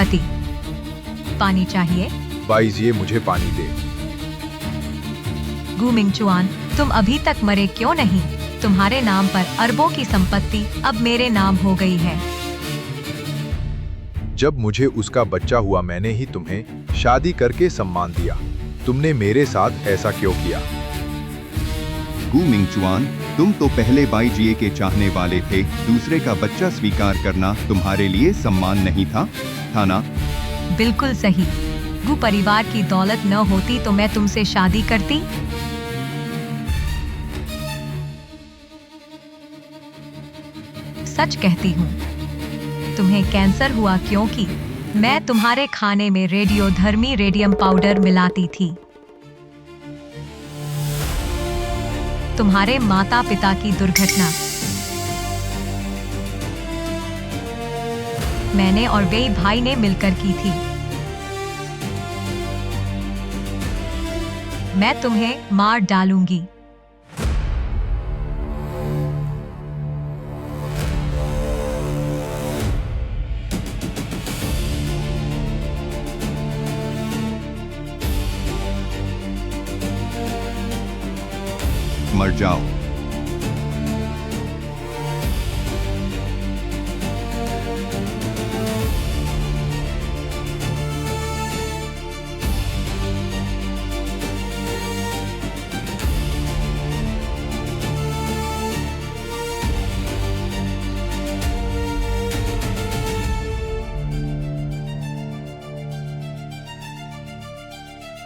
पति। पानी चाहिए? बाईजिए, मुझे पानी दे। गु मिंगचुआन, तुम अभी तक मरे क्यों नहीं? तुम्हारे नाम पर अरबों की संपत्ति अब मेरे नाम हो गई है। जब मुझे उसका बच्चा हुआ मैंने ही तुम्हें शादी करके सम्मान दिया। तुमने मेरे साथ ऐसा क्यों किया? गु मिंगचुआन, तुम तो पहले बाईजिए के चाहने वाले थे। दूसरे का बच्चा स्वीकार करना तुम्हारे लिए सम्मान नहीं था ना? बिल्कुल सही। गु परिवार की दौलत न होती तो मैं तुमसे शादी करती। सच कहती हूँ। तुम्हें कैंसर हुआ क्योंकि मैं तुम्हारे खाने में रेडियोधर्मी रेडियम पाउडर मिलाती थी। तुम्हारे माता पिता की दुर्घटना मैंने और वेई भाई ने मिलकर की थी। मैं तुम्हें मार डालूंगी। मर जाओ।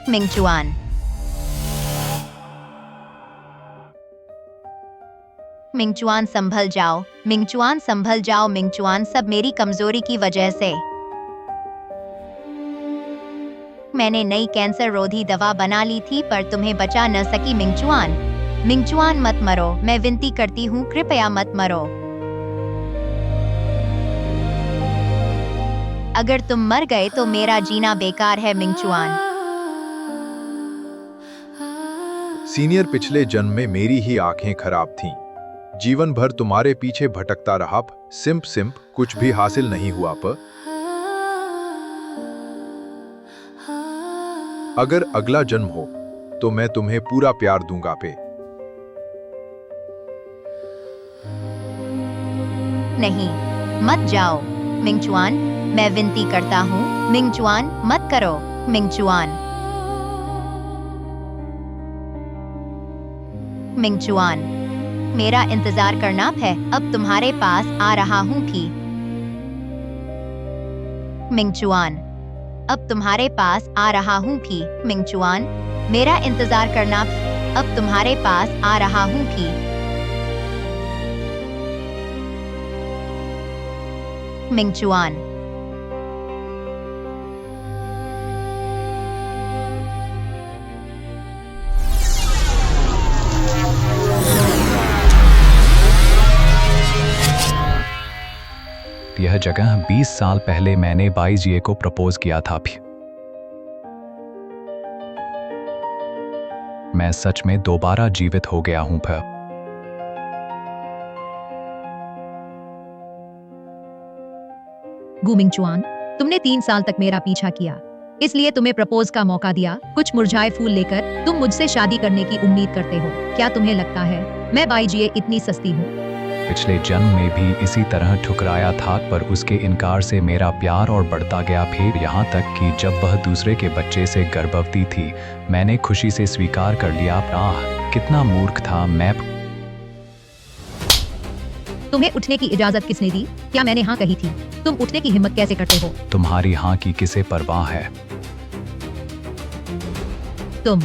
मिंगचुआन, मिंगचुआन संभल जाओ। मिंगचुआन संभल जाओ। मिंगचुआन, सब मेरी कमजोरी की वजह से। मैंने नई कैंसर रोधी दवा बना ली थी पर तुम्हें बचा न सकी। मिंगचुआन, मिंगचुआन मत मरो। मैं विनती करती हूँ, कृपया मत मरो। अगर तुम मर गए तो मेरा जीना बेकार है। मिंगचुआन, सीनियर, पिछले जन्म में मेरी ही आंखें खराब थीं। जीवन भर तुम्हारे पीछे भटकता रहा। सिंप कुछ भी हासिल नहीं हुआ। अगर अगला जन्म हो तो मैं तुम्हें पूरा प्यार दूंगा। नहीं, मत जाओ। मिंगचुआन, मैं विनती करता हूँ। मिंगचुआन, मत करो। मिंगचुआन, मिंगचुआन, मेरा इंतजार करना है। अब तुम्हारे पास आ रहा हूँ भी। मिंगचुआन, अब तुम्हारे पास आ रहा हूँ भी। मिंगचुआन, मेरा इंतजार करना। अब तुम्हारे पास आ रहा हूँ भी। मिंगचुआन, यह जगह 20 साल पहले मैंने बाईजिए को प्रपोज किया था भी। मैं सच में दोबारा जीवित हो गया हूं। गु मिंगचुआन, तुमने 3 साल तक मेरा पीछा किया, इसलिए तुम्हें प्रपोज का मौका दिया। कुछ मुरझाए फूल लेकर तुम मुझसे शादी करने की उम्मीद करते हो। क्या तुम्हें लगता है मैं बाईजिए इतनी सस्ती हूँ? पिछले जन्म में भी इसी तरह ठुकराया था पर उसके इनकार से मेरा प्यार और बढ़ता गया। फिर यहाँ तक कि जब वह दूसरे के बच्चे से गर्भवती थी मैंने खुशी से स्वीकार कर लिया। आह, कितना मूर्ख था मैं। तुम्हें उठने की इजाजत किसने दी? क्या मैंने हाँ कही थी? तुम उठने की हिम्मत कैसे करते हो? तुम्हारी हाँ की किसे परवाह है? तुम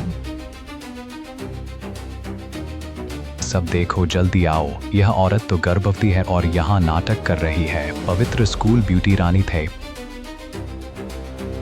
सब देखो, जल्दी आओ। यह औरत तो गर्भवती है और यहाँ नाटक कर रही है। पवित्र स्कूल ब्यूटी रानी थे।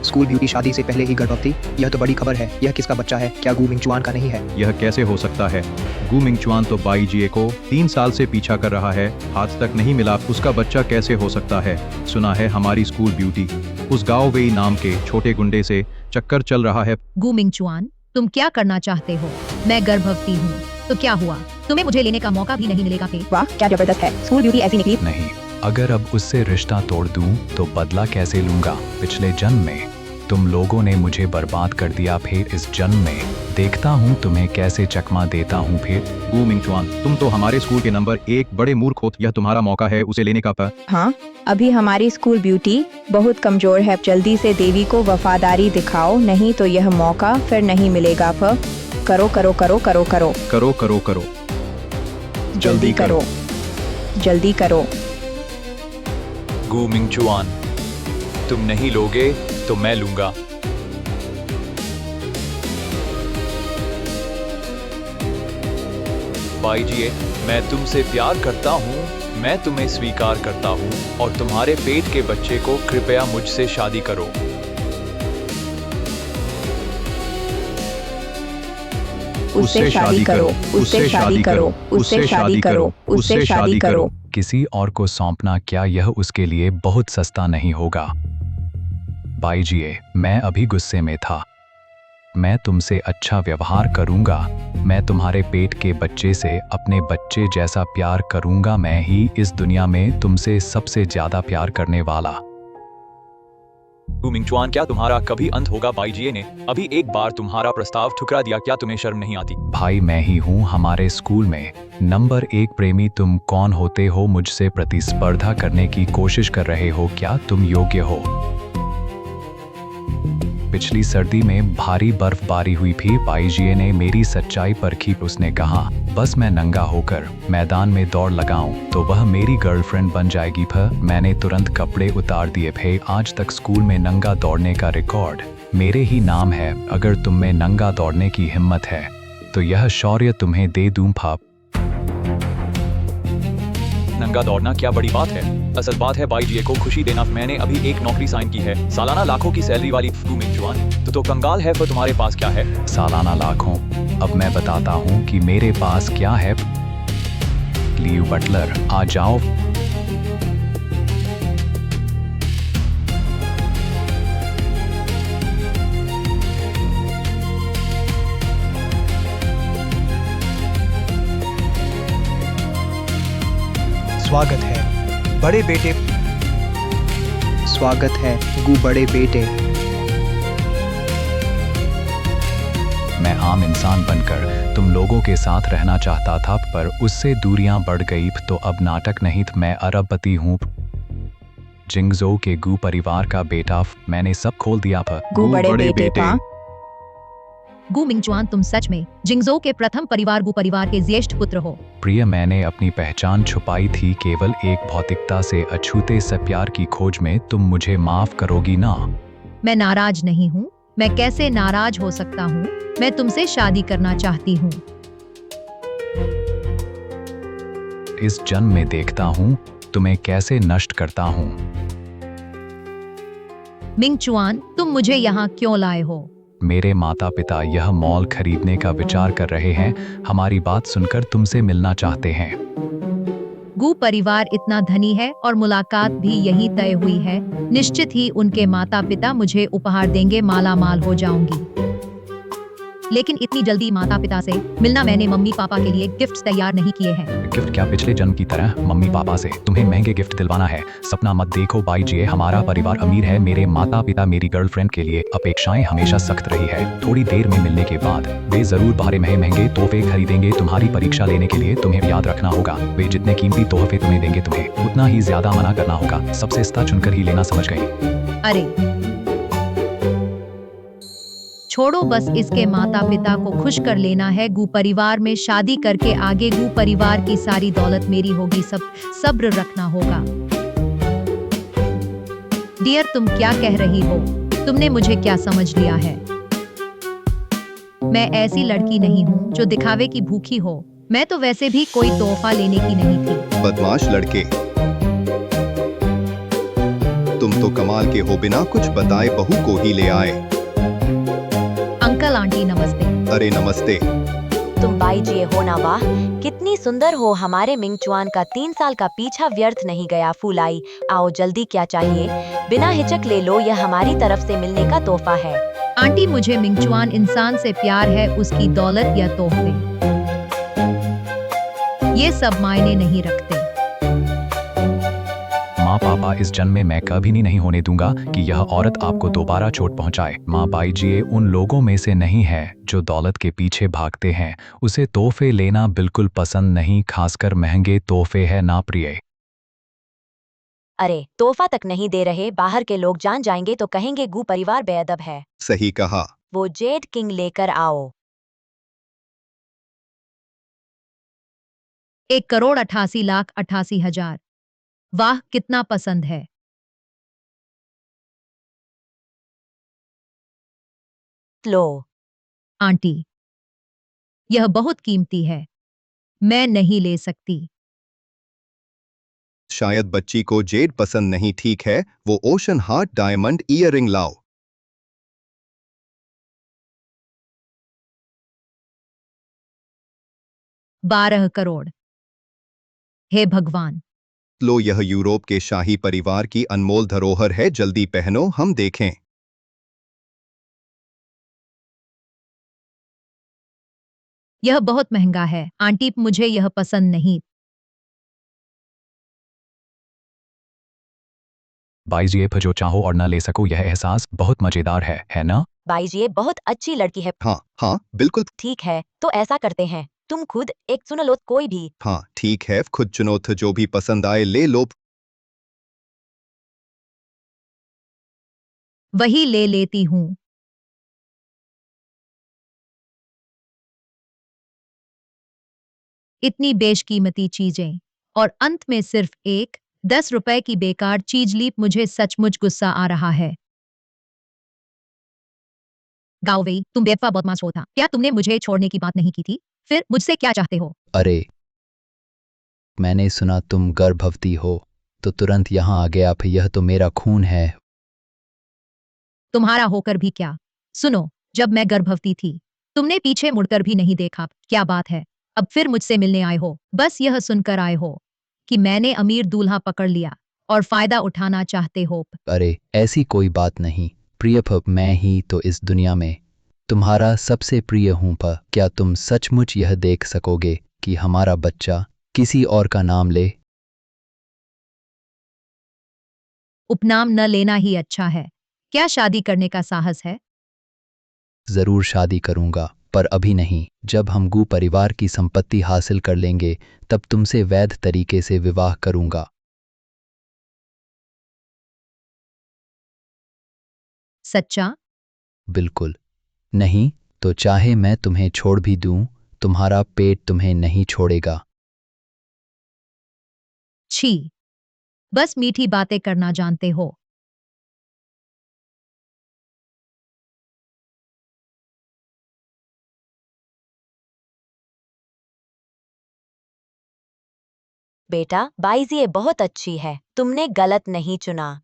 स्कूल ब्यूटी शादी से पहले ही गर्भवती? यह तो बड़ी खबर है। यह किसका बच्चा है? क्या गु मिंगचुआन का नहीं है? यह कैसे हो सकता है? गु मिंगचुआन तो बाईजिए को 3 साल से पीछा कर रहा है, आज तक नहीं मिला। उसका बच्चा कैसे हो सकता है? सुना है हमारी स्कूल ब्यूटी उस गाओ वेई नाम के छोटे गुंडे से चक्कर चल रहा है। गु मिंगचुआन, तुम क्या करना चाहते हो? मैं गर्भवती हूँ तो क्या हुआ? तुम्हें मुझे लेने का मौका भी नहीं मिलेगा? वाह, क्या जबरदस्त है। स्कूल ब्यूटी ऐसी निकली। नहीं, अगर अब उससे रिश्ता तोड़ दूं तो बदला कैसे लूंगा? पिछले जन्म में तुम लोगों ने मुझे बर्बाद कर दिया, फिर इस जन्म में देखता हूँ तुम्हें कैसे चकमा देता हूँ फिर। गू मिंगचुआन, तुम तो हमारे स्कूल के नंबर 1 बड़े मूर्ख हो। यह तुम्हारा मौका है उसे लेने का। हाँ, अभी हमारी स्कूल ब्यूटी बहुत कमजोर है। जल्दी से देवी को वफादारी दिखाओ, नहीं तो यह मौका फिर नहीं मिलेगा। करो करो करो करो करो करो करो करो, जल्दी करो, जल्दी करो। गू मिंगचुआन, तुम नहीं लोगे तो मैं लूंगा। बाईजिए, मैं तुमसे प्यार करता हूँ, मैं तुम्हें स्वीकार करता हूँ और तुम्हारे पेट के बच्चे को कृपया मुझसे शादी करो। उससे शादी करो, उससे शादी करो, उससे शादी करो, उससे शादी करो। किसी और को सौंपना क्या यह उसके लिए बहुत सस्ता नहीं होगा? बाईजिए, मैं अभी गुस्से में था। मैं तुमसे अच्छा व्यवहार करूंगा। मैं तुम्हारे पेट के बच्चे से अपने बच्चे जैसा प्यार करूंगा। मैं ही इस दुनिया में तुमसे सबसे ज्यादा प्यार करने वाला। गू मिंगचुआन, क्या तुम्हारा कभी अंत होगा? बाईजिए ने अभी एक बार तुम्हारा प्रस्ताव ठुकरा दिया, क्या तुम्हें शर्म नहीं आती? भाई, मैं ही हूँ हमारे स्कूल में नंबर 1 प्रेमी। तुम कौन होते हो मुझसे प्रतिस्पर्धा करने की कोशिश कर रहे हो? क्या तुम योग्य हो? पिछली सर्दी में भारी बर्फबारी हुई थी। बाईजिए ने मेरी सच्चाई परखी। उसने कहा, बस मैं नंगा होकर मैदान में दौड़ लगाऊं तो वह मेरी गर्लफ्रेंड बन जाएगी। मैंने तुरंत कपड़े उतार दिए थे। आज तक स्कूल में नंगा दौड़ने का रिकॉर्ड मेरे ही नाम है। अगर तुम में नंगा दौड़ने की हिम्मत है तो यह शौर्य तुम्हें दे दूं। नंगा दौड़ना क्या बड़ी बात है? असल बात है बाईजिए को खुशी देना। मैंने अभी एक नौकरी साइन की है, सालाना लाखों की सैलरी वाली। गू मिंगचुआन, तो कंगाल है। पर तुम्हारे पास क्या है? सालाना लाखों? अब मैं बताता हूँ कि मेरे पास क्या है। लियू बटलर, आ जाओ। स्वागत है बड़े बेटे, स्वागत है गू बड़े बेटे। मैं आम इंसान बनकर तुम लोगों के साथ रहना चाहता था, पर उससे दूरियां बढ़ गई। तो अब नाटक नहीं, मैं अरबपति हूँ। जिंगजो के गू परिवार का बेटा। मैंने सब खोल दिया। गू बड़े बेटे। गू मिंगचुआन, तुम सच में जिंगजो के प्रथम परिवार गू परिवार के ज्येष्ठ पुत्र हो। प्रिय, मैंने अपनी पहचान छुपाई थी केवल एक भौतिकता से अछूते से प्यार की खोज में। तुम मुझे माफ करोगी ना? मैं नाराज नहीं हूँ। मैं कैसे नाराज हो सकता हूँ? मैं तुमसे शादी करना चाहती हूँ। इस जन्म में देखता हूँ तुम्हें कैसे नष्ट करता हूँ। मिंगचुआन, तुम मुझे यहाँ क्यों लाए हो? मेरे माता पिता यह मॉल खरीदने का विचार कर रहे हैं। हमारी बात सुनकर तुमसे मिलना चाहते हैं। गू परिवार इतना धनी है और मुलाकात भी यही तय हुई है। निश्चित ही उनके माता पिता मुझे उपहार देंगे। माला माल हो जाऊंगी। लेकिन इतनी जल्दी माता पिता से मिलना, मैंने मम्मी पापा के लिए गिफ्ट्स तैयार नहीं किए हैं। गिफ्ट क्या? पिछले जन्म की तरह मम्मी पापा से तुम्हें महंगे गिफ्ट दिलवाना है? सपना मत देखो बाईजिए, हमारा परिवार अमीर है। मेरे माता पिता मेरी गर्लफ्रेंड के लिए अपेक्षाएं हमेशा सख्त रही है। थोड़ी देर में मिलने के बाद वे जरूर बाहर महंगे तोहफे खरीदेंगे। तुम्हारी परीक्षा लेने के लिए तुम्हें याद रखना होगा, वे जितने कीमती तोहफे तुम्हें देंगे तुम्हें उतना ही ज्यादा मना करना होगा। सबसे सस्ता चुनकर ही लेना, समझ गई? अरे छोड़ो, बस इसके माता पिता को खुश कर लेना है। गू परिवार में शादी करके आगे गू परिवार की सारी दौलत मेरी होगी। सब सब्र रखना होगा। डियर, तुम क्या कह रही हो? तुमने मुझे क्या समझ लिया है? मैं ऐसी लड़की नहीं हूँ जो दिखावे की भूखी हो। मैं तो वैसे भी कोई तोहफा लेने की नहीं थी। बदमाश लड़के, तुम तो कमाल के हो, बिना कुछ बताए बहू को ही ले आए। अंकल आंटी नमस्ते। अरे नमस्ते। तुम बाईजिए हो ना? वाह, कितनी सुंदर हो। हमारे मिंगचुआन का 3 साल का पीछा व्यर्थ नहीं गया। फूलाई, आओ जल्दी, क्या चाहिए? बिना हिचक ले लो, यह हमारी तरफ से मिलने का तोहफा है। आंटी, मुझे मिंगचुआन इंसान से प्यार है, उसकी दौलत या तोहफे ये सब मायने नहीं रखते। हाँ पापा, इस जन्म में मैं कभी नहीं होने दूंगा कि यह औरत आपको दोबारा चोट पहुंचाए। माँ बाईजिए उन लोगों में से नहीं है जो दौलत के पीछे भागते हैं। उसे तोहफे लेना बिल्कुल पसंद नहीं, खासकर महंगे तोहफे है ना प्रिय। अरे तोहफा तक नहीं दे रहे, बाहर के लोग जान जाएंगे तो कहेंगे गू परिवार बेअदब है। सही कहा। वो जेड किंग लेकर आओ। 1,88,88,000। वाह, कितना पसंद है। लो। आंटी, यह बहुत कीमती है, मैं नहीं ले सकती। शायद बच्ची को जेड पसंद नहीं, ठीक है, वो ओशन हार्ट डायमंड ईयररिंग लाओ। 12 करोड़। हे भगवान। लो, यह यूरोप के शाही परिवार की अनमोल धरोहर है, जल्दी पहनो, हम देखें। यह बहुत महंगा है आंटी, मुझे यह पसंद नहीं। बाईजिए जो चाहो और न ले सको, यह एहसास बहुत मजेदार है ना? बाईजिए बहुत अच्छी लड़की है। हाँ हाँ बिल्कुल। ठीक है, तो ऐसा करते हैं, तुम खुद एक चुन लो, कोई भी। हाँ ठीक है, खुद चुनो, जो भी पसंद आए ले लो। वही ले लेती हूँ। इतनी बेशकीमती चीजें और अंत में सिर्फ एक 10 रुपए की बेकार चीज लीप, मुझे सचमुच गुस्सा आ रहा है। गाओवेई, तुम बेवफा बदमाश हो था। क्या तुमने मुझे छोड़ने की बात नहीं की थी? फिर मुझसे क्या चाहते हो? अरे, मैंने सुना तुम गर्भवती हो तो तुरंत यहाँ आ गया, फिर यह तो मेरा खून है। तुम्हारा होकर भी क्या? सुनो, जब मैं गर्भवती थी तुमने पीछे मुड़कर भी नहीं देखा। क्या बात है, अब फिर मुझसे मिलने आए हो? बस यह सुनकर आए हो कि मैंने अमीर दूल्हा पकड़ लिया और फायदा उठाना चाहते हो? अरे ऐसी कोई बात नहीं प्रिय, मैं ही तो इस दुनिया में तुम्हारा सबसे प्रिय हूँ। पर क्या तुम सचमुच यह देख सकोगे कि हमारा बच्चा किसी और का नाम ले? उपनाम न लेना ही अच्छा है। क्या शादी करने का साहस है? जरूर शादी करूंगा, पर अभी नहीं। जब हम गू परिवार की संपत्ति हासिल कर लेंगे तब तुमसे वैध तरीके से विवाह करूंगा। सच्चा? बिल्कुल। नहीं तो चाहे मैं तुम्हें छोड़ भी दूं, तुम्हारा पेट तुम्हें नहीं छोड़ेगा। छी, बस मीठी बातें करना जानते हो। बेटा, बाईजिए बहुत अच्छी है, तुमने गलत नहीं चुना।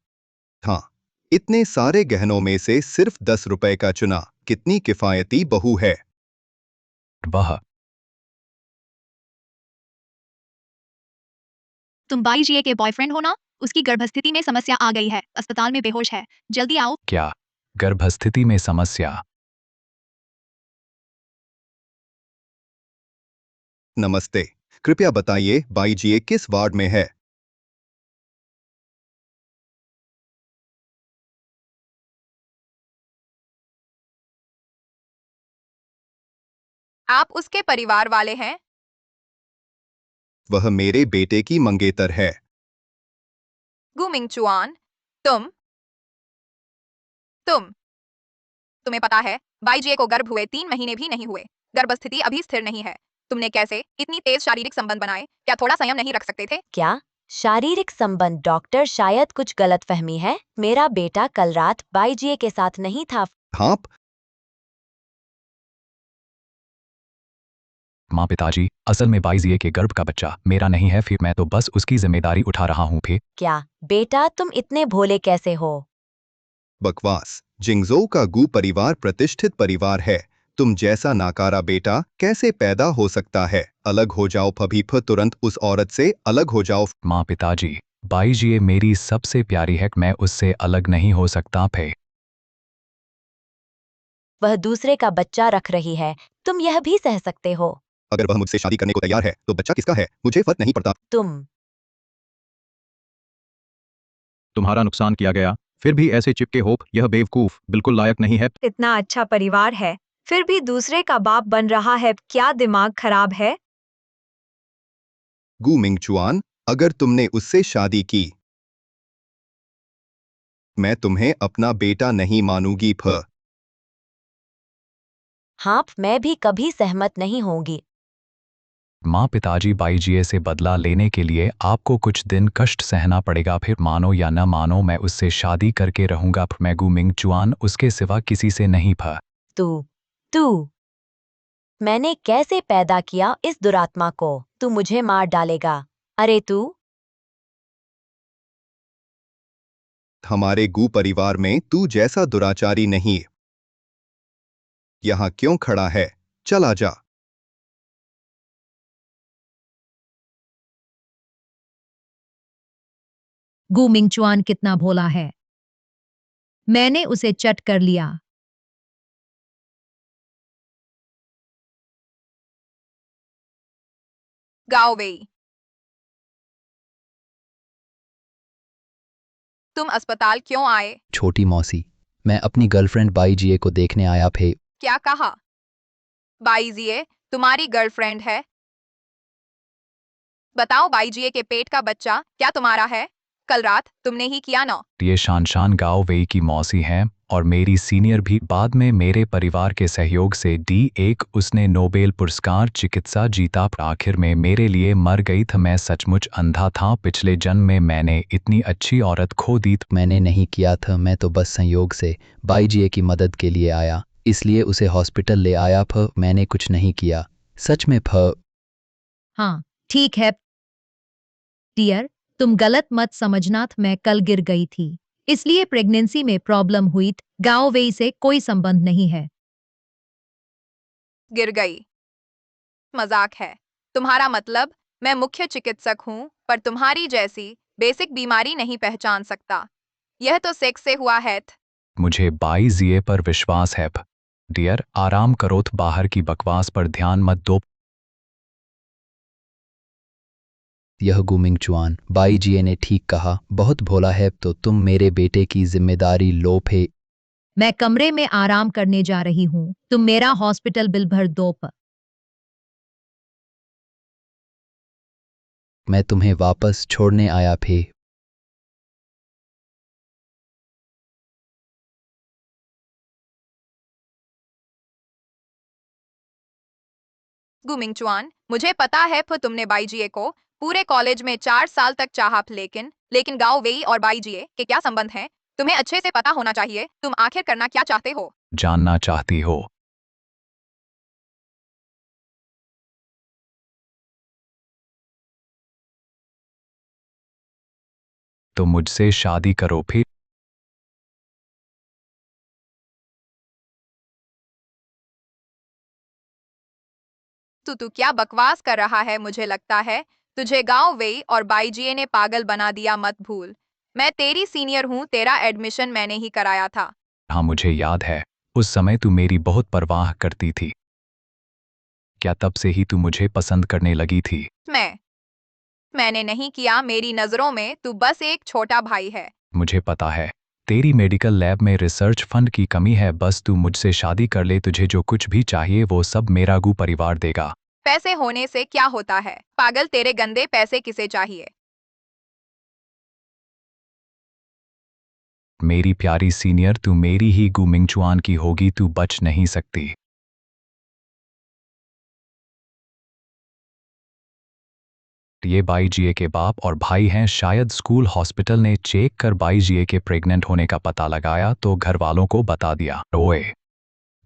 हाँ, इतने सारे गहनों में से सिर्फ 10 रुपए का चुना। कितनी किफायती बहू है। वह तुम बाईजिए के बॉयफ्रेंड हो ना? उसकी गर्भस्थिति में समस्या आ गई है, अस्पताल में बेहोश है, जल्दी आओ। क्या गर्भस्थिति में समस्या? नमस्ते, कृपया बताइए बाईजिए किस वार्ड में है? आप उसके परिवार वाले हैं? वह मेरे बेटे की मंगेतर है। गू मिंगचुआन, तुम्हें पता है बाईजिए को गर्भ हुए 3 महीने भी नहीं हुए। गर्भस्थिति अभी स्थिर नहीं है। तुमने कैसे इतनी तेज शारीरिक संबंध बनाए? क्या थोड़ा संयम नहीं रख सकते थे? क्या शारीरिक संबंध? डॉक्टर, शायद कुछ गलतफहमी है। मेरा बेटा कल रात बाईजिए के साथ नहीं था। हाँ माँ पिताजी, असल में बाईजिए के गर्भ का बच्चा मेरा नहीं है, फिर मैं तो बस उसकी जिम्मेदारी उठा रहा हूँ। फिर क्या बेटा, तुम इतने भोले कैसे हो? बकवास। जिंगजो का गू परिवार प्रतिष्ठित परिवार है। तुम जैसा नाकारा बेटा कैसे पैदा हो सकता है? अलग हो जाओ अभी, तुरंत उस औरत से अलग हो जाओ। माँ पिताजी, बाईजिए मेरी सबसे प्यारी है, मैं उससे अलग नहीं हो सकता। फे वह दूसरे का बच्चा रख रही है, तुम यह भी सह सकते हो। अगर वह मुझसे शादी करने को तैयार है तो बच्चा किसका है मुझे फर्क नहीं पड़ता। तुम तुम्हारा नुकसान किया गया, फिर भी ऐसे चिपके होप, यह बेवकूफ बिल्कुल लायक नहीं है। इतना अच्छा परिवार है, फिर भी दूसरे का बाप बन रहा है, क्या दिमाग खराब है? गू मिंगचुआन, अगर तुमने उससे शादी की, मैं तुम्हें अपना बेटा नहीं मानूंगी। हाँ, मैं भी कभी सहमत नहीं होंगी। माँ, पिताजी बाईजीए से बदला लेने के लिए आपको कुछ दिन कष्ट सहना पड़ेगा, फिर मानो या न मानो मैं उससे शादी करके रहूंगा। मैं गू मिंगचुआन, उसके सिवा किसी से नहीं। तू मैंने कैसे पैदा किया इस दुरात्मा को? तू मुझे मार डालेगा। अरे तू हमारे गू परिवार में तू जैसा दुराचारी नहीं। यहाँ क्यों खड़ा है? चला जा। गू मिंगचुआन कितना भोला है, मैंने उसे चट कर लिया। गाओ वेई, तुम अस्पताल क्यों आए? छोटी मौसी, मैं अपनी गर्लफ्रेंड बाईजीए को देखने आया थे। क्या कहा? बाईजीए तुम्हारी गर्लफ्रेंड है? बताओ, बाईजीए के पेट का बच्चा क्या तुम्हारा है? कल रात तुमने ही किया ना? ये शानशान गाओ वेई की मौसी हैं और मेरी सीनियर भी। बाद में मेरे परिवार के सहयोग से D1 उसने नोबेल पुरस्कार चिकित्सा जीता। आखिर में मेरे लिए मर गई थी। मैं सचमुच अंधा था। पिछले जन्म में मैंने इतनी अच्छी औरत खो दी। मैंने नहीं किया था, मैं तो बस संयोग से बाईजीए की मदद के लिए आया, इसलिए उसे हॉस्पिटल ले आया। मैंने कुछ नहीं किया, सच में। हाँ ठीक है डियर, तुम गलत मत समझना, मैं कल गिर गई थी, इसलिए प्रेगनेंसी में प्रॉब्लम हुई। गाओ वेई से कोई संबंध नहीं है। गिर गई? मजाक है तुम्हारा? मतलब मैं मुख्य चिकित्सक हूँ पर तुम्हारी जैसी बेसिक बीमारी नहीं पहचान सकता। यह तो सेक्स से हुआ है। मुझे बाईजीए पर विश्वास है। डियर, आराम करो, बाहर की बकवास पर ध्यान मत दो। यह गू मिंगचुआन, बाईजीए ने ठीक कहा, बहुत भोला है। तो तुम मेरे बेटे की जिम्मेदारी लो। मैं कमरे में आराम करने जा रही हूँ, तुम मेरा हॉस्पिटल बिल भर दो। मैं तुम्हें वापस छोड़ने आया फे। गू मिंगचुआन, मुझे पता है तुमने बाईजीए को पूरे कॉलेज में 4 साल तक चाहा, लेकिन गाओ वेई और बाईजीए के क्या संबंध हैं? तुम्हें अच्छे से पता होना चाहिए। तुम आखिर करना क्या चाहते हो? जानना चाहती हो तो मुझसे शादी करो। फिर तू क्या बकवास कर रहा है? मुझे लगता है तुझे गाओ वेई और बाईजीए ने पागल बना दिया। मत भूल, मैं तेरी सीनियर हूँ, तेरा एडमिशन मैंने ही कराया था। हाँ, मुझे याद है, उस समय तू मेरी बहुत परवाह करती थी। क्या तब से ही तू मुझे पसंद करने लगी थी? मैंने नहीं किया। मेरी नजरों में तू बस एक छोटा भाई है। मुझे पता है, तेरी मेडिकल लैब में रिसर्च फंड की कमी है। बस तू मुझसे शादी कर ले, तुझे जो कुछ भी चाहिए वो सब मेरा गू परिवार देगा। पैसे होने से क्या होता है? पागल, तेरे गंदे पैसे किसे चाहिए? मेरी प्यारी सीनियर, तू मेरी ही गू मिंगचुआन की होगी, तू बच नहीं सकती। ये बाईजीए के बाप और भाई हैं। शायद स्कूल हॉस्पिटल ने चेक कर बाईजीए के प्रेग्नेंट होने का पता लगाया तो घर वालों को बता दिया। ओए,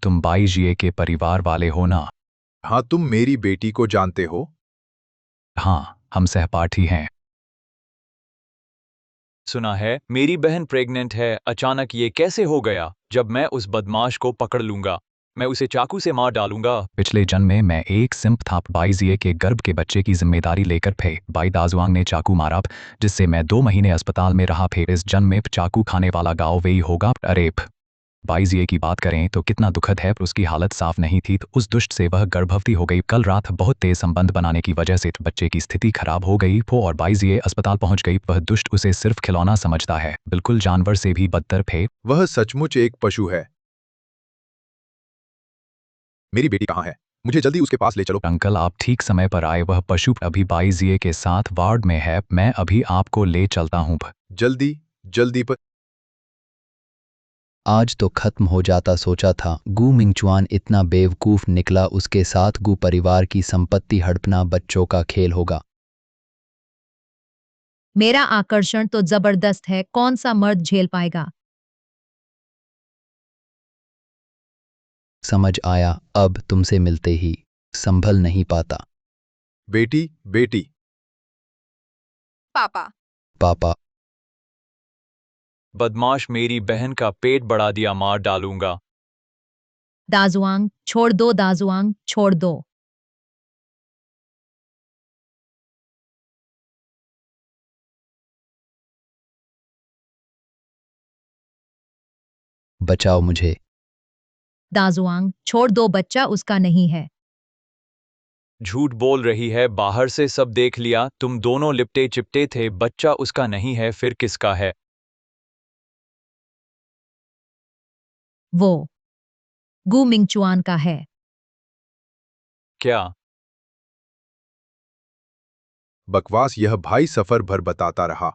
तुम बाईजीए के परिवार वाले हो ना? हाँ, तुम मेरी बेटी को जानते हो? हाँ, हम सहपाठी हैं। सुना है मेरी बहन प्रेग्नेंट है। अचानक ये कैसे हो गया? जब मैं उस बदमाश को पकड़ लूंगा, मैं उसे चाकू से मार डालूंगा। पिछले जन्म में मैं एक सिंप था। बाईजीए के गर्भ के बच्चे की जिम्मेदारी लेकर बाई दाजुआंग ने चाकू मारा, जिससे मैं 2 महीने अस्पताल में रहा। इस जन्म में चाकू खाने वाला गाओ वेई होगा। अरे बाईजीए की बात करें तो कितना दुखद है, उसकी हालत साफ नहीं थी तो उस दुष्ट से वह गर्भवती हो गई। कल रात बहुत तेज संबंध बनाने की वजह से बच्चे की स्थिति खराब हो गई वो और बाईजीए अस्पताल पहुंच गई। वह दुष्ट उसे सिर्फ खिलौना समझता है, बिल्कुल जानवर से भी बदतर है। वह सचमुच एक पशु है। मेरी बेटी कहाँ है? मुझे जल्दी उसके पास ले चलो। अंकल, आप ठीक समय पर आए। वह पशु अभी बाईजीए के साथ वार्ड में है, मैं अभी आपको ले चलता हूँ। जल्दी जल्दी पर। आज तो खत्म हो जाता सोचा था। गू मिंगचुआन इतना बेवकूफ निकला, उसके साथ गू परिवार की संपत्ति हड़पना बच्चों का खेल होगा। मेरा आकर्षण तो जबरदस्त है, कौन सा मर्द झेल पाएगा? समझ आया, अब तुमसे मिलते ही संभल नहीं पाता। बेटी बेटी। पापा। पापा। बदमाश, मेरी बहन का पेट बढ़ा दिया, मार डालूंगा। दाजुआंग छोड़ दो, दाजुआंग छोड़ दो। बचाओ मुझे। दाजुआंग छोड़ दो, बच्चा उसका नहीं है। झूठ बोल रही है, बाहर से सब देख लिया, तुम दोनों लिपटे चिपटे थे। बच्चा उसका नहीं है, फिर किसका है? वो गू मिंगचुआन का है। क्या बकवास। यह भाई सफर भर बताता रहा।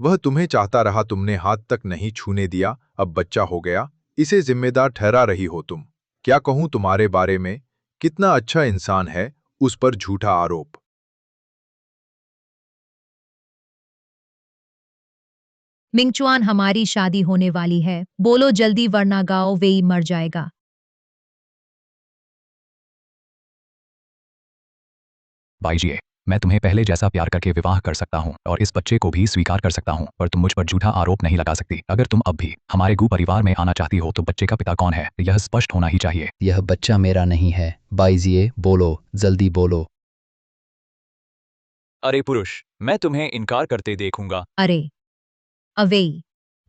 वह तुम्हें चाहता रहा, तुमने हाथ तक नहीं छूने दिया, अब बच्चा हो गया, इसे जिम्मेदार ठहरा रही हो तुम। क्या कहूं तुम्हारे बारे में, कितना अच्छा इंसान है, उस पर झूठा आरोप। मिंगचुआन, हमारी शादी होने वाली है, बोलो जल्दी वरना गाओ वेई मर जाएगा। बाईजीए, मैं तुम्हें पहले जैसा प्यार करके विवाह कर सकता हूं और इस बच्चे को भी स्वीकार कर सकता हूं, पर तुम मुझ पर झूठा आरोप नहीं लगा सकती। अगर तुम अब भी हमारे गू परिवार में आना चाहती हो तो बच्चे का पिता कौन है यह स्पष्ट होना ही चाहिए। यह बच्चा मेरा नहीं है। बाईजीए, बोलो, जल्दी बोलो। अरे पुरुष, मैं तुम्हें इनकार करते देखूंगा। अरे अवेई।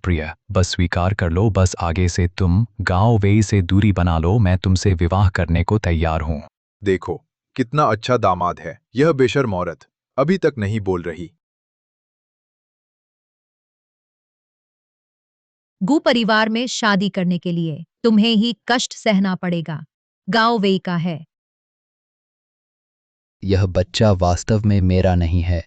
प्रिय, बस स्वीकार कर लो, बस आगे से तुम गांव वेई से दूरी बना लो, मैं तुमसे विवाह करने को तैयार हूं। देखो कितना अच्छा दामाद है। यह बेशर्म औरत अभी तक नहीं बोल रही। गू परिवार में शादी करने के लिए तुम्हें ही कष्ट सहना पड़ेगा। गांव वेई का है। यह बच्चा वास्तव में मेरा नहीं है।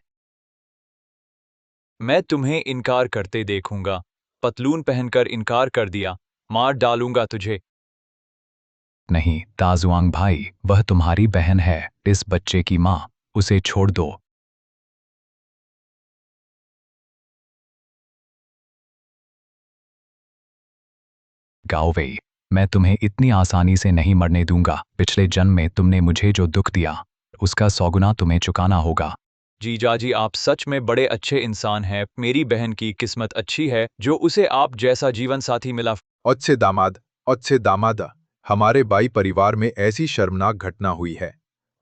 मैं तुम्हें इनकार करते देखूंगा। पतलून पहनकर इनकार कर दिया, मार डालूंगा तुझे। नहीं दाजुआंग भाई, वह तुम्हारी बहन है, इस बच्चे की माँ, उसे छोड़ दो। गाओ वेई, मैं तुम्हें इतनी आसानी से नहीं मरने दूंगा। पिछले जन्म में तुमने मुझे जो दुख दिया उसका 100 गुना तुम्हें चुकाना होगा। जीजाजी, आप सच में बड़े अच्छे इंसान हैं। मेरी बहन की किस्मत अच्छी है जो उसे आप जैसा जीवन साथी मिला। अच्छे दामाद, अच्छे दामाद। हमारे बाई परिवार में ऐसी शर्मनाक घटना हुई है,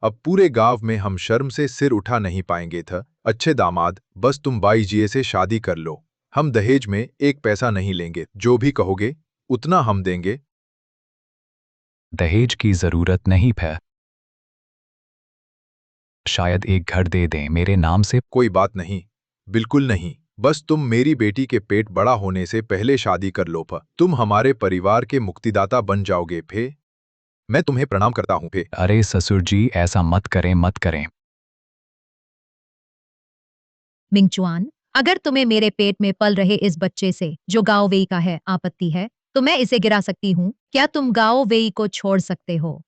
अब पूरे गांव में हम शर्म से सिर उठा नहीं पाएंगे थे। अच्छे दामाद, बस तुम बाईजीए से शादी कर लो। हम दहेज में एक पैसा नहीं लेंगे, जो भी कहोगे उतना हम देंगे। दहेज की जरूरत नहीं है, शायद एक घर दे दें मेरे नाम से। कोई बात नहीं, बिल्कुल नहीं। बस तुम मेरी बेटी के पेट बड़ा होने से पहले शादी कर लो। तुम हमारे परिवार के मुक्तिदाता बन जाओगे। फे मैं तुम्हें प्रणाम करता हूँ। फे अरे ससुर जी, ऐसा मत करें, मत करें। मिंगचुआन, अगर तुम्हें मेरे पेट में पल रहे इस बच्चे से जो गाओ वेई का है आपत्ति है तो मैं इसे गिरा सकती हूँ। क्या तुम गाओ वेई को छोड़ सकते हो?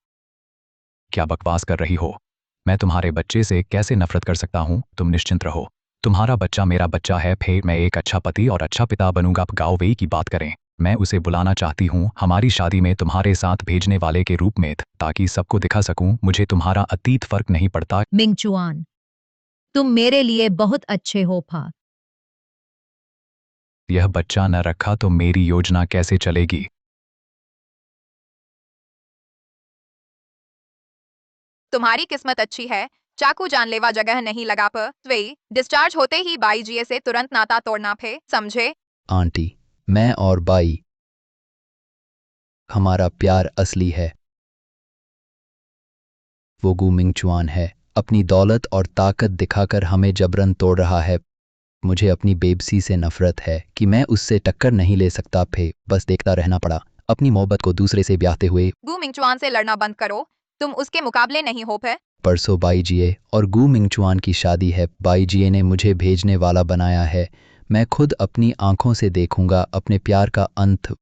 क्या बकवास कर रही हो? मैं तुम्हारे बच्चे से कैसे नफरत कर सकता हूँ? तुम निश्चिंत रहो, तुम्हारा बच्चा मेरा बच्चा है। फिर मैं एक अच्छा पति और अच्छा पिता बनूंगा। गाओ वेई की बात करें, मैं उसे बुलाना चाहती हूँ हमारी शादी में तुम्हारे साथ भेजने वाले के रूप में, ताकि सबको दिखा सकूं मुझे तुम्हारा अतीत फर्क नहीं पड़ता। मिंगचुआन, तुम मेरे लिए बहुत अच्छे हो फा। यह बच्चा न रखा तो मेरी योजना कैसे चलेगी? तुम्हारी किस्मत अच्छी है, चाकू जानलेवा जगह नहीं लगा। पर वे डिस्चार्ज होते ही बाईजीए से तुरंत नाता तोड़ना, फे समझे? आंटी, मैं और बाई हमारा प्यार असली है। वो गू मिंगचुआन है, अपनी दौलत और ताकत दिखाकर हमें जबरन तोड़ रहा है। मुझे अपनी बेबसी से नफरत है कि मैं उससे टक्कर नहीं ले सकता थे, बस देखता रहना पड़ा अपनी मोहब्बत को दूसरे से ब्याहते हुए। गू मिंगचुआन से लड़ना बंद करो, तुम उसके मुकाबले नहीं हो पे। परसों बाईजीए और गू मिंगचुआन की शादी है। बाईजीए ने मुझे भेजने वाला बनाया है। मैं खुद अपनी आंखों से देखूंगा अपने प्यार का अंत।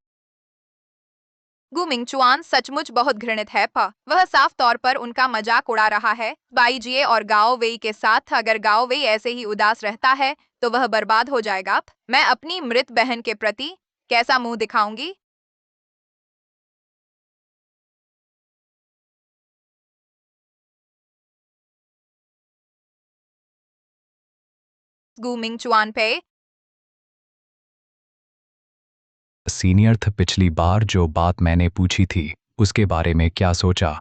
गू मिंगचुआन सचमुच बहुत घृणित है वह साफ तौर पर उनका मजाक उड़ा रहा है बाईजीए और गाओ वेई के साथ। अगर गाओ वेई ऐसे ही उदास रहता है तो वह बर्बाद हो जाएगा। मैं अपनी मृत बहन के प्रति कैसा मुंह दिखाऊंगी? गू मिंगचुआन पे सीनियर थ पिछली बार जो बात मैंने पूछी थी उसके बारे में क्या सोचा?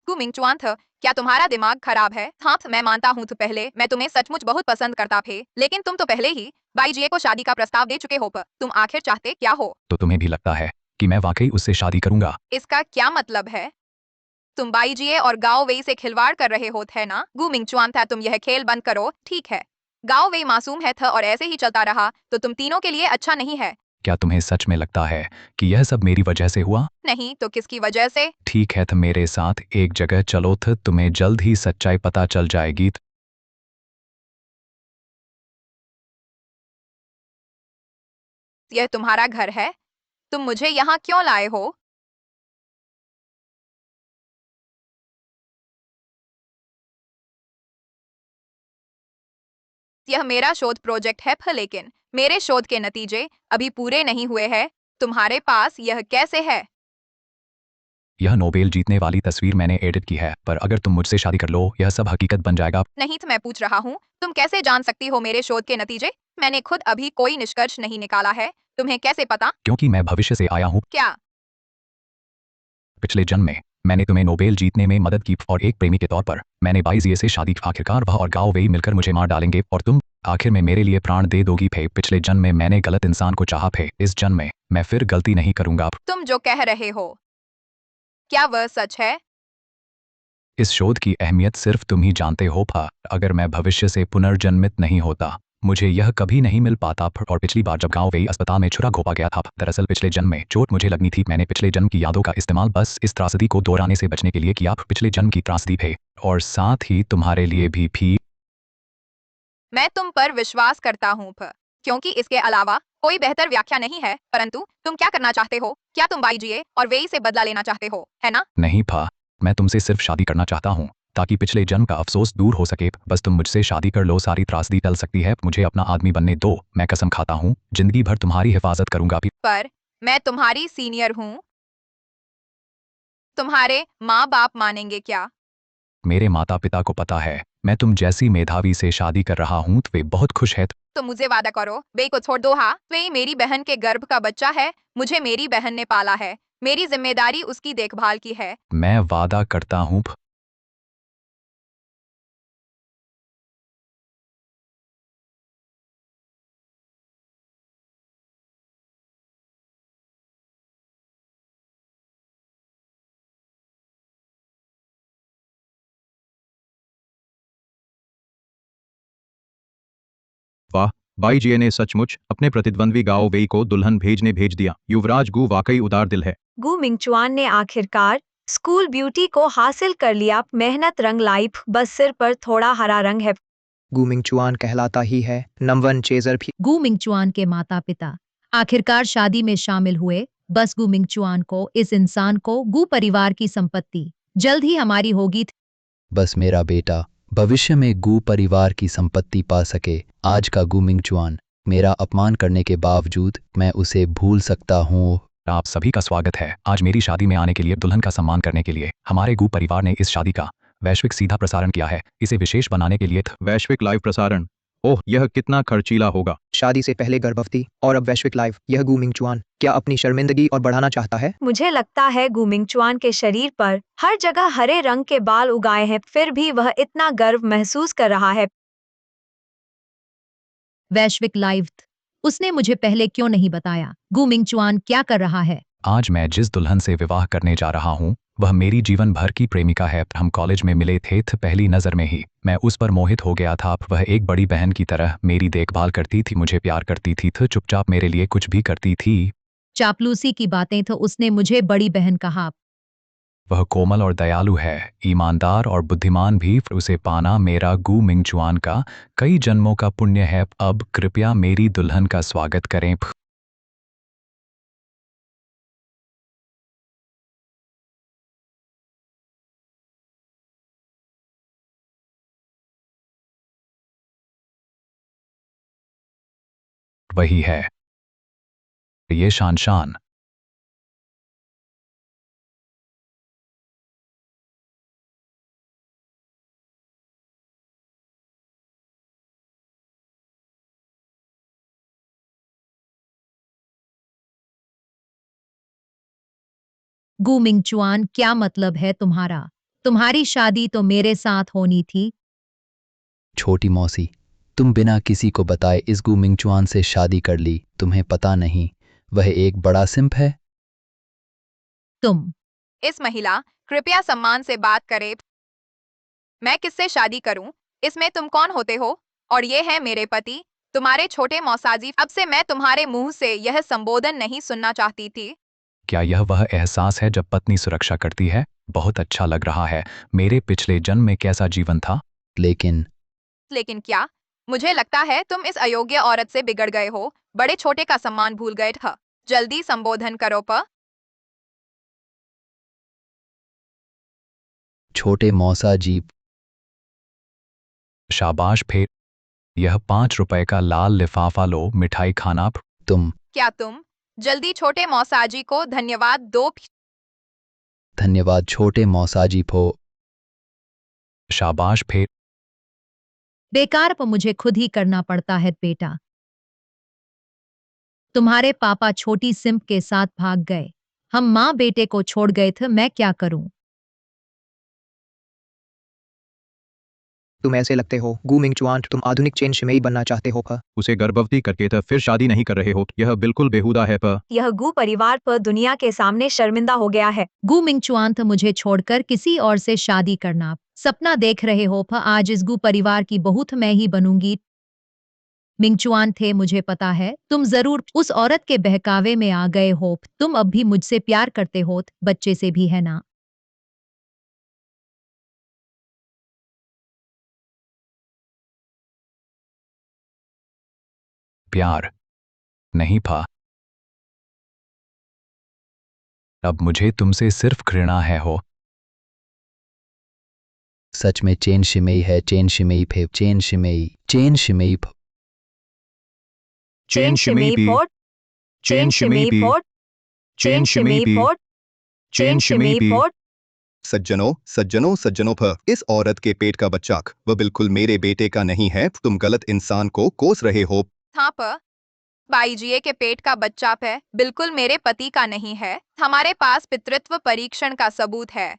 गू मिंगचुआन थ क्या तुम्हारा दिमाग खराब है? हाँ मैं मानता हूँ तो पहले मैं तुम्हें सचमुच बहुत पसंद करता थे, लेकिन तुम तो पहले ही बाईजीए को शादी का प्रस्ताव दे चुके हो तुम आखिर चाहते क्या हो? तो तुम्हें भी लगता है कि मैं वाकई उससे शादी करूंगा? इसका क्या मतलब है? तुम बाईजीए और गाओ वेई से खिलवाड़ कर रहे हो थे ना? गू मिंगचुआन था, तुम यह खेल बंद करो, ठीक है? गाओ वेई मासूम है और ऐसे ही चलता रहा तो तुम तीनों के लिए अच्छा नहीं है। क्या तुम्हें सच में लगता है कि यह सब मेरी वजह से हुआ? नहीं तो किसकी वजह से? ठीक है, तो मेरे साथ एक जगह चलो थ, तुम्हें जल्द ही सच्चाई पता चल जाएगी। यह तुम्हारा घर है, तुम मुझे यहाँ क्यों लाए हो? यह मेरा शोध प्रोजेक्ट है लेकिन मेरे शोध के नतीजे अभी पूरे नहीं हुए हैं। तुम्हारे पास यह कैसे है? यह नोबेल जीतने वाली तस्वीर मैंने एडिट की है, पर अगर तुम मुझसे शादी कर लो यह सब हकीकत बन जाएगा। नहीं तो मैं पूछ रहा हूँ, तुम कैसे जान सकती हो मेरे शोध के नतीजे? मैंने खुद अभी कोई निष्कर्ष नहीं निकाला है, तुम्हें कैसे पता? क्योंकि मैं भविष्य से आया हूँ। क्या? पिछले जन्म में मैंने तुम्हें नोबेल जीतने में मदद की और एक प्रेमी के तौर पर मैंने बाईजीए से शादी की। आखिरकार वह और गाओ वेई मिलकर मुझे मार डालेंगे और तुम आखिर में मेरे लिए प्राण दे दोगी। पिछले जन्म में मैंने गलत इंसान को चाहा इस जन्म में मैं फिर गलती नहीं करूंगा। तुम जो कह रहे हो क्या वह सच है? इस शोध की अहमियत सिर्फ तुम ही जानते हो अगर मैं भविष्य से पुनर्जन्मित नहीं होता मुझे यह कभी नहीं मिल पाता। और पिछली बार जब गांव वेई अस्पताल में छुरा घोपा गया था, दरअसल पिछले जन्म में चोट मुझे लगनी थी। मैंने पिछले जन्म की यादों का इस्तेमाल बस इस त्रासदी को दोहराने से बचने के लिए किया। पिछले जन्म की त्रासदी थे और साथ ही तुम्हारे लिए भी। मैं तुम पर विश्वास करता हूँ क्योंकि इसके अलावा कोई बेहतर व्याख्या नहीं है। परंतु तुम क्या करना चाहते हो? क्या तुम बाईजीए और वेई से बदला लेना चाहते हो, है ना? नहीं मैं तुमसे सिर्फ शादी करना चाहता हूँ ताकि पिछले जन्म का अफसोस दूर हो सके। बस तुम मुझसे शादी कर लो, सारी त्रासदी टल सकती है। मुझे अपना आदमी बनने दो, मैं कसम खाता हूँ जिंदगी भर तुम्हारी हिफाजत करूंगा भी। पर मैं तुम्हारी सीनियर हूँ, तुम्हारे माँ बाप मानेंगे क्या? मेरे माता पिता को पता है मैं तुम जैसी मेधावी से शादी कर रहा हूँ, तो वे बहुत खुश है। तो मुझे वादा करो, वेई को छोड़ दो। हाँ, वेई मेरी बहन के गर्भ का बच्चा है, मुझे मेरी बहन ने पाला है, मेरी जिम्मेदारी उसकी देखभाल की है। मैं वादा करता हूँ। वाह, बाईजीए ने सचमुच अपने प्रतिद्वंद्वी गाओ वेई को दुल्हन भेज दिया। युवराज गू वाकई उदार दिल है। गू मिंगचुआन ने आखिरकार स्कूल ब्यूटी को हासिल कर लिया। मेहनत रंग लाइफ, बस सिर पर थोड़ा हरा रंग है। गू मिंगचुआन कहलाता ही है नंबर 1 चेजर भी। गू मिंगचुआन के माता पिता आखिरकार शादी में शामिल हुए। बस गू मिंगचुआन को, इस इंसान को, गू परिवार की संपत्ति जल्द ही हमारी होगी। बस मेरा बेटा भविष्य में गू परिवार की संपत्ति पा सके। आज का गू मिंगचुआन मेरा अपमान करने के बावजूद मैं उसे भूल सकता हूँ। आप सभी का स्वागत है आज मेरी शादी में आने के लिए। दुल्हन का सम्मान करने के लिए हमारे गू परिवार ने इस शादी का वैश्विक सीधा प्रसारण किया है। इसे विशेष बनाने के लिए वैश्विक लाइव प्रसारण, ओह यह कितना खर्चीला होगा। शादी से पहले गर्भवती और अब वैश्विक लाइव। यह गू मिंगचुआन क्या अपनी शर्मिंदगी और बढ़ाना चाहता है? मुझे लगता है गू मिंगचुआन के शरीर पर हर जगह हरे रंग के बाल उगाए हैं, फिर भी वह इतना गर्व महसूस कर रहा है। वैश्विक लाइव, उसने मुझे पहले क्यों नहीं बताया? गू मिंगचुआन क्या कर रहा है? आज मैं जिस दुल्हन से विवाह करने जा रहा हूँ वह मेरी जीवन भर की प्रेमिका है। हम कॉलेज में मिले थे पहली नज़र में ही मैं उस पर मोहित हो गया था। वह एक बड़ी बहन की तरह मेरी देखभाल करती थी, मुझे प्यार करती थी, चुपचाप मेरे लिए कुछ भी करती थी। चापलूसी की बातें तो उसने मुझे बड़ी बहन कहा। वह कोमल और दयालु है, ईमानदार और बुद्धिमान भी। उसे पाना मेरा गु मिंगचुआन का कई जन्मों का पुण्य है। अब कृपया मेरी दुल्हन का स्वागत करें। वही है ये शान। गु मिंगचुआन, क्या मतलब है तुम्हारा? तुम्हारी शादी तो मेरे साथ होनी थी। छोटी मौसी, तुम बिना किसी को बताए इस गु मिंगचुआन से शादी कर ली। तुम्हें पता नहीं वह एक बड़ा सिंप है। तुम इस महिला, कृपया सम्मान से बात करें। मैं किससे शादी करूं? इसमें तुम कौन होते हो? और ये है मेरे पति, तुम्हारे छोटे मौसाजी। अब से मैं तुम्हारे मुंह से यह संबोधन नहीं सुनना चाहती थी। क्या यह वह एहसास है जब पत्नी सुरक्षा करती है? बहुत अच्छा लग रहा है। मेरे पिछले जन्म में कैसा जीवन था। लेकिन क्या? मुझे लगता है तुम इस अयोग्य औरत से बिगड़ गए हो। बड़े छोटे का सम्मान भूल गए थ। जल्दी संबोधन करो प। छोटे मौसा जी। शाबाश। फिर यह 5 रुपए का लाल लिफाफा लो, मिठाई खाना। तुम क्या तुम जल्दी छोटे मौसाजी को धन्यवाद दो। धन्यवाद छोटे मौसाजी फो। शाबाश। फिर बेकार पर मुझे खुद ही करना पड़ता है बेटा। तुम्हारे पापा छोटी सिंप के साथ भाग गए। हम माँ बेटे को छोड़ गए थे। मैं क्या करूं? तुम ऐसे लगते हो गु मिंगचुआन, तुम आधुनिक चेन शिमेई बनना चाहते हो। उसे गर्भवती करके तो फिर शादी नहीं कर रहे हो, यह बिल्कुल बेहुदा है। यह गु परिवार पर दुनिया के सामने शर्मिंदा हो गया है। गु मिंगचुआन तो मुझे छोड़कर किसी और से शादी करना सपना देख रहे हो। आज इस गु परिवार की बहू मैं ही बनूंगी। मिंगचुआन थे, मुझे पता है तुम जरूर उस औरत के बहकावे में आ गए हो। तुम अब भी मुझसे प्यार करते हो, बच्चे से भी, है ना? प्यार नहीं था। अब मुझे तुमसे सिर्फ घृणा है हो। सच में चेन शिमेई है। चेन शिमेई फे। चेन शिमेई। चेन शिमेई फ। चेन शिमेई फोड़। चेन शिमेई फोड़। चेन शिमेई फोड़। चेन शिमेई फोड़। सज्जनों सज्जनों सज्जनों फ। इस औरत के पेट का बच्चा वह बिल्कुल मेरे बेटे का नहीं है। तुम गलत इंसान को कोस रहे हो। हाँ प। बाईजीए के पेट का बच्चा है, बिल्कुल मेरे पति का नहीं है। हमारे पास पितृत्व परीक्षण का सबूत है।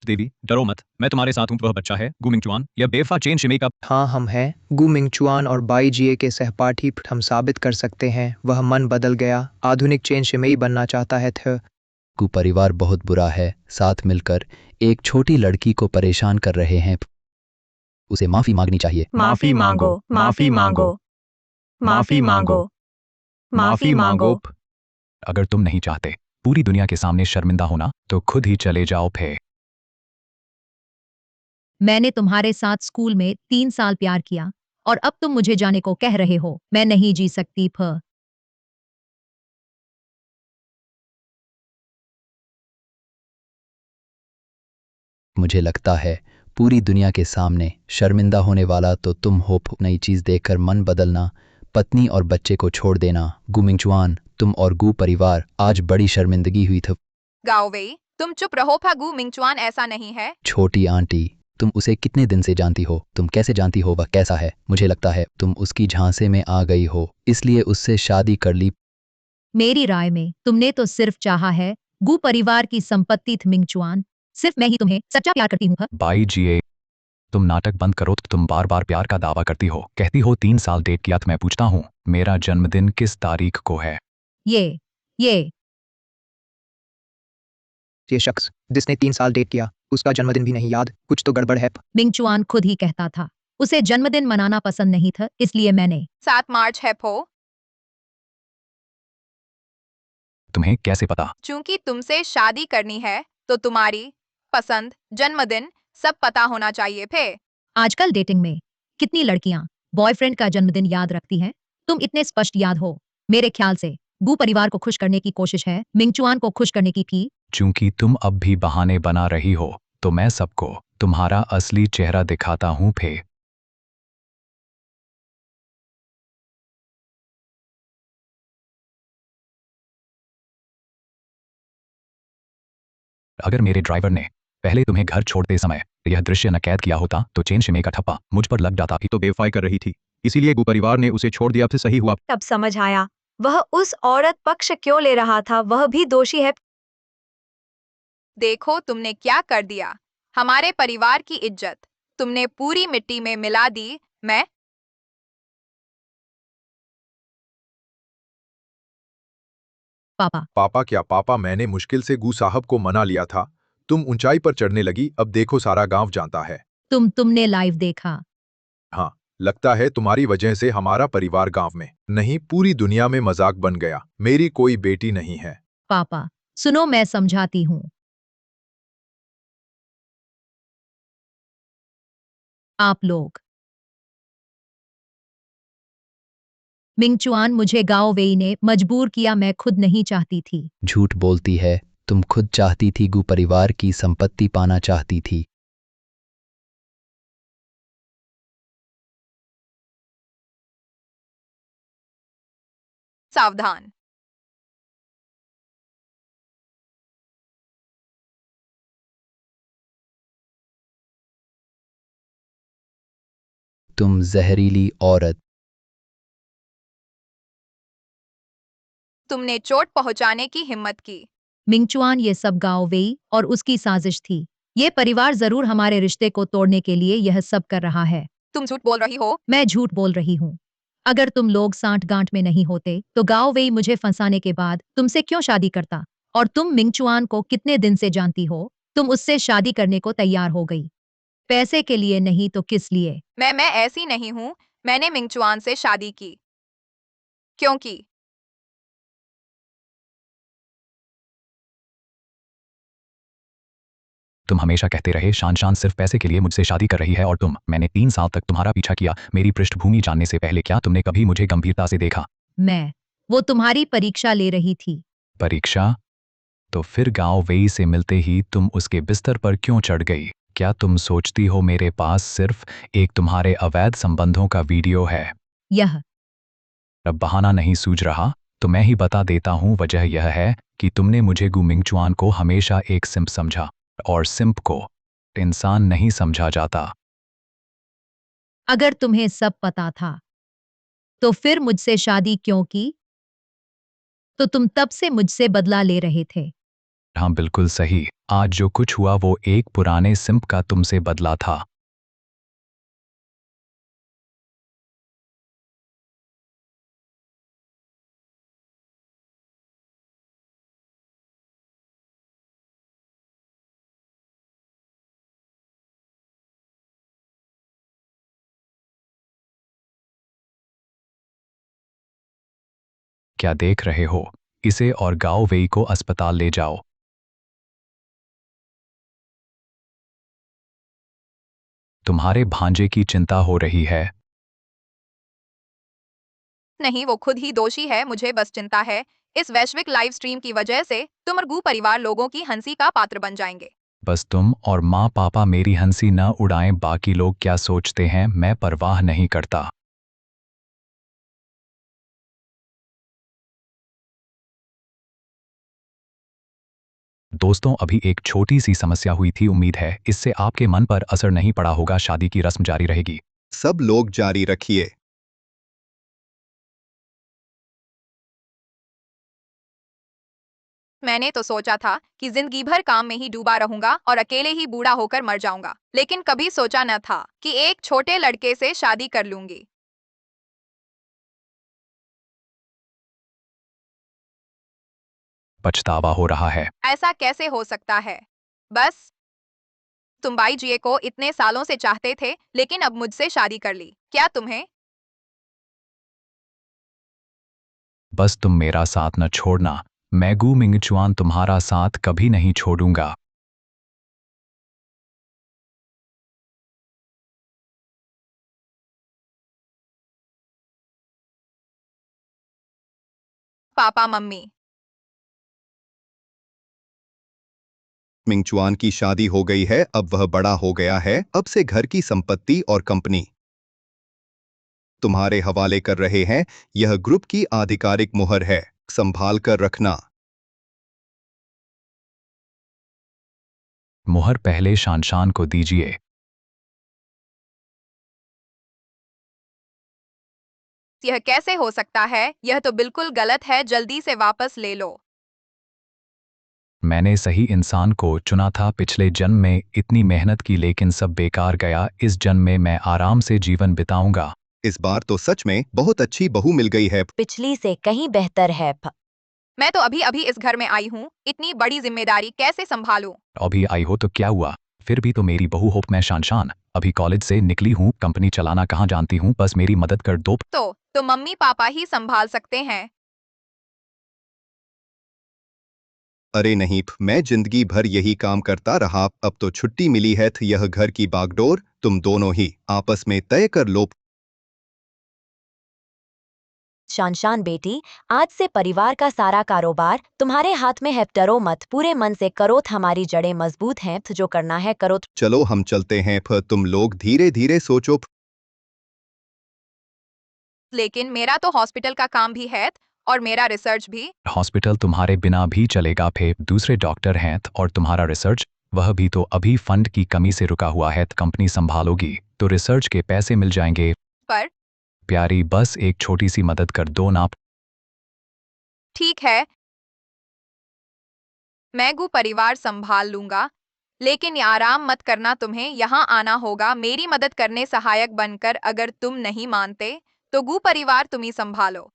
देवी डरो मत, मैं तुम्हारे साथ हूँ। वह बच्चा है गु मिंगचुआन, यह बेफा चेन शिमेई का। हाँ, हम हैं गु मिंगचुआन और बाई जीए के सहपाठी। हम साबित कर सकते हैं वह मन बदल गया, आधुनिक चेन शिमेई बनना चाहता है। गु परिवार बहुत बुरा है, साथ मिलकर एक छोटी लड़की को परेशान कर रहे हैं। उसे माफी मांगनी चाहिए। माफी मांगो, माफी मांगो, माफी मांगो, माफी मांगो। अगर तुम नहीं चाहते पूरी दुनिया के सामने शर्मिंदा होना तो खुद ही चले जाओ। फिर मैंने तुम्हारे साथ स्कूल में 3 साल प्यार किया और अब तुम मुझे जाने को कह रहे हो। मैं नहीं जी सकती। मुझे लगता है पूरी दुनिया के सामने शर्मिंदा होने वाला तो तुम हो। नई चीज देखकर मन बदलना, पत्नी और बच्चे को छोड़ देना। गु मिंगचुआन, तुम और गु परिवार आज बड़ी शर्मिंदगी हुई थी। गाओवेई, तुम चुप रहो। गु मिंगचुआन ऐसा नहीं है। छोटी आंटी, तुम उसे कितने दिन से जानती हो? तुम कैसे जानती हो वह कैसा है? मुझे लगता है तुम उसकी झांसे में आ गई हो, इसलिए उससे शादी कर ली। मेरी राय में तुमने तो सिर्फ चाहा है गु परिवार की संपत्ति। मिंगचुआन, सिर्फ मैं ही तुम्हें सच्चा प्यार करती हूँ। बाईजीए, तुम नाटक बंद करो। तुम बार बार प्यार का दावा करती हो, कहती हो 3 साल डेट किया। मैं पूछता हूँ मेरा जन्मदिन किस तारीख को है? ये ये शख्स जिसने 3 साल डेट किया, उसका जन्मदिन भी नहीं याद, कुछ तो गड़बड़ है। मिंगचुआन खुद ही कहता था उसे जन्मदिन मनाना पसंद नहीं था, इसलिए मैंने 7 मार्च है फो। तुम्हें कैसे पता? चूंकि तुमसे शादी करनी है तो तुम्हारी पसंद, जन्मदिन सब पता होना चाहिए फे। आजकल डेटिंग में कितनी लड़कियां बॉयफ्रेंड का जन्मदिन याद रखती हैं? तुम इतने स्पष्ट याद हो। मेरे ख्याल से गू परिवार को खुश करने की कोशिश है, मिंगचुआन को खुश करने की भी। चूंकि तुम अब भी बहाने बना रही हो तो मैं सबको तुम्हारा असली चेहरा दिखाता हूं फे। अगर मेरे ड्राइवर ने पहले तुम्हें घर छोड़ते समय यह दृश्य न कैद किया होता तो चेन शिमे का ठप्पा मुझ पर लग जाता। तो बेवफाई कर रही थी, इसीलिए गु परिवार ने उसे छोड़ दिया। फिर सही हुआ। तब समझ आया वह उस औरत पक्ष क्यों ले रहा था, वह भी दोषी है। देखो तुमने क्या कर दिया, हमारे परिवार की इज्जत तुमने पूरी मिट्टी में मिला दी। मैं पापा क्या पापा, मैंने मुश्किल से गू साहब को मना लिया था। तुम ऊंचाई पर चढ़ने लगी, अब देखो सारा गांव जानता है। तुमने लाइव देखा? हाँ, लगता है तुम्हारी वजह से हमारा परिवार गांव में नहीं पूरी दुनिया में मजाक बन गया। मेरी कोई बेटी नहीं है। पापा सुनो, मैं समझाती हूँ। आप लोग मिंगचुआन मुझे गांव वेई ने मजबूर किया, मैं खुद नहीं चाहती थी। झूठ बोलती है, तुम खुद चाहती थी, गु परिवार की संपत्ति पाना चाहती थी। सावधान। तुम जहरीली औरत। तुमने चोट पहुंचाने की हिम्मत की। मिंगचुआन ये सब गांव वेई और उसकी साजिश थी। ये परिवार जरूर हमारे रिश्ते को तोड़ने के लिए यह सब कर रहा है। तुम झूठ बोल रही हो। मैं झूठ बोल रही हूँ। अगर तुम लोग सांठ-गांठ में नहीं होते तो गांव वेई मुझे फंसाने के बाद तुमसे क्यों शादी करता? और तुम मिंगचुआन को कितने दिन से जानती हो? तुम उससे शादी करने को तैयार हो गई, पैसे के लिए नहीं तो किस लिए? मैं ऐसी नहीं हूँ। मैंने मिंगचुआन से शादी की क्योंकि तुम हमेशा कहते रहे शान शान सिर्फ पैसे के लिए मुझसे शादी कर रही है और मैंने 3 साल तक तुम्हारा पीछा किया। मेरी पृष्ठभूमि जानने से पहले क्या तुमने कभी मुझे गंभीरता से देखा? वो तुम्हारी परीक्षा ले रही थी। परीक्षा? तो फिर गांव वेई से मिलते ही तुम उसके बिस्तर पर क्यों चढ़ गई? क्या तुम सोचती हो मेरे पास सिर्फ एक तुम्हारे अवैध संबंधों का वीडियो है? यह अब बहाना नहीं सूझ रहा तो मैं ही बता देता हूं। वजह यह है कि तुमने मुझे गु मिंगचुआन को हमेशा एक सिंप समझा और सिंप को इंसान नहीं समझा जाता। अगर तुम्हें सब पता था तो फिर मुझसे शादी क्यों की? तो तुम तब से मुझसे बदला ले रहे थे। हाँ बिल्कुल सही। आज जो कुछ हुआ वो एक पुराने सिंप का तुमसे बदला था। क्या देख रहे हो? इसे और गांव वेई को अस्पताल ले जाओ। तुम्हारे भांजे की चिंता हो रही है। नहीं, वो खुद ही दोषी है। मुझे बस चिंता है इस वैश्विक लाइव स्ट्रीम की वजह से तुम और गू परिवार लोगों की हंसी का पात्र बन जाएंगे। बस तुम और माँ पापा मेरी हंसी न उड़ाएं। बाकी लोग क्या सोचते हैं मैं परवाह नहीं करता। दोस्तों अभी एक छोटी सी समस्या हुई थी। उम्मीद है इससे आपके मन पर असर नहीं पड़ा होगा। शादी की रस्म जारी रहेगी। सब लोग जारी रखिए। मैंने तो सोचा था कि जिंदगी भर काम में ही डूबा रहूंगा और अकेले ही बूढ़ा होकर मर जाऊंगा, लेकिन कभी सोचा न था कि एक छोटे लड़के से शादी कर लूंगी। पछतावा हो रहा है। ऐसा कैसे हो सकता है? बस तुम बाई जीए को इतने सालों से चाहते थे, लेकिन अब मुझसे शादी कर ली। क्या तुम्हें बस तुम मेरा साथ न छोड़ना। मैं गू मिंगचुआन तुम्हारा साथ कभी नहीं छोड़ूंगा। Papa mummy? मिंगचुआन की शादी हो गई है, अब वह बड़ा हो गया है, अब से घर की संपत्ति और कंपनी तुम्हारे हवाले कर रहे हैं। यह ग्रुप की आधिकारिक मुहर है, संभाल कर रखना। मुहर पहले शानशान को दीजिए। यह कैसे हो सकता है? यह तो बिल्कुल गलत है, जल्दी से वापस ले लो। मैंने सही इंसान को चुना था पिछले जन्म में, इतनी मेहनत की लेकिन सब बेकार गया। इस जन्म में मैं आराम से जीवन बिताऊंगा। इस बार तो सच में बहुत अच्छी बहू मिल गई है। पिछली से कहीं बेहतर है। मैं तो अभी अभी इस घर में आई हूँ, इतनी बड़ी जिम्मेदारी कैसे संभालूं? अभी आई हो तो क्या हुआ, फिर भी तो मेरी बहू हो। मैं शानशान अभी कॉलेज से निकली हूँ, कंपनी चलाना कहाँ जानती हूँ, बस मेरी मदद कर दो। तो मम्मी पापा ही संभाल सकते हैं। अरे नहीं, मैं जिंदगी भर यही काम करता रहा, अब तो छुट्टी मिली है, तो यह घर की बागडोर तुम दोनों ही आपस में तय कर लो। शानशान बेटी, आज से परिवार का सारा कारोबार तुम्हारे हाथ में है। डरो मत, पूरे मन से करो, हमारी जड़ें मजबूत हैं, जो करना है करो। चलो हम चलते हैं, फिर तुम लोग धीरे धीरे सोचो। लेकिन मेरा तो हॉस्पिटल का काम भी है और मेरा रिसर्च भी। हॉस्पिटल तुम्हारे बिना भी चलेगा, फिर दूसरे डॉक्टर हैं और तुम्हारा रिसर्च, वह भी तो अभी फंड की कमी से रुका हुआ है। कंपनी संभालोगी तो रिसर्च के पैसे मिल जाएंगे। पर प्यारी, बस एक छोटी सी मदद कर दो ना। ठीक है, मैं गु परिवार संभाल लूंगा, लेकिन आराम मत करना, तुम्हें यहाँ आना होगा मेरी मदद करने सहायक बनकर। अगर तुम नहीं मानते तो गु परिवार तुम ही संभालो।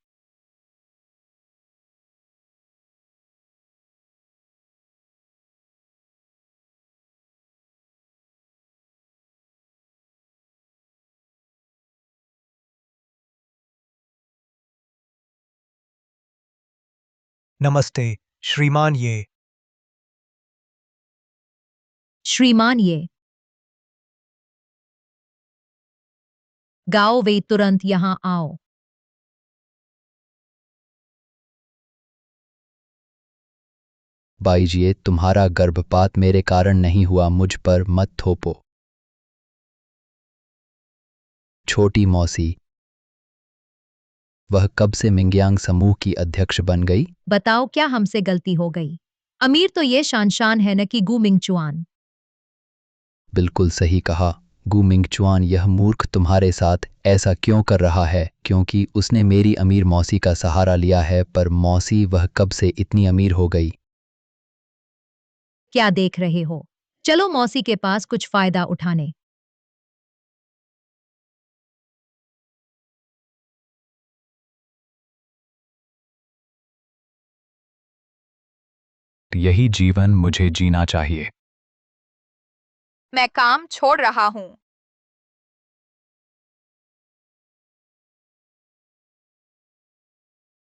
नमस्ते श्रीमान, श्रीमान ये गाओ वे तुरंत यहाँ आओ। बाईजिए, तुम्हारा गर्भपात मेरे कारण नहीं हुआ, मुझ पर मत थोपो। छोटी मौसी, वह कब से मिंग्यांग समूह की अध्यक्ष बन गई? बताओ क्या हमसे गलती हो गई? अमीर तो ये शानशान है न कि गू मिंगचुआन। बिल्कुल सही कहा गू मिंगचुआन, यह मूर्ख तुम्हारे साथ ऐसा क्यों कर रहा है? क्योंकि उसने मेरी अमीर मौसी का सहारा लिया है। पर मौसी वह कब से इतनी अमीर हो गई? क्या देख रहे हो? चलो मौसी के पास कुछ फायदा उठाने। यही जीवन मुझे जीना चाहिए। मैं काम छोड़ रहा हूँ।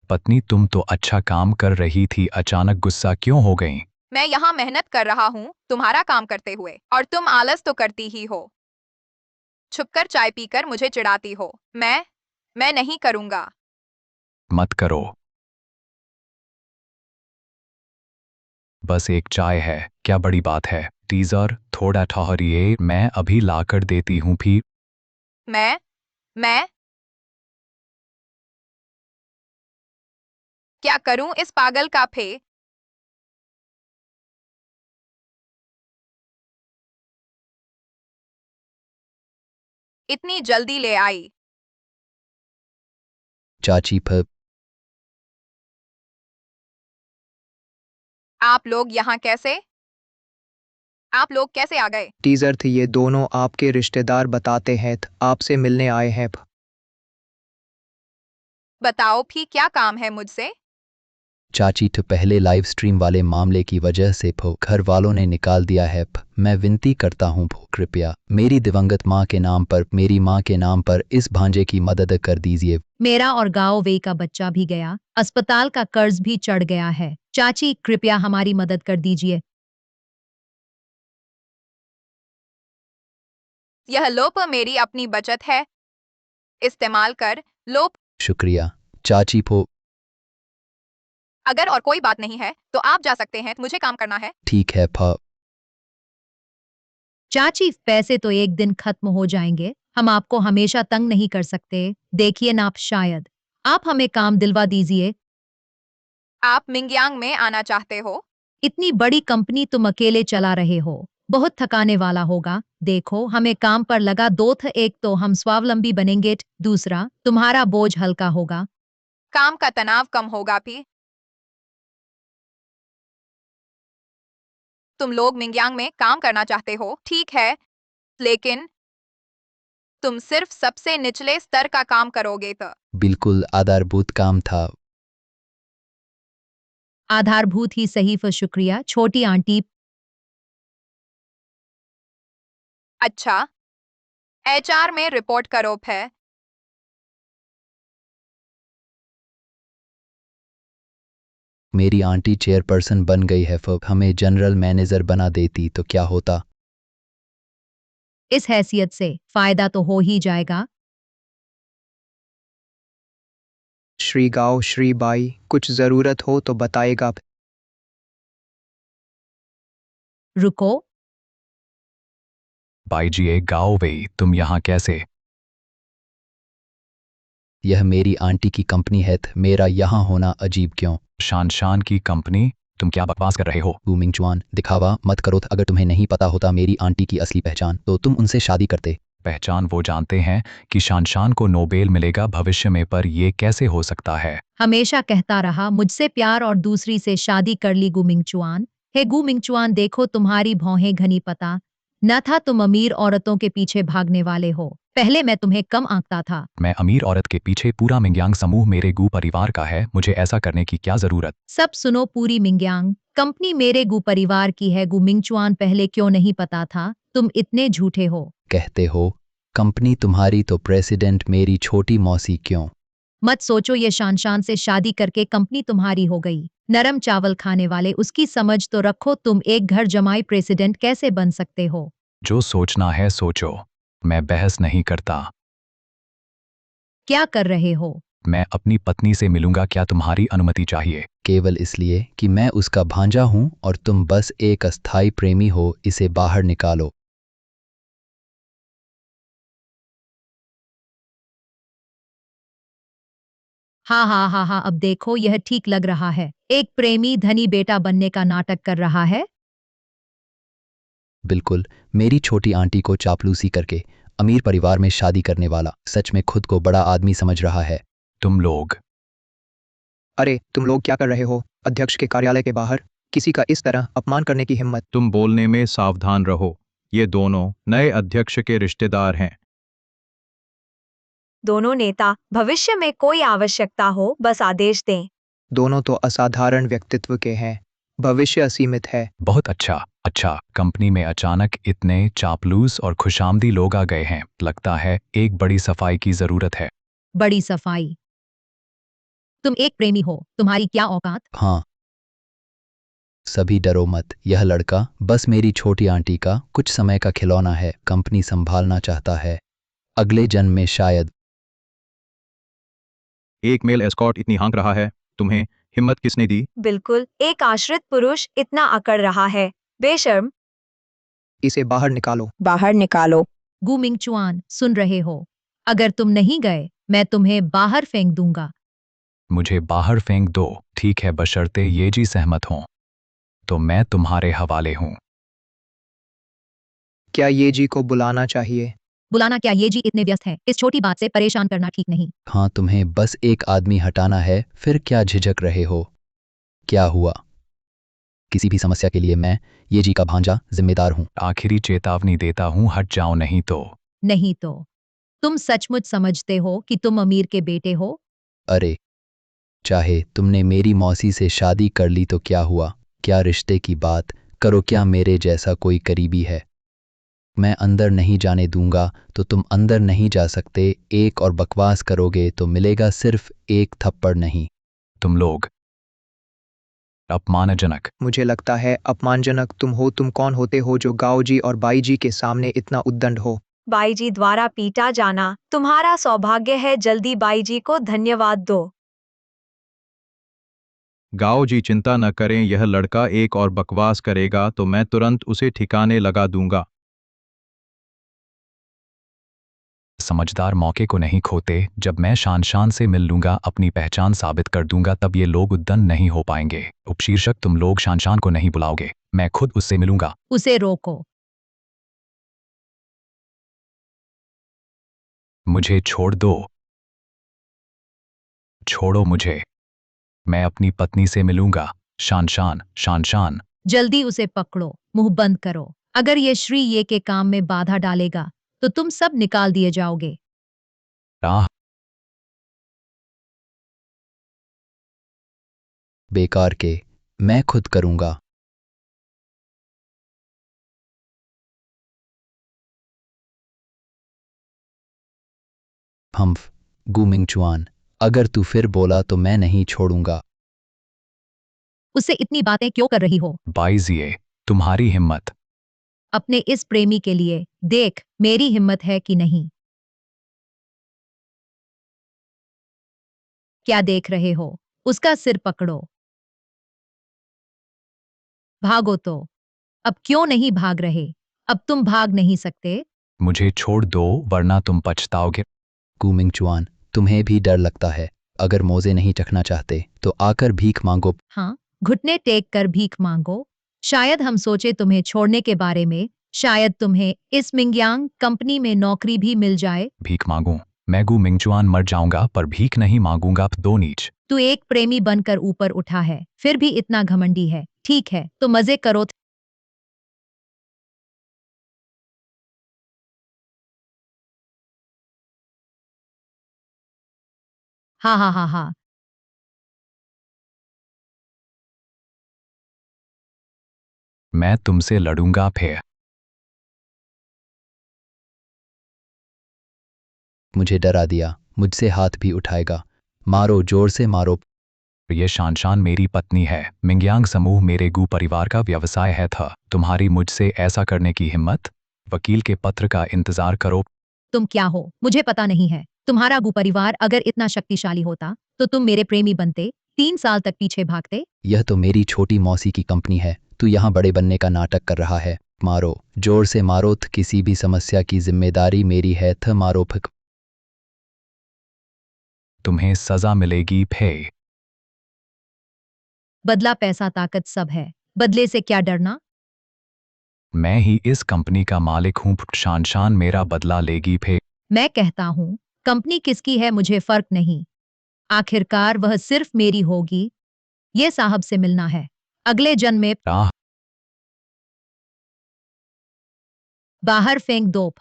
पत्नी, तुम तो अच्छा काम कर रही थी, अचानक गुस्सा क्यों हो गई? मैं यहाँ मेहनत कर रहा हूँ तुम्हारा काम करते हुए, और तुम आलस तो करती ही हो। छुपकर चाय पीकर मुझे चिढ़ाती हो। मैं नहीं करूँगा। मत करो, बस एक चाय है, क्या बड़ी बात है। टीजर, थोड़ा ठहरिए, मैं अभी लाकर देती हूँ। फिर मैं क्या करूं इस पागल का फे? इतनी जल्दी ले आई? चाची फिर आप लोग यहाँ कैसे? आप लोग कैसे आ गए? टीजर थी, ये दोनों आपके रिश्तेदार बताते हैं, आपसे मिलने आए हैं। बताओ भी क्या काम है मुझसे? चाची तो पहले लाइव स्ट्रीम वाले मामले की वजह से घर वालों ने निकाल दिया है। मैं विनती करता हूँ कृपया मेरी दिवंगत माँ के नाम पर, मेरी माँ के नाम पर इस भांजे की मदद कर दीजिए। मेरा और गांव वे का बच्चा भी गया, अस्पताल का कर्ज भी चढ़ गया है। चाची कृपया हमारी मदद कर दीजिए। यह लो पर मेरी अपनी बचत है, इस्तेमाल कर लो। शुक्रिया चाची अगर और कोई बात नहीं है तो आप जा सकते हैं, मुझे काम करना है। ठीक है चाची पैसे तो एक दिन खत्म हो जाएंगे, हम आपको हमेशा तंग नहीं कर सकते। देखिए ना, शायद आप हमें काम दिलवा दीजिए। आप मिंगयांग में आना चाहते हो? इतनी बड़ी कंपनी तुम अकेले चला रहे हो, बहुत थकाने वाला होगा। देखो हमें काम पर लगा दो थ, एक तो हम स्वावलंबी बनेंगे, दूसरा तुम्हारा बोझ हल्का होगा। काम का तनाव कम होगा भी। तुम लोग मिंगयांग में काम करना चाहते हो, ठीक है, लेकिन तुम सिर्फ सबसे निचले स्तर का काम करोगे तो। बिल्कुल आधारभूत काम था। आधारभूत ही सही, फिर शुक्रिया छोटी आंटी। अच्छा, एचआर में रिपोर्ट करो फिर। मेरी आंटी चेयरपर्सन बन गई है, हमें जनरल मैनेजर बना देती तो क्या होता। इस हैसियत से फायदा तो हो ही जाएगा। श्री गाँव श्री बाई, कुछ जरूरत हो तो बताएगा। रुको, बाई जी गाओ वे, तुम यहाँ कैसे? यह मेरी आंटी की कंपनी है, मेरा यहाँ होना अजीब क्यों? शान की कंपनी? तुम क्या बकवास कर रहे हो? गू मिंगचुआन, दिखावा मत करो। अगर तुम्हें नहीं पता होता मेरी आंटी की असली पहचान तो तुम उनसे शादी करते। पहचान वो जानते हैं कि शान को नोबेल मिलेगा भविष्य में, पर ये कैसे हो सकता है? हमेशा कहता रहा मुझसे प्यार और दूसरी से शादी कर ली गू मिंगचुआन। हे गू मिंगचुआन, देखो तुम्हारी भौहें घनी, पता न था तुम अमीर औरतों के पीछे भागने वाले हो। पहले मैं तुम्हें कम आंकता था। मैं अमीर औरत के पीछे? पूरा मिंगयांग समूह मेरे गू परिवार का है, मुझे ऐसा करने की क्या जरूरत? सब सुनो, पूरी मिंगयांग कंपनी मेरे गू परिवार की है। गू मिंगचुआन, पहले क्यों नहीं पता था? तुम इतने झूठे हो। कहते हो कंपनी तुम्हारी तो प्रेसिडेंट मेरी छोटी मौसी क्यों? मत सोचो, ये शान से शादी करके कंपनी तुम्हारी हो गई। नरम चावल खाने वाले, उसकी समझ तो रखो। तुम एक घर जमाई प्रेसिडेंट कैसे बन सकते हो? जो सोचना है सोचो, मैं बहस नहीं करता। क्या कर रहे हो? मैं अपनी पत्नी से मिलूंगा, क्या तुम्हारी अनुमति चाहिए? केवल इसलिए कि मैं उसका भांजा हूं और तुम बस एक अस्थाई प्रेमी हो। इसे बाहर निकालो। हाँ, अब देखो यह ठीक लग रहा है। एक प्रेमी धनी बेटा बनने का नाटक कर रहा है। बिल्कुल, मेरी छोटी आंटी को चापलूसी करके अमीर परिवार में शादी करने वाला सच में खुद को बड़ा आदमी समझ रहा है। तुम लोग अरे तुम लोग क्या कर रहे हो? अध्यक्ष के कार्यालय के बाहर किसी का इस तरह अपमान करने की हिम्मत? तुम बोलने में सावधान रहो, ये दोनों नए अध्यक्ष के रिश्तेदार हैं। दोनों नेता, भविष्य में कोई आवश्यकता हो बस आदेश दें। दोनों तो असाधारण व्यक्तित्व के हैं, भविष्य असीमित है। बहुत अच्छा, कंपनी में अचानक इतने चापलूस और खुशामदी लोग आ गए हैं, लगता है एक बड़ी सफाई की जरूरत है। बड़ी सफाई? तुम एक प्रेमी हो, तुम्हारी क्या औकात? हाँ, सभी डरो मत, यह लड़का बस मेरी छोटी आंटी का कुछ समय का खिलौना है। कंपनी संभालना चाहता है, अगले जन्म में शायद। एक मेल एस्कॉर्ट इतनी हाँक रहा है, तुम्हें हिम्मत किसने दी? बिल्कुल, एक आश्रित पुरुष इतना अकड़ रहा है, बेशर्म। इसे बाहर निकालो। बाहर निकालो। गू मिंगचुआन, सुन रहे हो? अगर तुम नहीं गए मैं तुम्हें बाहर फेंक दूंगा। मुझे बाहर फेंक दो, ठीक है, बशर्ते ये जी सहमत हों, तो मैं तुम्हारे हवाले हूं। क्या ये जी को बुलाना चाहिए? बुलाना क्या? ये जी इतने व्यस्त हैं, इस छोटी बात से परेशान करना ठीक नहीं। हाँ, तुम्हें बस एक आदमी हटाना है, फिर क्या झिझक रहे हो? क्या हुआ? किसी भी समस्या के लिए मैं ये जी का भांजा जिम्मेदार हूँ। आखिरी चेतावनी देता हूँ, हट जाओ नहीं तो। तुम सचमुच समझते हो कि तुम अमीर के बेटे हो? अरे चाहे तुमने मेरी मौसी से शादी कर ली तो क्या हुआ, क्या रिश्ते की बात करो, क्या मेरे जैसा कोई करीबी है? मैं अंदर नहीं जाने दूंगा तो तुम अंदर नहीं जा सकते, एक और बकवास करोगे तो मिलेगा सिर्फ एक थप्पड़ नहीं। तुम लोग अपमानजनक। मुझे लगता है अपमानजनक तुम हो। तुम कौन होते हो जो गाओ जी और बाई जी के सामने इतना उद्दंड हो? बाई जी द्वारा पीटा जाना तुम्हारा सौभाग्य है, जल्दी बाई जी को धन्यवाद दो। गाओ जी चिंता न करें, यह लड़का एक और बकवास करेगा तो मैं तुरंत उसे ठिकाने लगा दूंगा। समझदार मौके को नहीं खोते, जब मैं शान शान से मिल लूंगा, अपनी पहचान साबित कर दूंगा, तब ये लोग उद्दंड नहीं हो पाएंगे। उपशीर्षक तुम लोग शान शान को नहीं बुलाओगे, मैं खुद उससे मिलूंगा। उसे रोको। मुझे छोड़ दो, छोड़ो मुझे, मैं अपनी पत्नी से मिलूंगा। शान शान, शान शान। जल्दी उसे पकड़ो, मुंह बंद करो। अगर ये श्री ये के काम में बाधा डालेगा तो तुम सब निकाल दिए जाओगे। आह, बेकार के, मैं खुद करूंगा। हम्फ, गु मिंगचुआन, अगर तू फिर बोला तो मैं नहीं छोड़ूंगा। उससे इतनी बातें क्यों कर रही हो? बाईजिए, तुम्हारी हिम्मत। अपने इस प्रेमी के लिए देख मेरी हिम्मत है कि नहीं। क्या देख रहे हो? उसका सिर पकड़ो। भागो तो। अब क्यों नहीं भाग रहे? अब तुम भाग नहीं सकते। मुझे छोड़ दो वरना तुम पछताओगे। गु मिंगचुआन, तुम्हें भी डर लगता है? अगर मोजे नहीं चखना चाहते तो आकर भीख मांगो। हाँ, घुटने टेक कर भीख मांगो। शायद हम सोचे तुम्हें छोड़ने के बारे में, शायद तुम्हें इस मिंग्यांग कंपनी में नौकरी भी मिल जाए। भीख मांगूं? मैं गु मिंगचुआन मर जाऊंगा पर भीख नहीं मांगूंगा। दो नीच। तू एक प्रेमी बनकर ऊपर उठा है, फिर भी इतना घमंडी है। ठीक है तो मजे करो। हाँ हाँ हाँ हाँ। मैं तुमसे लड़ूंगा फिर। मुझे डरा दिया, मुझसे हाथ भी उठाएगा। मारो, जोर से मारो। ये शान शान मेरी पत्नी है। मिंग्यांग समूह मेरे गु परिवार का व्यवसाय है था। तुम्हारी मुझसे ऐसा करने की हिम्मत? वकील के पत्र का इंतजार करो। तुम क्या हो मुझे पता नहीं है। तुम्हारा गु परिवार अगर इतना शक्तिशाली होता तो तुम मेरे प्रेमी बनते, 3 साल तक पीछे भागते। यह तो मेरी छोटी मौसी की कंपनी है, तू यहाँ बड़े बनने का नाटक कर रहा है। मारो, जोर से मारो। किसी भी समस्या की जिम्मेदारी मेरी है। मारो फिक। तुम्हें सजा मिलेगी फे। बदला, पैसा, ताकत सब है। बदले से क्या डरना? मैं ही इस कंपनी का मालिक हूँ। शान शान मेरा बदला लेगी फे। मैं कहता हूँ कंपनी किसकी है मुझे फर्क नहीं, आखिरकार वह सिर्फ मेरी होगी। ये साहब से मिलना है अगले जन्म में। आह, बाहर फेंक दो।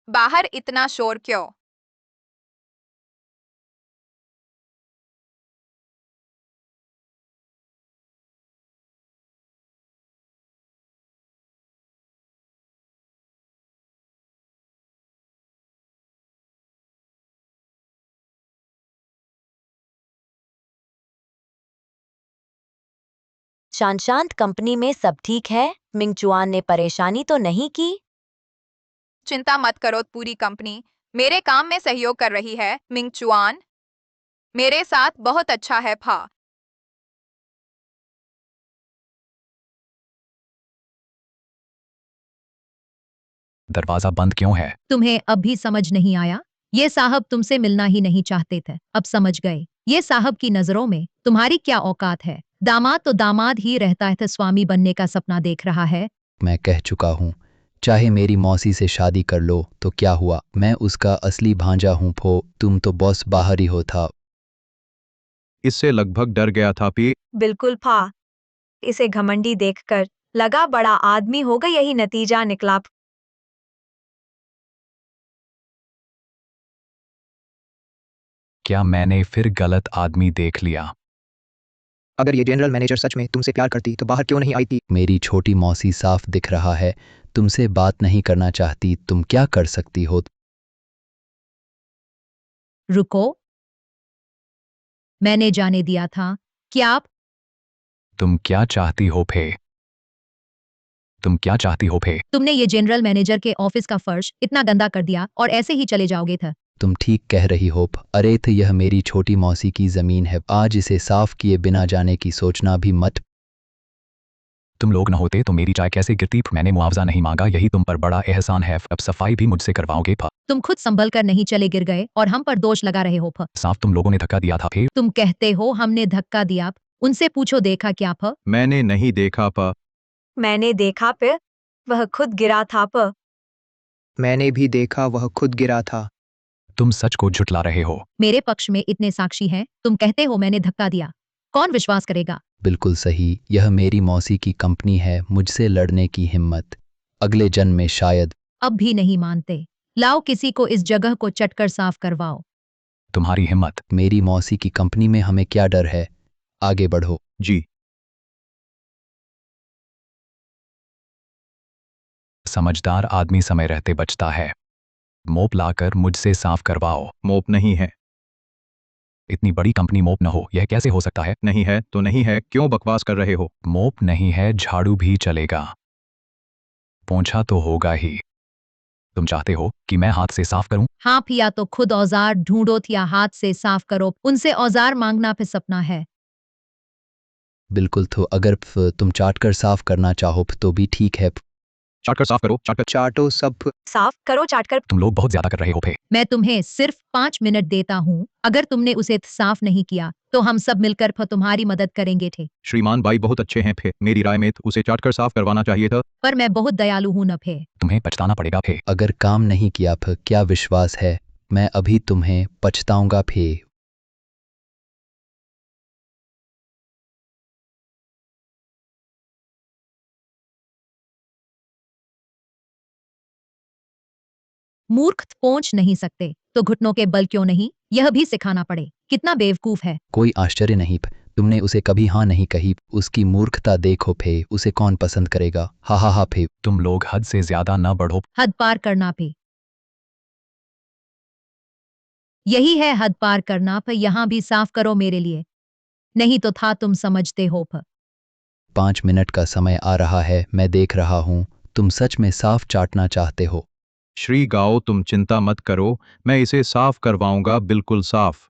बाहर इतना शोर क्यों? शांत कंपनी में सब ठीक है? मिंगचुआन ने परेशानी तो नहीं की? चिंता मत करो, पूरी कंपनी मेरे काम में सहयोग कर रही है। मिंगचुआन मेरे साथ बहुत अच्छा है। फा दरवाजा बंद क्यों है? तुम्हें अब भी समझ नहीं आया? ये साहब तुमसे मिलना ही नहीं चाहते थे, अब समझ गए। ये साहब की नजरों में तुम्हारी क्या औकात है? दामाद तो दामाद ही रहता है, स्वामी बनने का सपना देख रहा है। मैं कह चुका हूँ, चाहे मेरी मौसी से शादी कर लो तो क्या हुआ, मैं उसका असली भांजा हूँ। तुम तो बॉस बाहर ही हो था। इससे लगभग डर गया था पी। बिल्कुल फा। इसे घमंडी देखकर लगा बड़ा आदमी होगा, यही नतीजा निकला। क्या मैंने फिर गलत आदमी देख लिया? अगर ये जनरल मैनेजर सच में तुमसे प्यार करती तो बाहर क्यों नहीं आई थी? मेरी छोटी मौसी साफ दिख रहा है तुमसे बात नहीं करना चाहती। तुम क्या कर सकती हो? रुको, मैंने जाने दिया था कि आप तुम क्या चाहती हो फे? तुम क्या चाहती हो फे? तुमने ये जनरल मैनेजर के ऑफिस का फर्श इतना गंदा कर दिया और ऐसे ही चले जाओगे था। तुम ठीक कह रही हो। अरे तो यह मेरी छोटी मौसी की जमीन है, आज इसे साफ किए बिना जाने की सोचना भी मत। तुम लोग न होते तो मेरी चाय कैसे गिरती? मैंने मुआवजा नहीं मांगा, यही तुम पर बड़ा एहसान है। अब सफाई भी मुझसे करवाओगे? तुम खुद संभल कर नहीं चले, गिर गए और हम पर दोष लगा रहे हो। साफ तुम लोगों ने धक्का दिया था फे? तुम कहते हो हमने धक्का दिया, उनसे पूछो देखा क्या? मैंने नहीं देखा मैंने देखा पे, वह खुद गिरा था। मैंने भी देखा, वह खुद गिरा था। तुम सच को झुटला रहे हो। मेरे पक्ष में इतने साक्षी हैं, तुम कहते हो मैंने धक्का दिया, कौन विश्वास करेगा? बिल्कुल सही, यह मेरी मौसी की कंपनी है। मुझसे लड़ने की हिम्मत अगले जन्म में शायद। अब भी नहीं मानते? लाओ किसी को इस जगह को चटकर साफ करवाओ। तुम्हारी हिम्मत? मेरी मौसी की कंपनी में हमें क्या डर है? आगे बढ़ो। जी। समझदार आदमी समय रहते बचता है। मोप लाकर मुझसे साफ करवाओ। मोप नहीं है। इतनी बड़ी कंपनी मोप न हो, यह कैसे हो सकता है? नहीं है तो नहीं है, क्यों बकवास कर रहे हो? मोप नहीं है, झाड़ू भी चलेगा। पोंछा तो होगा ही। तुम चाहते हो कि मैं हाथ से साफ करूं? हाँ, या तो खुद औजार ढूंढो या हाथ से साफ करो। उनसे औजार मांगना फिर सपना है। बिल्कुल, तो अगर तुम चाटकर साफ करना चाहो तो भी ठीक है। चाटकर साफ करो, चाटो सब। साफ करो चाटकर। तुम लोग बहुत ज्यादा कर रहे हो फे। मैं तुम्हें सिर्फ 5 मिनट देता हूँ, अगर तुमने उसे साफ नहीं किया तो हम सब मिलकर तुम्हारी मदद करेंगे थे। श्रीमान बाई बहुत अच्छे हैं फे, मेरी राय में उसे चाटकर साफ करवाना चाहिए था। पर मैं बहुत दयालु हूँ न फे। तुम्हें पछताना पड़ेगा फे। अगर काम नहीं किया क्या विश्वास है मैं अभी तुम्हें पछताऊंगा फे। मूर्ख पहुंच नहीं सकते तो घुटनों के बल क्यों नहीं, यह भी सिखाना पड़े। कितना बेवकूफ है। कोई आश्चर्य नहीं, तुमने उसे कभी हाँ नहीं कही। उसकी मूर्खता देखो फे, उसे कौन पसंद करेगा? हा हा हा फे। तुम लोग हद से ज्यादा न बढ़ो। हद पार करना पे, यही है हद पार करना। पर यहाँ भी साफ करो मेरे लिए, नहीं तो था तुम समझते हो। 5 मिनट का समय आ रहा है, मैं देख रहा हूँ तुम सच में साफ चाटना चाहते हो। श्री गाओ तुम चिंता मत करो, मैं इसे साफ करवाऊंगा, बिल्कुल साफ।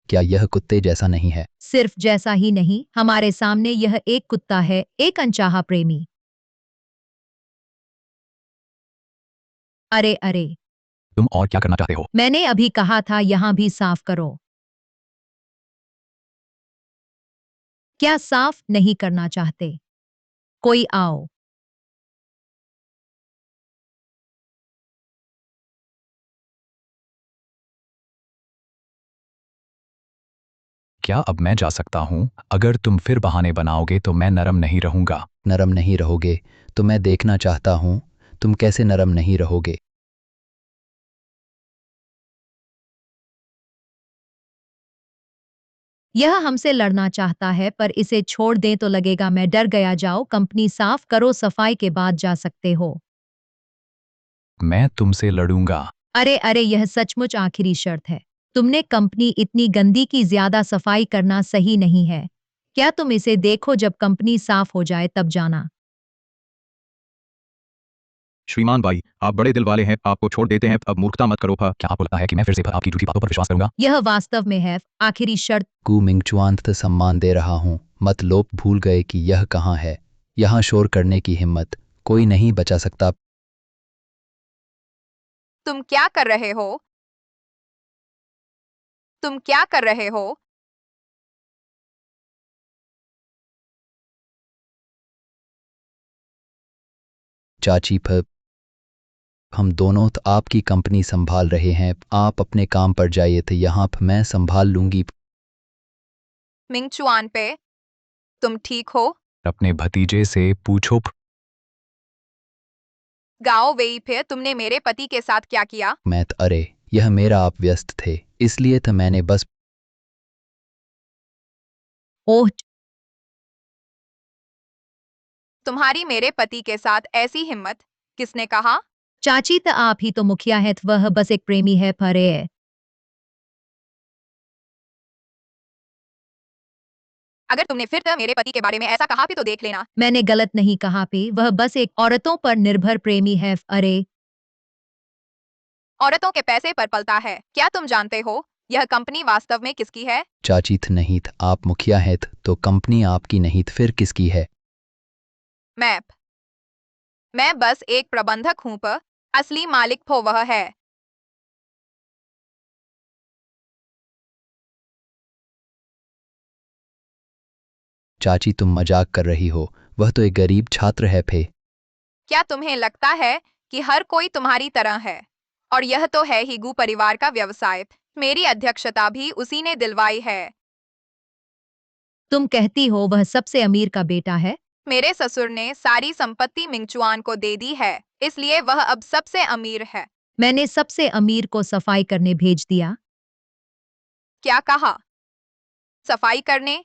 क्या यह कुत्ते जैसा नहीं है? सिर्फ जैसा ही नहीं, हमारे सामने यह एक कुत्ता है, एक अनचाहा प्रेमी। अरे अरे, तुम और क्या करना चाहते हो? मैंने अभी कहा था यहाँ भी साफ करो। क्या साफ नहीं करना चाहते? कोई आओ। क्या अब मैं जा सकता हूँ? अगर तुम फिर बहाने बनाओगे तो मैं नरम नहीं रहूंगा। नरम नहीं रहोगे तो मैं देखना चाहता हूँ तुम कैसे नरम नहीं रहोगे। यह हमसे लड़ना चाहता है, पर इसे छोड़ दें तो लगेगा मैं डर गया। जाओ कंपनी साफ करो, सफाई के बाद जा सकते हो। मैं तुमसे लड़ूंगा। अरे अरे, यह सचमुच आखिरी शर्त है। तुमने कंपनी इतनी गंदी की ज्यादा सफाई करना सही नहीं है। क्या तुम इसे देखो, जब कंपनी साफ हो जाए तब जाना। श्रीमान बाई आप बड़े दिल वाले हैं, आपको छोड़ देते हैं, अब मूर्खता मत करो। क्या आपको लगता है कि मैं फिर से आपकी झूठी बातों पर विश्वास करूंगा? यह वास्तव में है आखिरी शर्त। गु मिंगचुआन सम्मान दे रहा हूँ, मत लोग भूल गए कि यह कहाँ है। यहाँ शोर करने की हिम्मत कोई नहीं बचा सकता। तुम क्या कर रहे हो? तुम क्या कर रहे हो? चाची हम दोनों तो आपकी कंपनी संभाल रहे हैं, आप अपने काम पर जाइए, तो यहाँ मैं संभाल लूंगी। मिंगचुआन पे तुम ठीक हो? अपने भतीजे से पूछो। गाओ वेई पे तुमने मेरे पति के साथ क्या किया? अरे यह मेरा आप व्यस्त थे इसलिए तो मैंने बस ओह, तुम्हारी मेरे पति के साथ ऐसी हिम्मत किसने कहा? चाची त आप ही तो मुखिया है, वह बस एक प्रेमी है फरे है। अगर तुमने फिर से मेरे पति के बारे में ऐसा कहा भी तो देख लेना। मैंने गलत नहीं कहा पे, वह बस एक औरतों पर निर्भर प्रेमी है। अरे औरतों के पैसे पर पलता है। क्या तुम जानते हो यह कंपनी वास्तव में किसकी है? चाची थ नहीं थ आप मुखिया हैं तो कंपनी आपकी नहीं थ फिर किसकी है? मैं बस एक प्रबंधक हूं पर असली मालिक तो वह है। चाची तुम मजाक कर रही हो, वह तो एक गरीब छात्र है फे। क्या तुम्हें लगता है कि हर कोई तुम्हारी तरह है? और यह तो है ही गू परिवार का व्यवसाय। मेरी अध्यक्षता भी उसी ने दिलवाई है। तुम कहती हो वह सबसे अमीर का बेटा है? मेरे ससुर ने सारी संपत्ति मिंगचुआन को दे दी है, इसलिए वह अब सबसे अमीर है। मैंने सबसे अमीर को सफाई करने भेज दिया। क्या कहा? सफाई करने?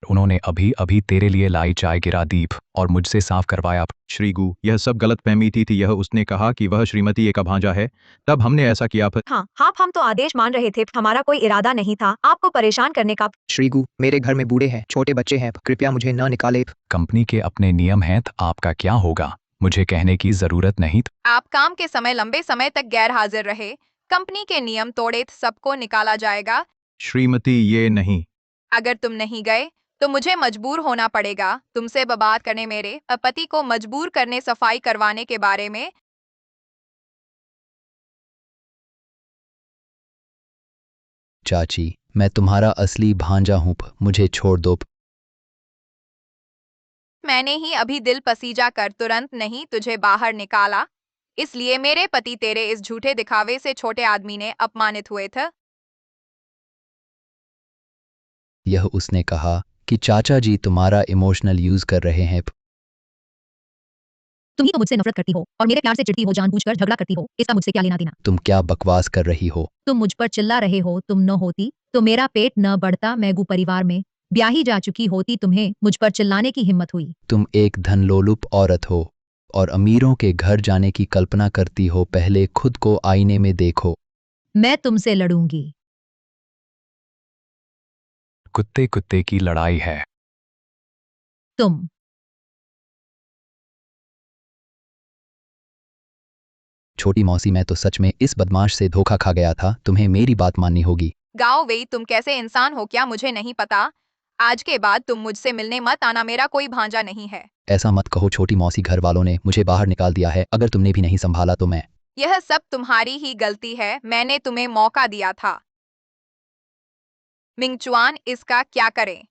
उन्होंने अभी अभी तेरे लिए लाई चाय गिरा दीप और मुझसे साफ करवाया। श्रीगु, यह सब गलतफहमी थी यह उसने कहा कि वह श्रीमती एक भांजा है, तब हमने ऐसा किया। हाँ हम तो आदेश मान रहे थे, हमारा कोई इरादा नहीं था आपको परेशान करने का। श्रीगु, मेरे घर में बूढ़े हैं, छोटे बच्चे हैं, कृपया मुझे न निकाले। कंपनी के अपने नियम हैं तो आपका क्या होगा, मुझे कहने की जरूरत नहीं। आप काम के समय लंबे समय तक गैर हाजिर रहे, कंपनी के नियम तोड़े तो सबको निकाला जाएगा। श्रीमती ये नहीं। अगर तुम नहीं गए तो मुझे मजबूर होना पड़ेगा तुमसे बात करने, मेरे पति को मजबूर करने सफाई करवाने के बारे में। चाची मैं तुम्हारा असली भांजा हूँ, मुझे छोड़ दो। मैंने ही अभी दिल पसीजा कर तुरंत नहीं तुझे बाहर निकाला, इसलिए मेरे पति तेरे इस झूठे दिखावे से छोटे आदमी ने अपमानित हुए थे। यह उसने कहा कि चाचा जी तुम्हारा इमोशनल यूज कर रहे हैं। तुम ही तो मुझसे नफरत करती हो और मेरे प्यार से चिढ़ती हो, जानबूझकर झगड़ा करती हो, इसका मुझसे क्या लेना देना? तुम क्या बकवास कर रही हो? तुम मुझ पर चिल्ला रहे हो, तुम न होती तो मेरा पेट न बढ़ता, मैं गू परिवार में ब्याही जा चुकी होती, तुम्हें मुझ पर चिल्लाने की हिम्मत हुई। तुम एक धनलोलुप औरत हो और अमीरों के घर जाने की कल्पना करती हो, पहले खुद को आईने में देखो। मैं तुमसे लड़ूंगी। कुत्ते कुत्ते की लड़ाई है। तुम छोटी मौसी मैं तो सच में इस बदमाश से धोखा खा गया था, तुम्हें मेरी बात माननी होगी। गाओ वेई, तुम कैसे इंसान हो क्या मुझे नहीं पता। आज के बाद तुम मुझसे मिलने मत आना, मेरा कोई भांजा नहीं है। ऐसा मत कहो छोटी मौसी, घर वालों ने मुझे बाहर निकाल दिया है, अगर तुमने भी नहीं संभाला तो मैं। यह सब तुम्हारी ही गलती है, मैंने तुम्हें मौका दिया था। मिंगचुआन इसका क्या करें?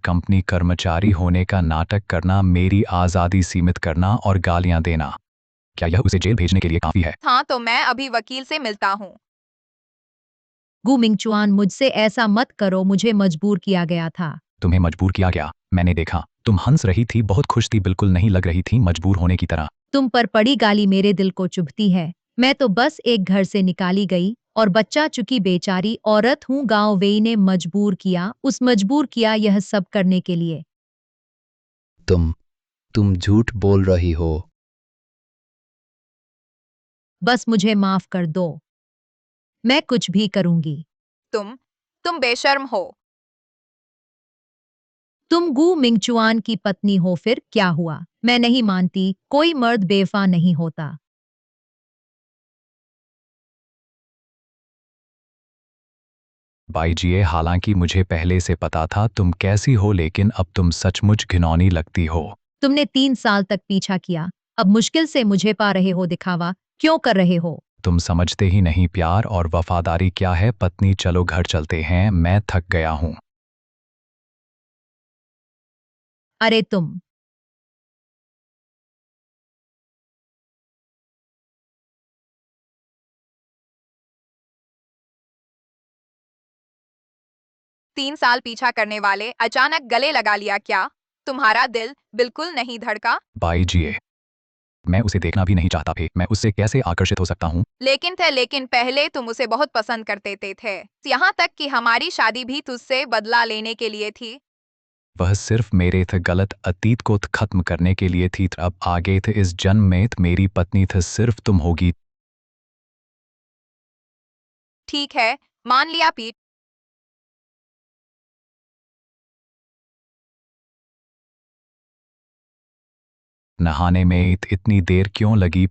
कंपनी कर्मचारी होने का नाटक करना, मेरी आज़ादी सीमित करना और गालियां देना, क्या यह उसे जेल भेजने के लिए काफी है? हाँ तो मैं अभी वकील से मिलता हूँ। गू मिंगचुआन, मुझसे ऐसा मत करो, मुझे मजबूर किया गया था। तुम्हें मजबूर किया गया? मैंने देखा तुम हंस रही थी, बहुत खुश थी, बिल्कुल नहीं लग रही थी मजबूर होने की तरह। तुम पर पड़ी गाली मेरे दिल को चुभती है। मैं तो बस एक घर से निकाली गई और बच्चा चुकी बेचारी औरत हूँ। गांव वेई ने मजबूर किया, मजबूर किया यह सब करने के लिए। तुम झूठ बोल रही हो। बस मुझे माफ कर दो, मैं कुछ भी करूंगी। तुम बेशर्म हो। तुम गू मिंगचुआन की पत्नी हो, फिर क्या हुआ? मैं नहीं मानती, कोई मर्द बेवफा नहीं होता। बाईजीए, हालांकि मुझे पहले से पता था तुम कैसी हो, लेकिन अब तुम सचमुच घिनौनी लगती हो। तुमने 3 साल तक पीछा किया, अब मुश्किल से मुझे पा रहे हो, दिखावा क्यों कर रहे हो? तुम समझते ही नहीं प्यार और वफादारी क्या है। पत्नी, चलो घर चलते हैं, मैं थक गया हूँ। अरे तुम 3 साल पीछा करने वाले अचानक गले लगा लिया क्या? तुम्हारा दिल बिल्कुल नहीं धड़का? बाई जी, मैं उसे देखना भी नहीं चाहता था। मैं उससे कैसे आकर्षित हो सकता हूँ? लेकिन पहले तुम उसे बहुत पसंद करते थे। यहाँ तक कि हमारी शादी भी तुझसे बदला लेने के लिए थी। वह सिर्फ मेरे थे गलत अतीत को खत्म करने के लिए थी। अब आगे थे इस जन्म में मेरी पत्नी थे सिर्फ तुम होगी। ठीक है, मान लिया पीट। नहाने में इतनी देर क्यों लगी?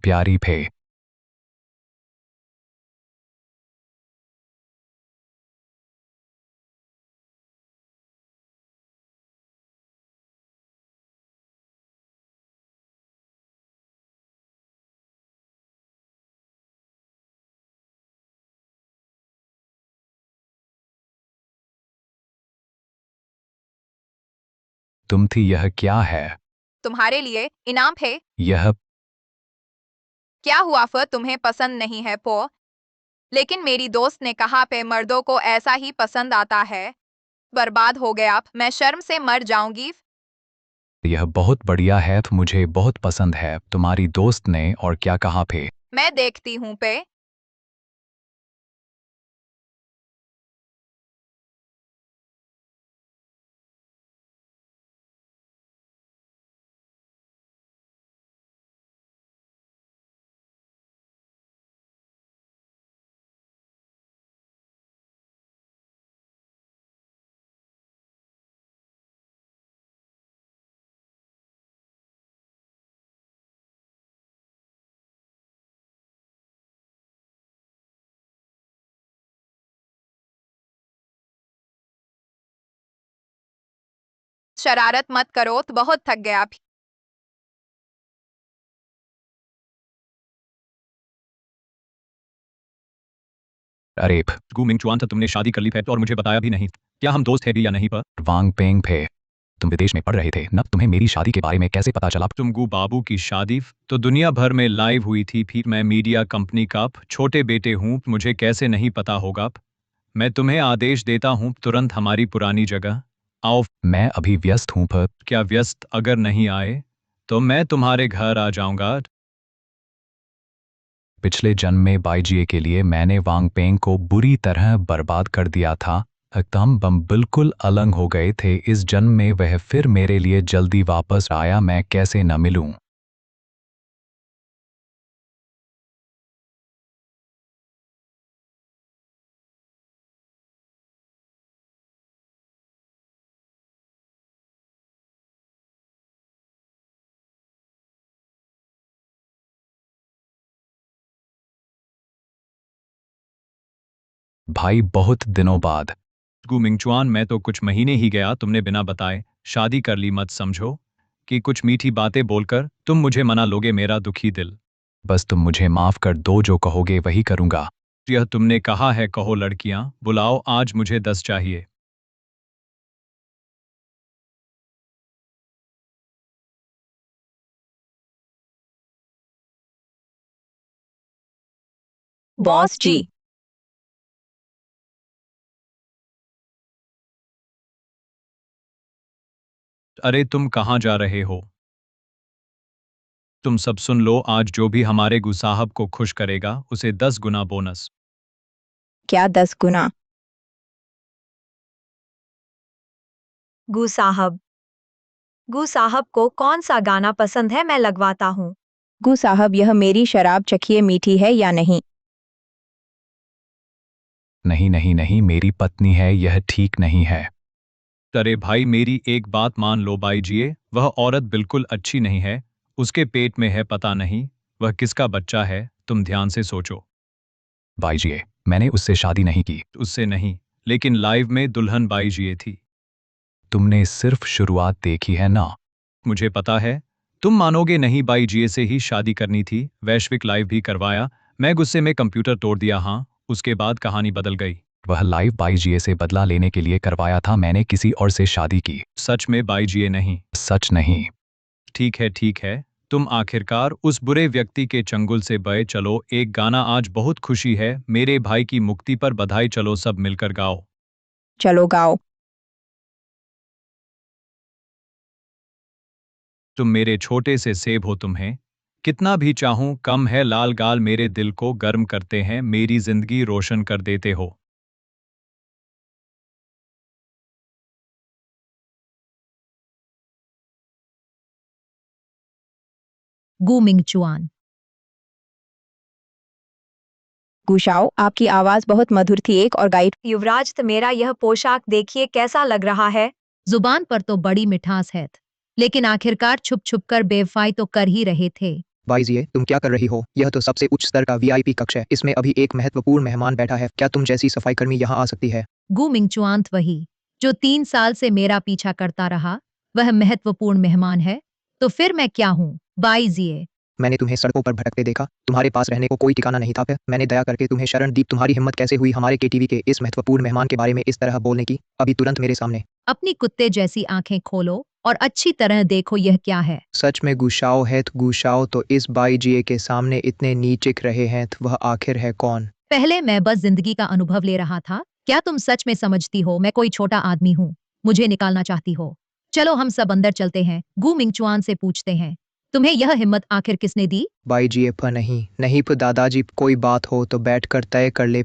प्यारी फे, तुम थी यह क्या है? तुम्हारे लिए इनाम है। यह क्या हुआ फिर तुम्हें पसंद नहीं है पो? लेकिन मेरी दोस्त ने कहा पे मर्दों को ऐसा ही पसंद आता है। बर्बाद हो गया, मैं शर्म से मर जाऊंगी। यह बहुत बढ़िया है, मुझे बहुत पसंद है। तुम्हारी दोस्त ने और क्या कहा फे? मैं देखती हूँ पे। शरारत मत करो, तो बहुत थक गया। अरे गु मिंगचुआन था, तुमने शादी कर ली है और मुझे बताया भी नहीं। क्या हम दोस्त हैं भी या नहीं? पर वांग पेंग फे, तुम विदेश में पढ़ रहे थे न? तुम्हें मेरी शादी के बारे में कैसे पता चला? तुम गु बाबू की शादी तो दुनिया भर में लाइव हुई थी। फिर मैं मीडिया कंपनी का छोटे बेटे हूँ, मुझे कैसे नहीं पता होगा? मैं तुम्हें आदेश देता हूँ, तुरंत हमारी पुरानी जगह आओ। मैं अभी व्यस्त हूँ पर क्या व्यस्त? अगर नहीं आए तो मैं तुम्हारे घर आ जाऊंगा। पिछले जन्म में बाईजीए के लिए मैंने वांग पेंग को बुरी तरह बर्बाद कर दिया था। हम बम बिल्कुल अलग हो गए थे। इस जन्म में वह फिर मेरे लिए जल्दी वापस आया, मैं कैसे न मिलूं? भाई बहुत दिनों बाद। गु मिंगचुआन, मैं तो कुछ महीने ही गया, तुमने बिना बताए शादी कर ली। मत समझो कि कुछ मीठी बातें बोलकर तुम मुझे मना लोगे मेरा दुखी दिल। बस तुम मुझे माफ कर दो, जो कहोगे वही करूंगा। यह तुमने कहा है, कहो। लड़कियां बुलाओ, आज मुझे 10 चाहिए। बॉस जी। अरे तुम कहाँ जा रहे हो? तुम सब सुन लो, आज जो भी हमारे गु साहब को खुश करेगा उसे 10 गुना बोनस। क्या 10 गुना? गू साहब। गू साहब को कौन सा गाना पसंद है, मैं लगवाता हूँ। गु साहब, यह मेरी शराब चखिए, मीठी है या नहीं? नहीं नहीं नहीं, मेरी पत्नी है, यह ठीक नहीं है। अरे भाई, मेरी एक बात मान लो बाईजीए, वह औरत बिल्कुल अच्छी नहीं है। उसके पेट में है पता नहीं वह किसका बच्चा है, तुम ध्यान से सोचो। बाईजीए, मैंने उससे शादी नहीं की। उससे नहीं, लेकिन लाइव में दुल्हन बाईजीए थी। तुमने सिर्फ शुरुआत देखी है ना? मुझे पता है, तुम मानोगे नहीं। बाईजीए से ही शादी करनी थी, वैश्विक लाइव भी करवाया। मैं गुस्से में कंप्यूटर तोड़ दिया। हाँ, उसके बाद कहानी बदल गई। वह लाइव बाईजीए से बदला लेने के लिए करवाया था, मैंने किसी और से शादी की। सच में बाईजीए नहीं? सच नहीं। ठीक है, ठीक है, तुम आखिरकार उस बुरे व्यक्ति के चंगुल से बहे। चलो एक गाना, आज बहुत खुशी है मेरे भाई की मुक्ति पर, बधाई, चलो सब मिलकर गाओ। चलो गाओ। तुम मेरे छोटे से सेब हो, तुम्हें कितना भी चाहूं कम है। लाल गाल मेरे दिल को गर्म करते हैं, मेरी जिंदगी रोशन कर देते हो। गू मिंगचुआन। गुशाओ, आपकी आवाज बहुत मधुर थी। एक और गाइड। युवराज, तो मेरा यह पोशाक देखिए कैसा लग रहा है। जुबान पर तो बड़ी मिठास है, लेकिन आखिरकार छुप छुप कर बेवफाई तो कर ही रहे थे। बाईजिए, तुम क्या कर रही हो? यह तो सबसे उच्च स्तर का वीआईपी कक्ष है। इसमें अभी एक महत्वपूर्ण मेहमान बैठा है। क्या तुम जैसी सफाई कर्मी यहाँ आ सकती है? गू मिंगचुआन वही जो 3 साल से मेरा पीछा करता रहा, वह महत्वपूर्ण मेहमान है। तो फिर मैं क्या हूँ? बाईजिए, मैंने तुम्हें सड़कों पर भटकते देखा, तुम्हारे पास रहने को कोई ठिकाना नहीं था। फिर मैंने दया करके तुम्हें शरण दी। तुम्हारी हिम्मत कैसे हुई हमारे केटीवी के इस महत्वपूर्ण मेहमान के बारे में इस तरह बोलने की? अभी तुरंत मेरे सामने अपनी कुत्ते जैसी आंखें खोलो और अच्छी तरह देखो यह क्या है। सच में गुशाओ है? तो गुशाओ तो इस बाईजिए के सामने इतने नीचे रहे हैं, तो वह आखिर है कौन? पहले मैं बस जिंदगी का अनुभव ले रहा था। क्या तुम सच में समझती हो मैं कोई छोटा आदमी हूँ? मुझे निकालना चाहती हो? चलो हम सब अंदर चलते हैं। गू मिंगचुआन से पूछते हैं, तुम्हें यह हिम्मत आखिर किसने दी? बाईजिए नहीं दादाजी, कोई बात हो तो बैठकर तय कर ले।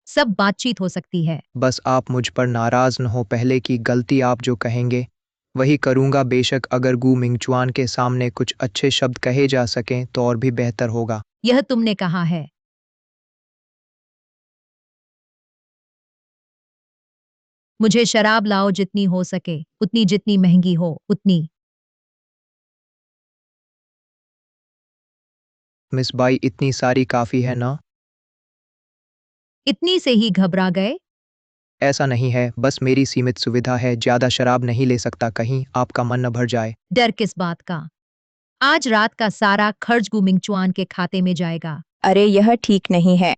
सब बातचीत हो सकती है। बस आप मुझ पर नाराज न हो। पहले की गलती आप जो कहेंगे वही करूंगा। बेशक अगर गू मिंगचुआन के सामने कुछ अच्छे शब्द कहे जा सकें तो और भी बेहतर होगा। यह तुमने कहा है। मुझे शराब लाओ, जितनी हो सके उतनी, जितनी महंगी हो उतनी। मिस बाई, इतनी सारी काफी है ना? इतनी से ही घबरा गए? ऐसा नहीं है, बस मेरी सीमित सुविधा है। ज्यादा शराब नहीं ले सकता, कहीं आपका मन न भर जाए। डर किस बात का? आज रात का सारा खर्च गू मिंगचुआन के खाते में जाएगा। अरे यह ठीक नहीं है।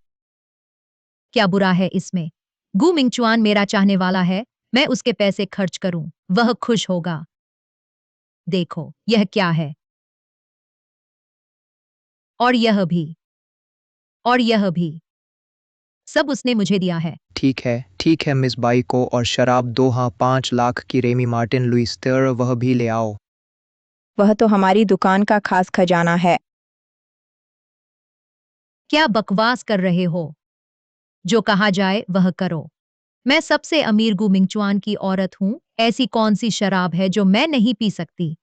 क्या बुरा है इसमें? गू मिंगचुआन मेरा चाहने वाला है, मैं उसके पैसे खर्च करूं, वह खुश होगा। देखो यह क्या है, और यह भी, और यह भी, सब उसने मुझे दिया है। ठीक है मिस बाई को और शराब दो। हाँ, 5 लाख की रेमी मार्टिन लुइस तेर, वह भी ले आओ। वह तो हमारी दुकान का खास खजाना है। क्या बकवास कर रहे हो? जो कहा जाए वह करो। मैं सबसे अमीर गू मिंगचुआन की औरत हूं। ऐसी कौन सी शराब है जो मैं नहीं पी सकती?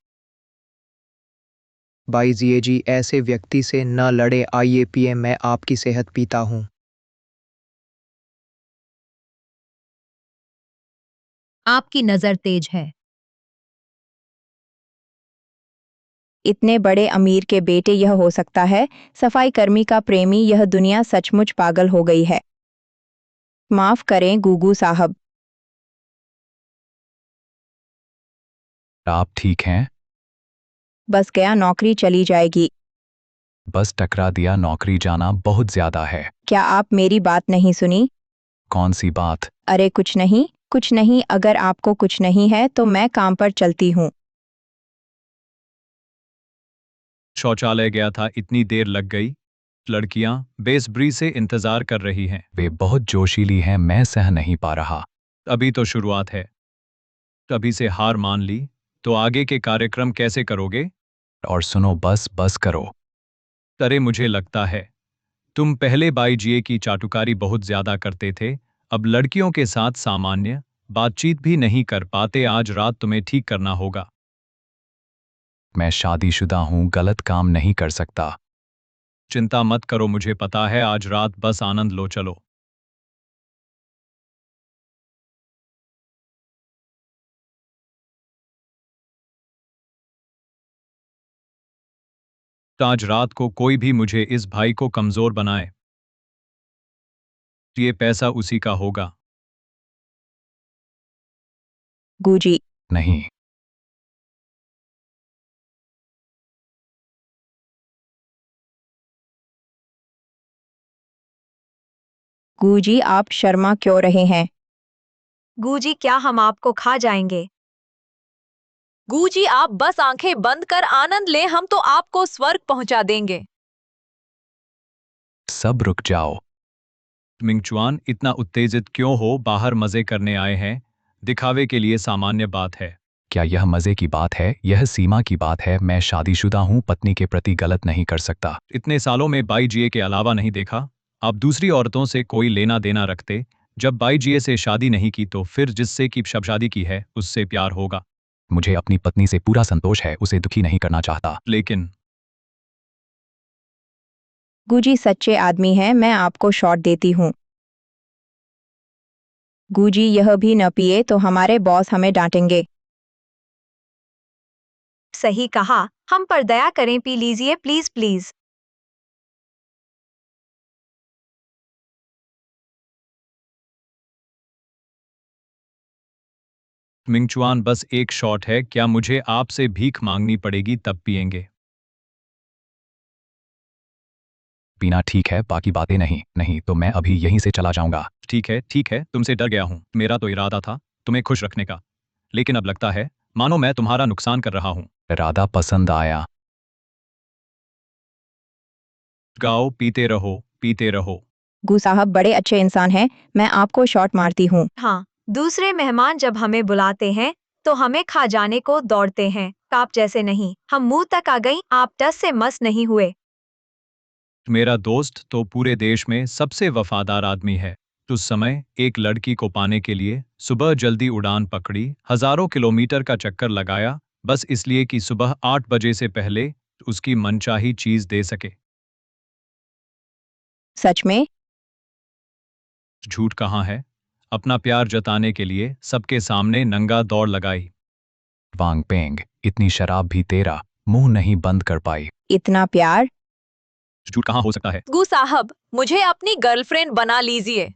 बाईजिए जी, ऐसे व्यक्ति से न लड़े। आइए पिए, मैं आपकी सेहत पीता हूँ। आपकी नजर तेज है। इतने बड़े अमीर के बेटे यह हो सकता है? सफाई कर्मी का प्रेमी, यह दुनिया सचमुच पागल हो गई है। माफ करें गुगू साहब। आप ठीक हैं? बस गया, नौकरी चली जाएगी। बस टकरा दिया, नौकरी जाना बहुत ज्यादा है। क्या आप मेरी बात नहीं सुनी? कौन सी बात? अरे कुछ नहीं, कुछ नहीं। अगर आपको कुछ नहीं है तो मैं काम पर चलती हूँ। शौचालय गया था, इतनी देर लग गई। लड़कियां बेसब्री से इंतजार कर रही हैं। वे बहुत जोशीली हैं, मैं सह नहीं पा रहा। अभी तो शुरुआत है। तभी से हार मान ली तो आगे के कार्यक्रम कैसे करोगे? और सुनो, बस करो। अरे मुझे लगता है तुम पहले बाईजीए की चाटुकारी बहुत ज्यादा करते थे, अब लड़कियों के साथ सामान्य बातचीत भी नहीं कर पाते। आज रात तुम्हें ठीक करना होगा। मैं शादीशुदा हूं, गलत काम नहीं कर सकता। चिंता मत करो, मुझे पता है। आज रात बस आनंद लो, चलो। आज रात को कोई भी मुझे इस भाई को कमजोर बनाए, ये पैसा उसी का होगा। गुजी नहीं। गुजी, आप शर्मा क्यों रहे हैं? गूजी, क्या हम आपको खा जाएंगे? गू जी आप बस आंखें बंद कर आनंद लें, हम तो आपको स्वर्ग पहुंचा देंगे। सब रुक जाओ। मिंगचुआन इतना उत्तेजित क्यों हो? बाहर मजे करने आए हैं, दिखावे के लिए सामान्य बात है। क्या यह मजे की बात है? यह सीमा की बात है। मैं शादीशुदा हूँ, पत्नी के प्रति गलत नहीं कर सकता। इतने सालों में बाईजीए के अलावा नहीं देखा। आप दूसरी औरतों से कोई लेना देना रखते। जब बाईजीए से शादी नहीं की तो फिर जिससे की शब शादी की है उससे प्यार होगा। मुझे अपनी पत्नी से पूरा संतोष है, उसे दुखी नहीं करना चाहता। लेकिन गुजी सच्चे आदमी हैं, मैं आपको शॉट देती हूँ। गुजी यह भी न पिए तो हमारे बॉस हमें डांटेंगे। सही कहा, हम पर दया करें, पी लीजिए प्लीज प्लीज। मिंगचुआन बस एक शॉट है, क्या मुझे आपसे भीख मांगनी पड़ेगी तब पिएंगे? पीना ठीक है, बाकी बातें नहीं। नहीं तो मैं अभी यहीं से चला जाऊंगा। ठीक है, तुमसे डर गया हूं। मेरा तो इरादा था तुम्हें खुश रखने का, लेकिन अब लगता है मानो मैं तुम्हारा नुकसान कर रहा हूं। इरादा पसंद आया। गाओ, पीते रहो, पीते रहो। गू साहब बड़े अच्छे इंसान हैं, मैं आपको शॉट मारती हूँ। हाँ, दूसरे मेहमान जब हमें बुलाते हैं तो हमें खा जाने को दौड़ते हैं, आप जैसे नहीं। हम मुंह तक आ गई, आप टस से मस नहीं हुए। मेरा दोस्त तो पूरे देश में सबसे वफादार आदमी है। उस समय एक लड़की को पाने के लिए सुबह जल्दी उड़ान पकड़ी, हजारों किलोमीटर का चक्कर लगाया, बस इसलिए कि सुबह 8 बजे से पहले उसकी मनचाही चीज दे सके। सच में? झूठ कहाँ है? अपना प्यार जताने के लिए सबके सामने नंगा दौड़ लगाई। वांग पेंग, इतनी शराब भी तेरा मुंह नहीं बंद कर पाई। इतना प्यार? झूठ कहाँ हो सकता है? गू साहब, मुझे अपनी गर्लफ्रेंड बना लीजिए।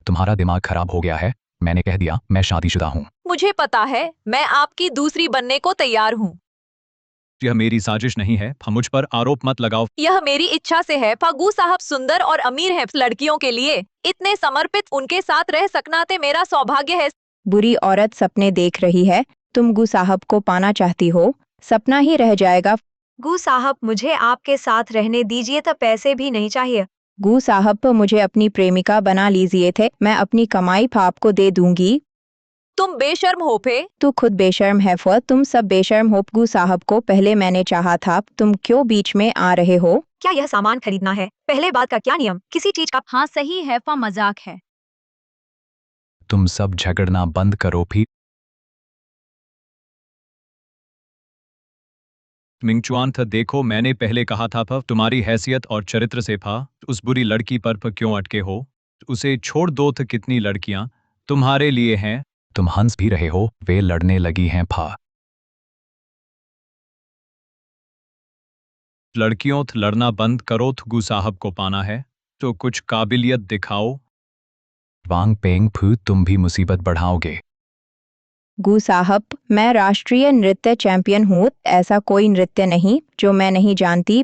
तुम्हारा दिमाग खराब हो गया है। मैंने कह दिया मैं शादीशुदा हूँ। मुझे पता है, मैं आपकी दूसरी बनने को तैयार हूँ। यह मेरी साजिश नहीं है, मुझ पर आरोप मत लगाओ। यह मेरी इच्छा से है। फागू साहब सुंदर और अमीर हैं, लड़कियों के लिए इतने समर्पित, उनके साथ रह सकना ते मेरा सौभाग्य है। बुरी औरत सपने देख रही है, तुम गू साहब को पाना चाहती हो, सपना ही रह जाएगा। गू साहब मुझे आपके साथ रहने दीजिए, तो पैसे भी नहीं चाहिए। गू साहब मुझे अपनी प्रेमिका बना लीजिए थे, मैं अपनी कमाई आपको दे दूंगी। तुम बेशर्म हो फे। तू खुद बेशर्म है फ, तुम सब बेशर्म हो। गू साहब को पहले मैंने चाहा था, तुम क्यों बीच में आ रहे हो? क्या यह सामान खरीदना है? पहले बात का क्या नियम? किसी चीज का? हाँ सही है, फा मजाक है। तुम सब झगड़ना बंद करो भी। मिंगचुआन था, देखो मैंने पहले कहा था तुम्हारी हैसियत और चरित्र से उस बुरी लड़की पर क्यों अटके हो? उसे छोड़ दो। कितनी लड़कियां तुम्हारे लिए हैं। तुम हंस भी रहे हो, वे लड़ने लगी हैं फा। लड़कियों लड़ना बंद करो। गू साहब को पाना है तो कुछ काबिलियत दिखाओ। वांग पेंग फू, तुम भी मुसीबत बढ़ाओगे। गू साहब, मैं राष्ट्रीय नृत्य चैंपियन हूँ, ऐसा कोई नृत्य नहीं जो मैं नहीं जानती।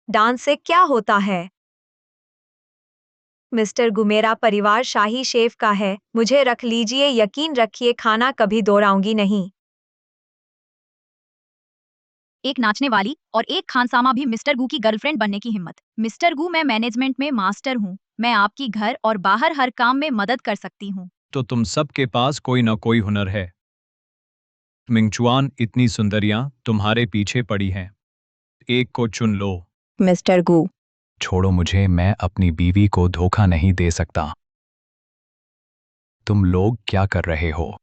डांस से क्या होता है? मिस्टर गु, मेरा परिवार शाही शेफ का है, मुझे रख लीजिए, यकीन रखिए खाना कभी दोहराऊंगी नहीं। एक नाचने वाली और एक खानसामा भी मिस्टर गू की गर्लफ्रेंड बनने की हिम्मत। मिस्टर गू, मैं मैनेजमेंट में मास्टर हूँ, मैं आपकी घर और बाहर हर काम में मदद कर सकती हूँ। तो तुम सबके पास कोई ना कोई हुनर है। मिंगचुआन, इतनी सुंदरियां तुम्हारे पीछे पड़ी हैं, एक को चुन लो। मिस्टर गू, छोड़ो मुझे, मैं अपनी बीवी को धोखा नहीं दे सकता। तुम लोग क्या कर रहे हो?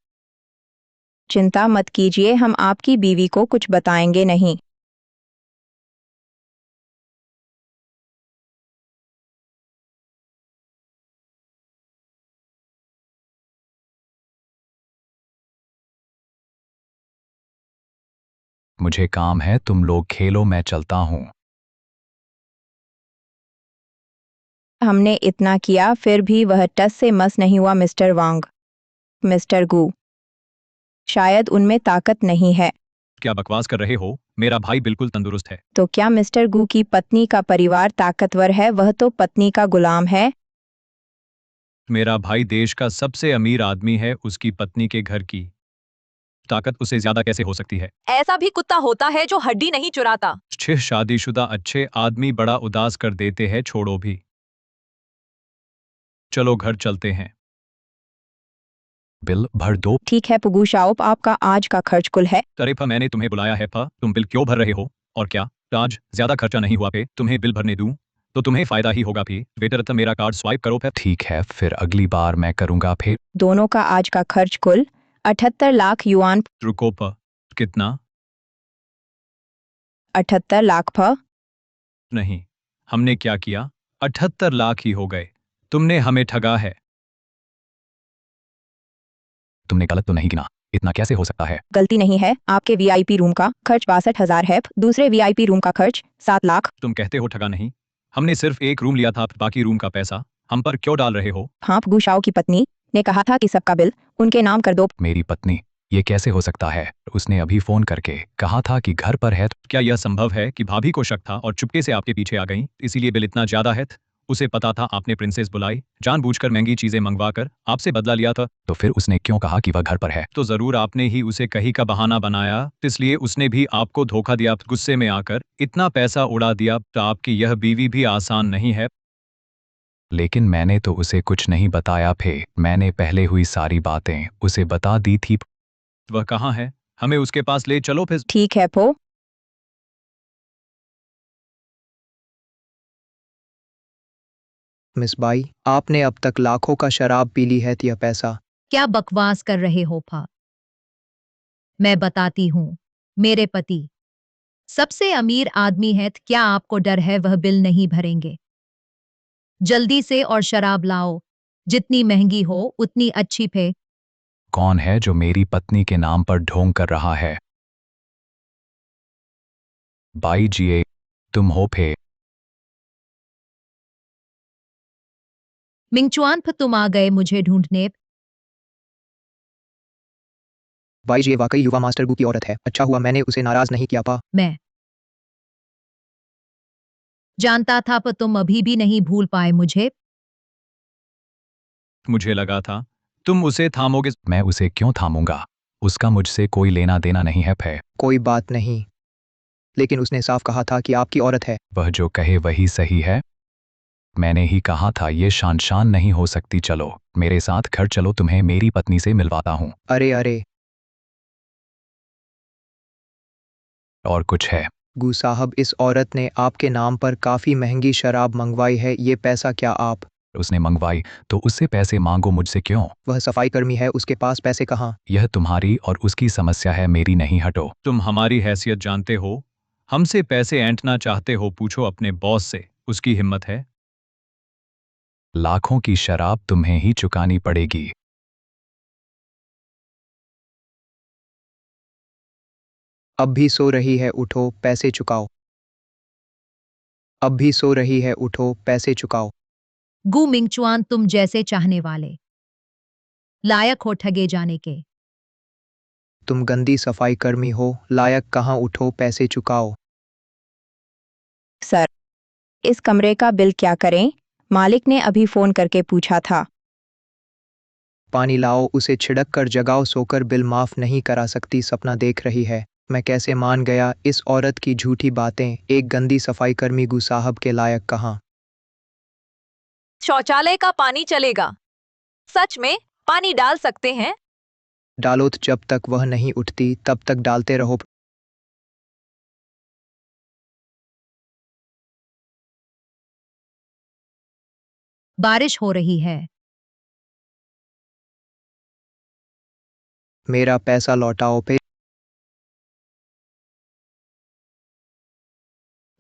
चिंता मत कीजिए, हम आपकी बीवी को कुछ बताएंगे नहीं। मुझे काम है, तुम लोग खेलो, मैं चलता हूँ। हमने इतना किया फिर भी वह टस से मस नहीं हुआ मिस्टर वांग। मिस्टर गू, शायद उनमें ताकत नहीं है। क्या बकवास कर रहे हो? मेरा भाई बिल्कुल तंदुरुस्त है। तो क्या मिस्टर गू की पत्नी का परिवार ताकतवर है? वह तो पत्नी का गुलाम है। मेरा भाई देश का सबसे अमीर आदमी है, उसकी पत्नी के घर की ताकत उसे ज्यादा कैसे हो सकती है? ऐसा भी कुत्ता होता है जो हड्डी नहीं चुराता। 6 शादीशुदा अच्छे आदमी बड़ा उदास कर देते हैं, छोड़ो भी। चलो घर चलते हैं। बिल भर दो। ठीक है पुगू शाओप, आपका आज का खर्च कुल है। अरे फा, मैंने तुम्हें बुलाया है फा, तुम बिल क्यों भर रहे हो? और क्या आज ज्यादा खर्चा नहीं हुआ पे तुम्हें बिल भरने दूं तो तुम्हें फायदा ही होगा भी। बेटर तो मेरा कार्ड स्वाइप करो पे। ठीक है, फिर अगली बार मैं करूंगा फिर। दोनों का आज का खर्च कुल 78 लाख युआन। रुको पा, कितना? 78 लाख फ। नहीं, हमने क्या किया? 78 लाख ही हो गए। तुमने हमें ठगा है। तुमने गलत तो नहीं गिना? इतना कैसे हो सकता है? गलती नहीं है, आपके वीआईपी रूम का खर्च 62,000 है, दूसरे वीआईपी रूम का खर्च 7 लाख। तुम कहते हो ठगा नहीं? हमने सिर्फ एक रूम लिया था, बाकी रूम का पैसा हम पर क्यों डाल रहे हो? हाँ, पुगू शाओ की पत्नी ने कहा था कि सबका बिल उनके नाम कर दो। मेरी पत्नी? ये कैसे हो सकता है? उसने अभी फोन करके कहा था कि घर पर है। क्या यह संभव है कि भाभी को शक था और चुपके से आपके पीछे आ गई, इसीलिए बिल इतना ज्यादा है? उसे पता था आपने प्रिंसेस बुलाई, जानबूझकर महंगी चीजें मंगवाकर आपसे बदला लिया था। तो फिर उसने क्यों कहा कि वह घर पर है? तो जरूर आपने ही उसे कहीं का बहाना बनाया, इसलिए उसने भी आपको धोखा दिया। गुस्से में आकर इतना पैसा उड़ा दिया। तो आपकी यह बीवी भी आसान नहीं है। लेकिन मैंने तो उसे कुछ नहीं बताया फे। मैंने पहले हुई सारी बातें उसे बता दी थी। वह कहाँ है? हमें उसके पास ले चलो फिर। ठीक है पो। मिस बाई, आपने अब तक लाखों का शराब पी ली है, यह पैसा। क्या बकवास कर रहे हो फा? मैं बताती हूँ, मेरे पति सबसे अमीर आदमी है, क्या आपको डर है वह बिल नहीं भरेंगे? जल्दी से और शराब लाओ, जितनी महंगी हो उतनी अच्छी फे। कौन है जो मेरी पत्नी के नाम पर ढोंग कर रहा है? बाई जीए, तुम हो फे? मिंगचुआन फ, तुम आ गए मुझे ढूंढने। बाई जी, वाकई युवा मास्टर गू की औरत है। अच्छा हुआ मैंने उसे नाराज नहीं किया पा। मैं जानता था पर तुम अभी भी नहीं भूल पाए मुझे। मुझे लगा था तुम उसे थामोगे। मैं उसे क्यों थामूंगा? उसका मुझसे कोई लेना देना नहीं है फे। कोई बात नहीं, लेकिन उसने साफ कहा था कि आपकी औरत है। वह जो कहे वही सही है। मैंने ही कहा था ये शान नहीं हो सकती। चलो मेरे साथ घर चलो, तुम्हें मेरी पत्नी से मिलवाता हूँ। अरे अरे, और कुछ है? गू साहब, इस औरत ने आपके नाम पर काफी महंगी शराब मंगवाई है। ये पैसा क्या आप? उसने मंगवाई तो उससे पैसे मांगो, मुझसे क्यों? वह सफाई कर्मी है, उसके पास पैसे कहाँ? यह तुम्हारी और उसकी समस्या है, मेरी नहीं। हटो। तुम हमारी हैसियत जानते हो, हमसे पैसे ऐंठना चाहते हो? पूछो अपने बॉस से, उसकी हिम्मत है? लाखों की शराब तुम्हें ही चुकानी पड़ेगी। अब भी सो रही है, उठो पैसे चुकाओ। अब भी सो रही है, उठो पैसे चुकाओ। गू मिंगचुआन, तुम जैसे चाहने वाले लायक हो ठगे जाने के। तुम गंदी सफाई कर्मी हो, लायक कहाँ? उठो पैसे चुकाओ। सर, इस कमरे का बिल क्या करें? मालिक ने अभी फोन करके पूछा था। पानी लाओ, उसे छिड़क कर जगाओ। सोकर बिल माफ नहीं करा सकती, सपना देख रही है। मैं कैसे मान गया इस औरत की झूठी बातें। एक गंदी सफाई कर्मी गू साहब के लायक कहाँ? शौचालय का पानी चलेगा? सच में पानी डाल सकते हैं? डालो, तो जब तक वह नहीं उठती तब तक डालते रहो। बारिश हो रही है। मेरा पैसा लौटाओ पे।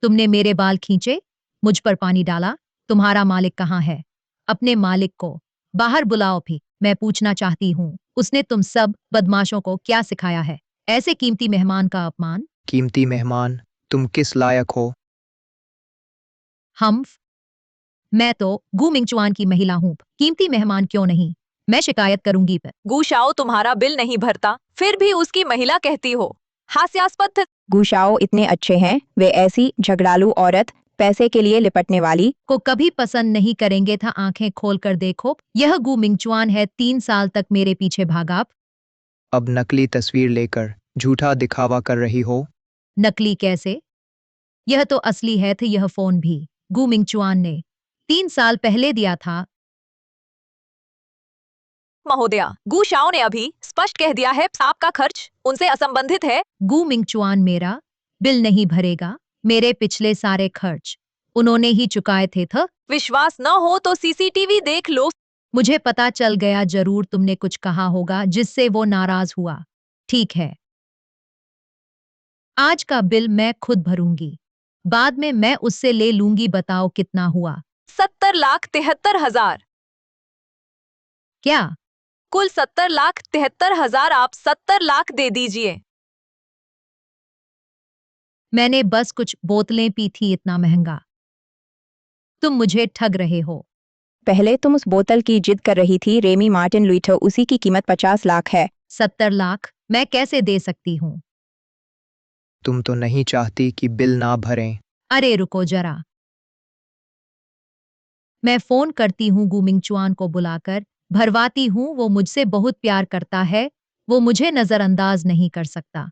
तुमने मेरे बाल खींचे, मुझ पर पानी डाला। तुम्हारा मालिक कहाँ है? अपने मालिक को बाहर बुलाओ भी। मैं पूछना चाहती हूँ, उसने तुम सब बदमाशों को क्या सिखाया है? ऐसे कीमती मेहमान का अपमान। कीमती मेहमान? तुम किस लायक हो? मैं तो गू मिंगचुआन की महिला हूँ, कीमती मेहमान क्यों नहीं? मैं शिकायत करूंगी पर। गू शाओ तुम्हारा बिल नहीं भरता, फिर भी उसकी महिला कहती हो। हास्यास्पद। गू शाओ इतने अच्छे हैं, वे ऐसी झगड़ालू औरत पैसे के लिए लिपटने वाली को कभी पसंद नहीं करेंगे था। आंखें खोलकर देखो, यह गु मिंगचुआन है। 3 साल तक मेरे पीछे भागा। अब नकली तस्वीर लेकर झूठा दिखावा कर रही हो। नकली कैसे? यह तो असली है। था यह फोन भी गु मिंगचुआन ने 3 साल पहले दिया था। महोदया, गु शाओ ने अभी स्पष्ट कह दिया है आपका खर्च उनसे असंबंधित है। गु मिंगचुआन मेरा बिल नहीं भरेगा। मेरे पिछले सारे खर्च उन्होंने ही चुकाए थे। विश्वास न हो तो सीसीटीवी देख लो। मुझे पता चल गया। जरूर तुमने कुछ कहा होगा जिससे वो नाराज हुआ। ठीक है, आज का बिल मैं खुद भरूंगी। बाद में मैं उससे ले लूंगी। बताओ कितना हुआ? 70,73,000। क्या? कुल 70,73,000। आप 70 लाख दे दीजिए। मैंने बस कुछ बोतलें पी थी। इतना महंगा? तुम मुझे ठग रहे हो। पहले तुम उस बोतल की जिद कर रही थी रेमी मार्टिन लुइटो, उसी की कीमत 50 लाख है। 70 लाख मैं कैसे दे सकती हूँ? तुम तो नहीं चाहती कि बिल ना भरें। अरे रुको जरा, मैं फोन करती हूँ। गु मिंगचुआन को बुलाकर भरवाती हूँ। वो मुझसे बहुत प्यार करता है। वो मुझे नजरअंदाज नहीं कर सकता।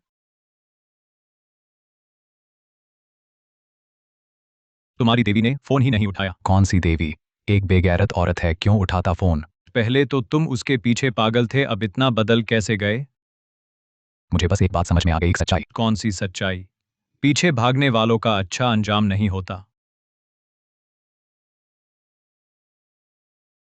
तुम्हारी देवी ने फोन ही नहीं उठाया। कौन सी देवी? एक बेगैरत औरत है, क्यों उठाता फोन? पहले तो तुम उसके पीछे पागल थे, अब इतना बदल कैसे गए? मुझे बस एक बात समझ में आ गई, एक सच्चाई। कौन सी सच्चाई? पीछे भागने वालों का अच्छा अंजाम नहीं होता।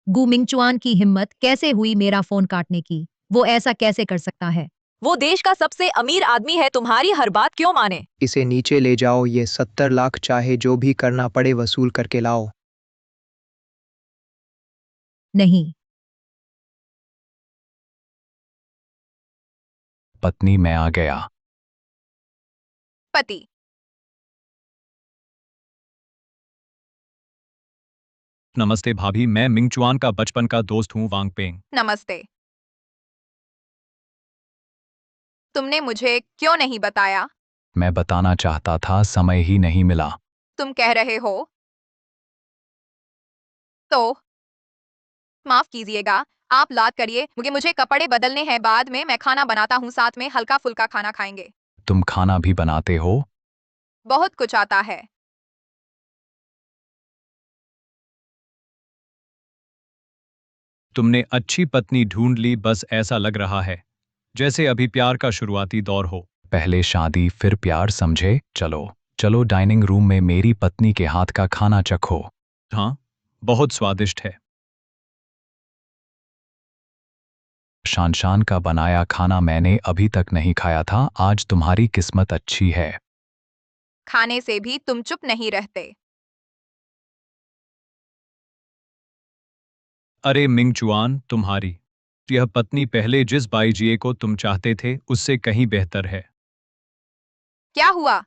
गु मिंगचुआन की हिम्मत कैसे हुई मेरा फोन काटने की? वो ऐसा कैसे कर सकता है? वो देश का सबसे अमीर आदमी है, तुम्हारी हर बात क्यों माने? इसे नीचे ले जाओ। ये 70 लाख चाहे जो भी करना पड़े वसूल करके लाओ। नहीं। पत्नी, मैं आ गया। पति। नमस्ते भाभी, मैं मिंगचुआन का बचपन का दोस्त हूँ, वांग पेंग। नमस्ते। तुमने मुझे क्यों नहीं बताया? मैं बताना चाहता था, समय ही नहीं मिला। तुम कह रहे हो तो माफ कीजिएगा, आप लाद करिए। मुझे कपड़े बदलने हैं। बाद में मैं खाना बनाता हूँ, साथ में हल्का फुल्का खाना खाएंगे। तुम खाना भी बनाते हो? बहुत कुछ आता है। तुमने अच्छी पत्नी ढूंढ ली। बस ऐसा लग रहा है जैसे अभी प्यार का शुरुआती दौर हो। पहले शादी फिर प्यार, समझे? चलो चलो डाइनिंग रूम में मेरी पत्नी के हाथ का खाना चखो। हाँ, बहुत स्वादिष्ट है। शान का बनाया खाना मैंने अभी तक नहीं खाया था। आज तुम्हारी किस्मत अच्छी है। खाने से भी तुम चुप नहीं रहते। अरे मिंगचुआन, तुम्हारी यह पत्नी पहले जिस बाईजीए को तुम चाहते थे उससे कहीं बेहतर है। क्या हुआ?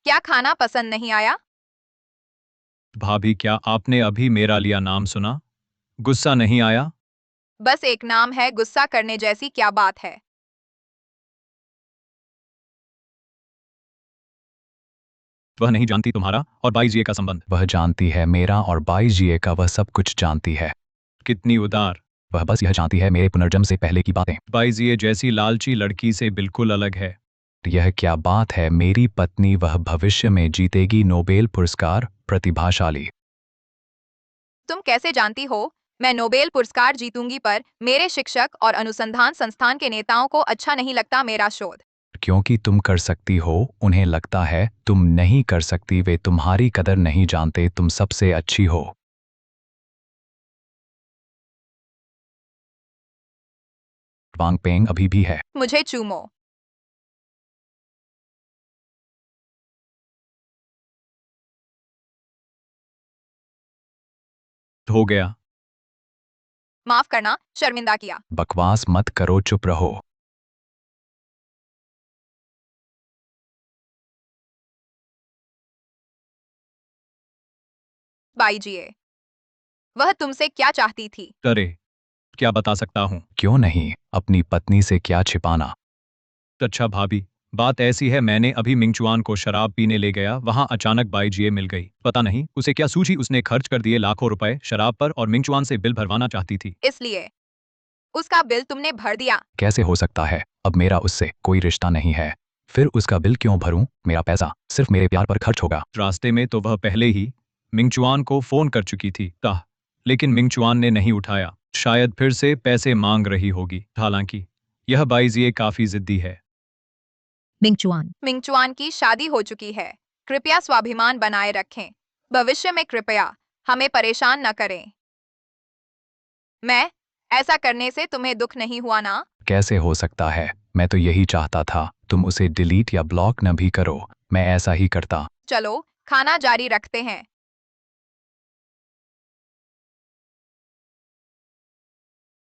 क्या खाना पसंद नहीं आया? भाभी, क्या आपने अभी मेरा लिया नाम सुना? गुस्सा नहीं आया? बस एक नाम है, गुस्सा करने जैसी क्या बात है? वह नहीं जानती तुम्हारा और बाईजीए का संबंध। वह जानती है मेरा और बाईजीए का, वह सब कुछ जानती है। कितनी उदार। वह बस यह जानती है मेरे पुनर्जन्म से पहले की बातें। बाईजीए जैसी लालची लड़की से बिल्कुल अलग है। यह क्या बात है? मेरी पत्नी, वह भविष्य में जीतेगी नोबेल पुरस्कार, प्रतिभाशाली। तुम कैसे जानती हो मैं नोबेल पुरस्कार जीतूंगी? पर मेरे शिक्षक और अनुसंधान संस्थान के नेताओं को अच्छा नहीं लगता मेरा शोध। क्योंकि तुम कर सकती हो, उन्हें लगता है तुम नहीं कर सकती। वे तुम्हारी कदर नहीं जानते, तुम सबसे अच्छी हो। वांग पेंग अभी भी है। मुझे चूमो। हो गया। माफ करना, शर्मिंदा किया। बकवास मत करो, चुप रहो। बाईजीए, वह तुमसे क्या चाहती थी? अरे, क्या बता सकता हूँ। क्यों नहीं, अपनी पत्नी से क्या छिपाना? अच्छा भाभी, बात ऐसी है, मैंने अभी मिंगचुआन को शराब पीने ले गया, वहां अचानक बाईजीए मिल गई। पता नहीं उसे क्या सूझी, उसने खर्च कर दिए लाखों रुपए शराब पर और मिंगचुआन से बिल भरवाना चाहती थी। इसलिए उसका बिल तुमने भर दिया। कैसे हो सकता है? अब मेरा उससे कोई रिश्ता नहीं है, फिर उसका बिल क्यों भरूं? मेरा पैसा सिर्फ मेरे प्यार पर खर्च होगा। रास्ते में तो वह पहले ही मिंगचुआन को फोन कर चुकी थी, लेकिन मिंगचुआन ने नहीं उठाया। शायद फिर से पैसे मांग रही होगी। हालांकि यह बाईजीए काफी जिद्दी है। मिंगचुआन की शादी हो चुकी है। कृपया स्वाभिमान बनाए रखें। भविष्य में कृपया हमें परेशान न करें। मैं ऐसा करने से तुम्हें दुख नहीं हुआ ना? कैसे हो सकता है? मैं तो यही चाहता था तुम उसे डिलीट या ब्लॉक न भी करो, मैं ऐसा ही करता। चलो खाना जारी रखते हैं।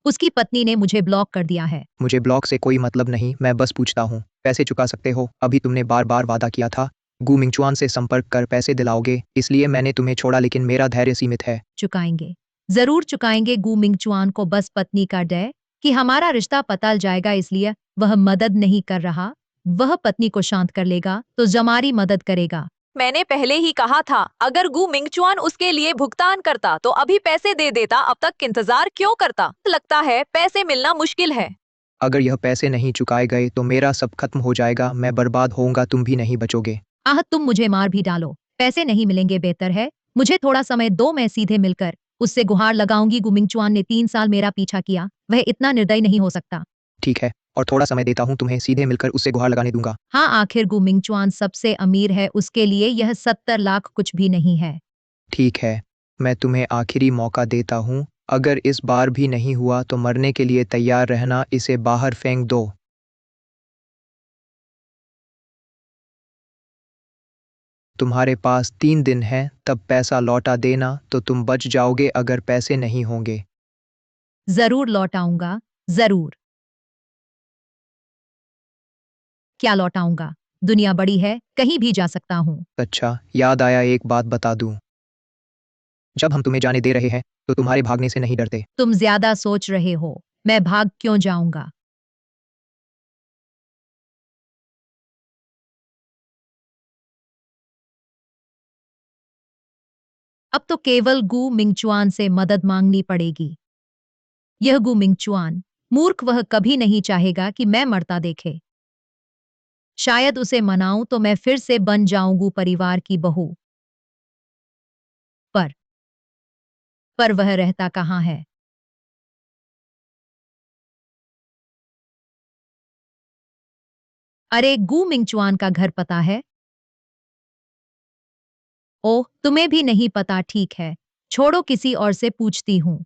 उसकी पत्नी ने मुझे ब्लॉक कर दिया है। मुझे ब्लॉक से कोई मतलब नहीं, मैं बस पूछता हूँ, पैसे चुका सकते हो? अभी तुमने बार बार वादा किया था गु मिंगचुआन से संपर्क कर पैसे दिलाओगे, इसलिए मैंने तुम्हें छोड़ा, लेकिन मेरा धैर्य सीमित है। चुकाएंगे, जरूर चुकाएंगे। गु मिंगचुआन को बस पत्नी का डर कि हमारा रिश्ता पतल जाएगा, इसलिए वह मदद नहीं कर रहा। वह पत्नी को शांत कर लेगा तो जमारी मदद करेगा। मैंने पहले ही कहा था, अगर गु मिंगचुआन उसके लिए भुगतान करता तो अभी पैसे दे देता, अब तक इंतजार क्यों करता? लगता है पैसे मिलना मुश्किल है। अगर यह पैसे नहीं चुकाए गए तो मेरा सब खत्म हो जाएगा, मैं बर्बाद होऊंगा, तुम भी नहीं बचोगे। तुम मुझे मार भी डालो, पैसे नहीं मिलेंगे, बेहतर है मुझे थोड़ा समय दो, मैं सीधे मिलकर उससे गुहार लगाऊंगी। गु मिंगचुआन ने 3 साल मेरा पीछा किया, वह इतना निर्दयी नहीं हो सकता। ठीक है, और थोड़ा समय देता हूँ तुम्हें, सीधे मिलकर उससे गुहार लगाने दूंगा। हाँ, आखिर गु मिंगचुआन सबसे अमीर है, उसके लिए यह 70 लाख कुछ भी नहीं है। ठीक है, मैं तुम्हें आखिरी मौका देता हूँ, अगर इस बार भी नहीं हुआ तो मरने के लिए तैयार रहना, इसे बाहर फेंक दो। तुम्हारे पास 3 दिन हैं, तब पैसा लौटा देना तो तुम बच जाओगे, अगर पैसे नहीं होंगे। जरूर लौटाऊंगा, जरूर। क्या लौटाऊंगा? दुनिया बड़ी है, कहीं भी जा सकता हूँ। अच्छा, याद आया, एक बात बता दूं, जब हम तुम्हें जाने दे रहे हैं तो तुम्हारे भागने से नहीं डरते। तुम ज्यादा सोच रहे हो, मैं भाग क्यों जाऊंगा? अब तो केवल गु मिंगचुआन से मदद मांगनी पड़ेगी। यह गु मिंगचुआन मूर्ख, वह कभी नहीं चाहेगा कि मैं मरता देखे। शायद उसे मनाऊं तो मैं फिर से बन जाऊं गु परिवार की बहू। पर वह रहता कहाँ है? अरे, गु मिंगचुआन का घर पता है? ओह, तुम्हें भी नहीं पता? ठीक है, छोड़ो, किसी और से पूछती हूँ।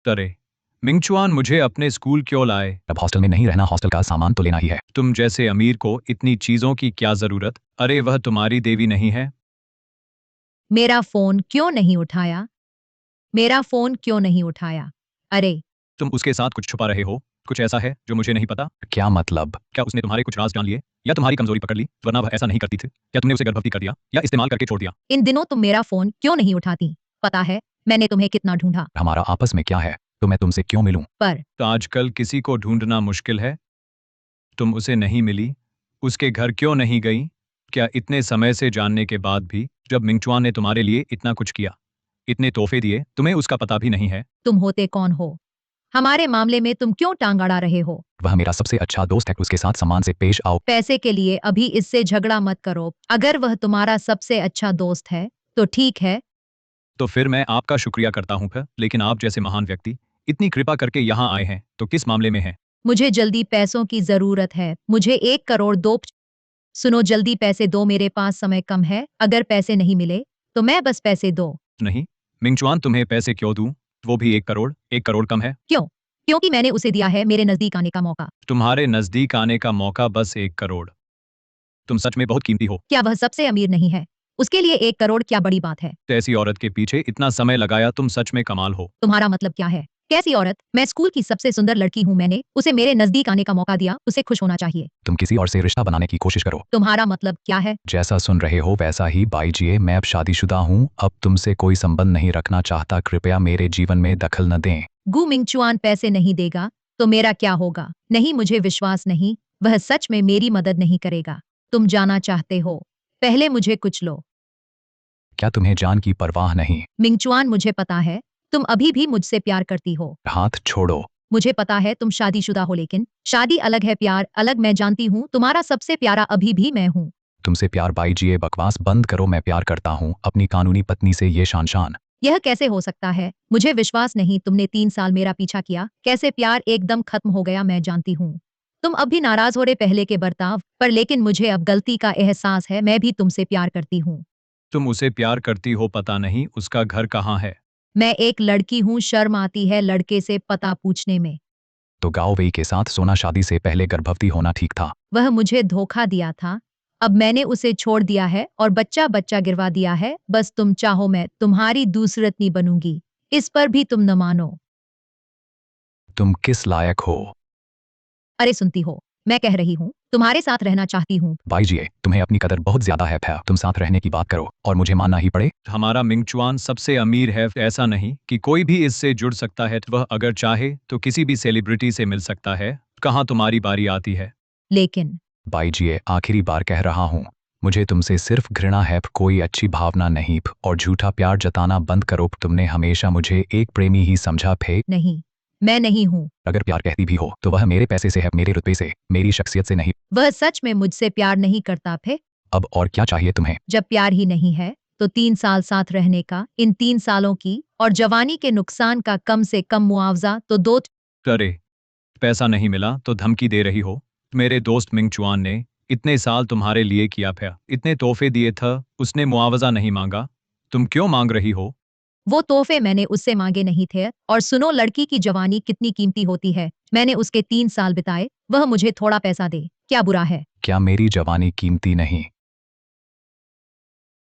अरे मिंगचुआन, मुझे अपने स्कूल क्यों लाए? अब हॉस्टल में नहीं रहना, हॉस्टल का सामान तो लेना ही है। तुम जैसे अमीर को इतनी चीजों की क्या जरूरत? अरे वह तुम्हारी देवी नहीं है? मेरा फोन क्यों नहीं उठाया? मेरा फोन क्यों नहीं उठाया? अरे, तुम उसके साथ कुछ छुपा रहे हो, कुछ ऐसा है जो मुझे नहीं पता। क्या मतलब? क्या उसने तुम्हारे कुछ राज जान लिए या तुम्हारी कमजोरी पकड़ ली, वरना वह ऐसा नहीं करती थी? क्या तुमने उसे गर्भवती कर दिया या इस्तेमाल करके छोड़ दिया? इन दिनों तुम मेरा फोन क्यों नहीं उठाती? पता है मैंने तुम्हें कितना ढूंढा। हमारा आपस में क्या है, तो मैं तुमसे क्यों मिलूं? पर तो आजकल किसी को ढूंढना मुश्किल है। तुम उसे नहीं मिली, उसके घर क्यों नहीं गई? क्या इतने समय से जानने के बाद भी, जब मिंगचुआन ने तुम्हारे लिए इतना कुछ किया, इतने तोहफे दिए, तुम्हें उसका पता भी नहीं है? तुम होते कौन हो? हमारे मामले में तुम क्यों टांग अड़ा रहे हो? वह मेरा सबसे अच्छा दोस्त है, उसके साथ सम्मान से पेश आओ। पैसे के लिए अभी इससे झगड़ा मत करो। अगर वह तुम्हारा सबसे अच्छा दोस्त है तो ठीक है। तो फिर मैं आपका शुक्रिया करता हूँ फिर, लेकिन आप जैसे महान व्यक्ति इतनी कृपा करके यहाँ आए हैं तो किस मामले में है? मुझे जल्दी पैसों की जरूरत है, मुझे 1 करोड़ दो। सुनो, जल्दी पैसे दो, मेरे पास समय कम है। अगर पैसे नहीं मिले तो मैं बस पैसे दो। नहीं मिंगचुआन, तुम्हें पैसे क्यों दूं? वो भी 1 करोड़? 1 करोड़ कम है। क्यों? क्योंकि मैंने उसे दिया है मेरे नजदीक आने का मौका। तुम्हारे नजदीक आने का मौका बस 1 करोड़? तुम सच में बहुत कीमती हो। क्या वह सबसे अमीर नहीं है? उसके लिए 1 करोड़ क्या बड़ी बात है? ऐसी औरत के पीछे इतना समय लगाया, तुम सच में कमाल हो। तुम्हारा मतलब क्या है? कैसी औरत? मैं स्कूल की सबसे सुंदर लड़की हूँ, मैंने उसे मेरे नजदीक आने का मौका दिया, उसे खुश होना चाहिए। तुम किसी और से रिश्ता बनाने की कोशिश करो। तुम्हारा मतलब क्या है? जैसा सुन रहे हो वैसा ही बाईजीए, मैं अब शादीशुदा हूँ, अब तुमसे कोई संबंध नहीं रखना चाहता, कृपया मेरे जीवन में दखल न दें। गु मिंगचुआन पैसे नहीं देगा तो मेरा क्या होगा? नहीं, मुझे विश्वास नहीं, वह सच में मेरी मदद नहीं करेगा। तुम जाना चाहते हो, पहले मुझे कुछ लो। क्या तुम्हें जान की परवाह नहीं? मिंगचुआन, मुझे पता है तुम अभी भी मुझसे प्यार करती हो। हाथ छोड़ो। मुझे पता है तुम शादीशुदा हो, लेकिन शादी अलग है, प्यार अलग। मैं जानती हूँ तुम्हारा सबसे प्यारा अभी भी मैं हूँ। तुमसे प्यार बाईजीए, बकवास बंद करो। मैं प्यार करता हूँ अपनी कानूनी पत्नी से, ये शान। यह कैसे हो सकता है? मुझे विश्वास नहीं। तुमने 3 साल मेरा पीछा किया, कैसे प्यार एकदम खत्म हो गया। मैं जानती हूँ तुम अब भी नाराज हो रहे पहले के बर्ताव पर, लेकिन मुझे अब गलती का एहसास है। मैं भी तुमसे प्यार करती हूँ। तुम उसे प्यार करती हो, पता नहीं उसका घर कहाँ है। मैं एक लड़की हूँ, शर्म आती है लड़के से पता पूछने में। तो गाओ वेई के साथ सोना शादी से पहले गर्भवती होना ठीक था। वह मुझे धोखा दिया था, अब मैंने उसे छोड़ दिया है और बच्चा बच्चा गिरवा दिया है। बस तुम चाहो मैं तुम्हारी दूसरत्नी बनूंगी, इस पर भी तुम न मानो। तुम किस लायक हो? अरे सुनती हो, मैं कह रही हूँ तुम्हारे साथ रहना चाहती हूँ। बाईजीए, तुम्हें अपनी कदर बहुत ज्यादा है। तुम साथ रहने की बात करो और मुझे मानना ही पड़े। हमारा मिंगचुआन सबसे अमीर है, ऐसा नहीं कि कोई भी इससे जुड़ सकता है। वह अगर चाहे तो किसी भी सेलिब्रिटी से मिल सकता है। कहाँ तुम्हारी बारी आती है? लेकिन बाईजीए, आखिरी बार कह रहा हूँ, मुझे तुमसे सिर्फ घृणा है, कोई अच्छी भावना नहीं। और झूठा प्यार जताना बंद करो। तुमने हमेशा मुझे एक प्रेमी ही समझा। नहीं, मैं नहीं हूँ। अगर प्यार कहती भी हो तो वह मेरे पैसे से है, मेरे रुतबे से, मेरी शख्सियत से नहीं। वह सच में मुझसे प्यार नहीं करता फे। अब और क्या चाहिए तुम्हें? जब प्यार ही नहीं है तो 3 साल साथ रहने का, इन 3 सालों की और जवानी के नुकसान का कम से कम मुआवजा तो दो। अरे, पैसा नहीं मिला तो धमकी दे रही हो? मेरे दोस्त मिंगचुआन ने इतने साल तुम्हारे लिए किया था, इतने तोहफे दिए थे, उसने मुआवजा नहीं मांगा। तुम क्यों मांग रही हो? वो तोहफे मैंने उससे मांगे नहीं थे। और सुनो, लड़की की जवानी कितनी कीमती होती है। मैंने उसके 3 साल बिताए, वह मुझे थोड़ा पैसा दे, क्या बुरा है? क्या मेरी जवानी कीमती नहीं?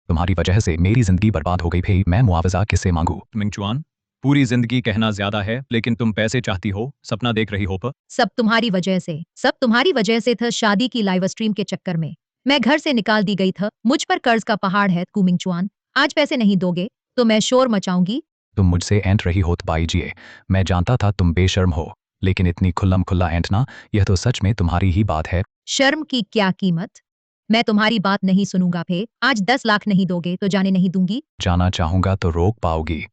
तुम्हारी वजह से मेरी जिंदगी बर्बाद हो गई थी, मैं मुआवजा किससे मांगू? मिंगचुआन, पूरी जिंदगी कहना ज्यादा है, लेकिन तुम पैसे चाहती हो, सपना देख रही हो। सब तुम्हारी वजह से, सब तुम्हारी वजह से था। शादी की लाइव स्ट्रीम के चक्कर में मैं घर से निकाल दी गई था। मुझ पर कर्ज का पहाड़ है। मिंगचुआन, आज पैसे नहीं दोगे तो मैं शोर मचाऊंगी। तुम मुझसे ऐंठ रही हो बाईजीए, मैं जानता था तुम बेशर्म हो, लेकिन इतनी खुल्लम खुल्ला ऐंठना, यह तो सच में तुम्हारी ही बात है। शर्म की क्या कीमत? मैं तुम्हारी बात नहीं सुनूंगा फे। आज 10 लाख नहीं दोगे तो जाने नहीं दूंगी। जाना चाहूंगा तो रोक पाओगी?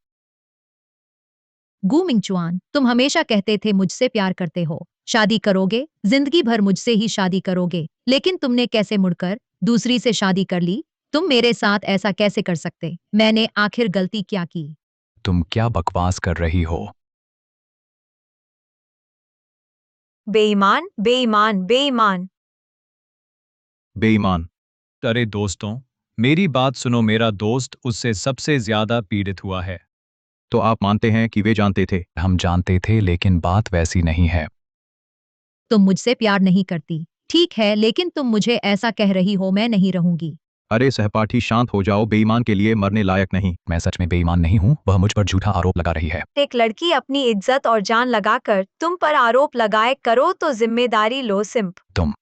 मिंगचुआन, तुम हमेशा कहते थे मुझसे प्यार करते हो, शादी करोगे, जिंदगी भर मुझसे ही शादी करोगे, लेकिन तुमने कैसे मुड़कर दूसरी से शादी कर ली? तुम मेरे साथ ऐसा कैसे कर सकते? मैंने आखिर गलती क्या की? तुम क्या बकवास कर रही हो? बेईमान, बेईमान, बेईमान। बेईमान। अरे दोस्तों, मेरी बात सुनो, मेरा दोस्त उससे सबसे ज्यादा पीड़ित हुआ है। तो आप मानते हैं कि वे जानते थे? हम जानते थे, लेकिन बात वैसी नहीं है। तुम मुझसे प्यार नहीं करती, ठीक है, लेकिन तुम मुझे ऐसा कह रही हो, मैं नहीं रहूंगी। अरे सहपाठी, शांत हो जाओ, बेईमान के लिए मरने लायक नहीं। मैं सच में बेईमान नहीं हूँ, वह मुझ पर झूठा आरोप लगा रही है। एक लड़की अपनी इज्जत और जान लगाकर तुम पर आरोप लगाए करो तो जिम्मेदारी लो सिंप।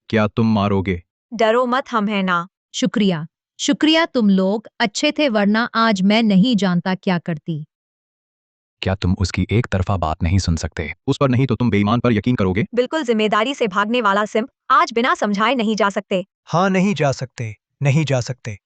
क्या तुम मारोगे? डरो मत, हम है ना। शुक्रिया, शुक्रिया, तुम लोग अच्छे थे, वरना आज मैं नहीं जानता क्या करती। क्या तुम उसकी एक तरफा बात नहीं सुन सकते? उस पर नहीं तो तुम बेईमान पर यकीन करोगे? बिल्कुल जिम्मेदारी से भागने वाला सिंप आज बिना समझाए नहीं जा सकते। हाँ, नहीं जा सकते, नहीं जा सकते।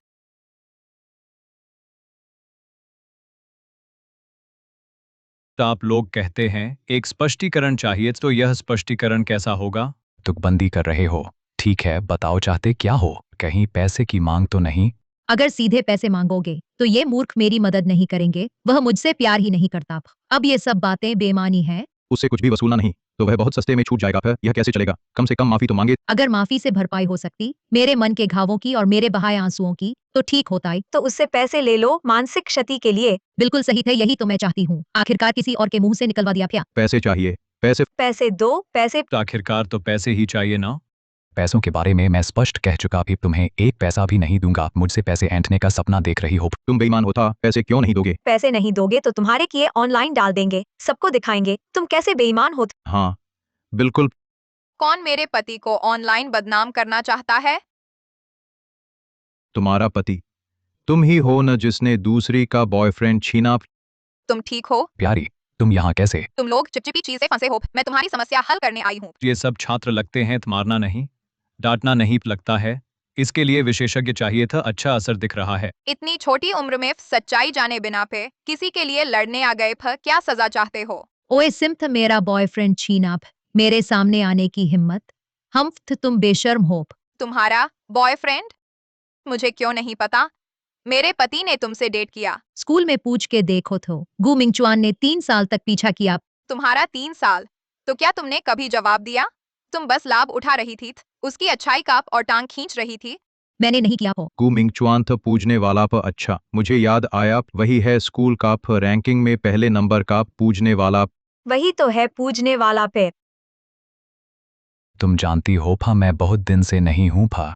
आप लोग कहते हैं एक स्पष्टीकरण चाहिए, तो यह स्पष्टीकरण कैसा होगा? तुकबंदी कर रहे हो? ठीक है, बताओ चाहते क्या हो? कहीं पैसे की मांग तो नहीं? अगर सीधे पैसे मांगोगे तो ये मूर्ख मेरी मदद नहीं करेंगे, वह मुझसे प्यार ही नहीं करता। अब ये सब बातें बेईमानी हैं। उससे कुछ भी वसूलना नहीं तो वह बहुत सस्ते में छूट जाएगा। फिर यह कैसे चलेगा? कम से कम माफी तो मांगे। अगर माफी से भरपाई हो सकती मेरे मन के घावों की और मेरे बहाए आंसुओं की तो ठीक होता है। तो उससे पैसे ले लो मानसिक क्षति के लिए। बिल्कुल सही थे, यही तो मैं चाहती हूँ। आखिरकार किसी और के मुंह से निकलवा दिया क्या? पैसे चाहिए, पैसे। पैसे दो, पैसे। आखिरकार तो पैसे ही चाहिए ना। पैसों के बारे में मैं स्पष्ट कह चुका, भी तुम्हें एक पैसा भी नहीं दूंगा। मुझसे पैसे ऐंठने का सपना देख रही हो? तुम बेईमान होता, पैसे क्यों नहीं दोगे? पैसे नहीं दोगे तो तुम्हारे किए ऑनलाइन डाल देंगे, सबको दिखाएंगे तुम कैसे बेईमान हो। हाँ बिल्कुल। कौन मेरे पति को ऑनलाइन बदनाम करना चाहता है? तुम्हारा पति। तुम ही हो न जिसने दूसरी का बॉयफ्रेंड छीना। तुम ठीक हो? प्यारी, तुम यहाँ कैसे? तुम लोग चिपचिपी चीजें फंसे हो, मैं तुम्हारी समस्या हल करने आई हूँ। ये सब छात्र लगते हैं, मारना नहीं। डांटना नहीं लगता है, इसके लिए विशेषज्ञ चाहिए था। अच्छा असर दिख रहा है। इतनी छोटी उम्र में सच्चाई जाने बिना पे किसी के लिए लड़ने आ गए फ क्या सजा चाहते हो? ओए सिम्थ, मेरा बॉयफ्रेंड छीना मेरे सामने आने की हिम्मत। तुम बेशर्म हो। तुम्हारा बॉयफ्रेंड? मुझे क्यों नहीं पता? मेरे पति ने तुमसे डेट किया। स्कूल में पूछ के देखो तो गु मिंगचुआन ने 3 साल तक पीछा किया। तुम्हारा 3 साल? तो क्या तुमने कभी जवाब दिया? तुम बस लाभ उठा रही थी, उसकी अच्छाई का और टांग खींच रही थी। मैंने नहीं किया हो। गु मिंगचुआन था पूजने वाला प अच्छा, मुझे याद आया, वही है स्कूल का प रैंकिंग में पहले नंबर का पूजने वाला। वही तो है पूजने वाला पे। तुम जानती हो फा, मैं बहुत दिन से नहीं हूं फा।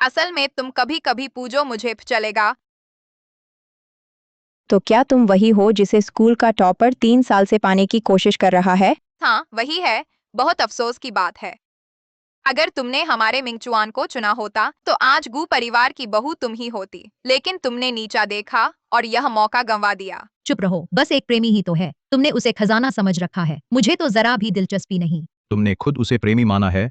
असल में तुम कभी कभी पूजो मुझे चलेगा। तो क्या तुम वही हो जिसे स्कूल का टॉपर 3 साल से पाने की कोशिश कर रहा है? हाँ वही है। बहुत अफसोस की बात है। अगर तुमने हमारे मिंगचुआन को चुना होता तो आज गु परिवार की बहू तुम ही होती, लेकिन तुमने नीचा देखा और यह मौका गंवा दिया। चुप रहो, बस एक प्रेमी ही तो है। तुमने उसे खजाना समझ रखा है, मुझे तो जरा भी दिलचस्पी नहीं। तुमने खुद उसे प्रेमी माना है,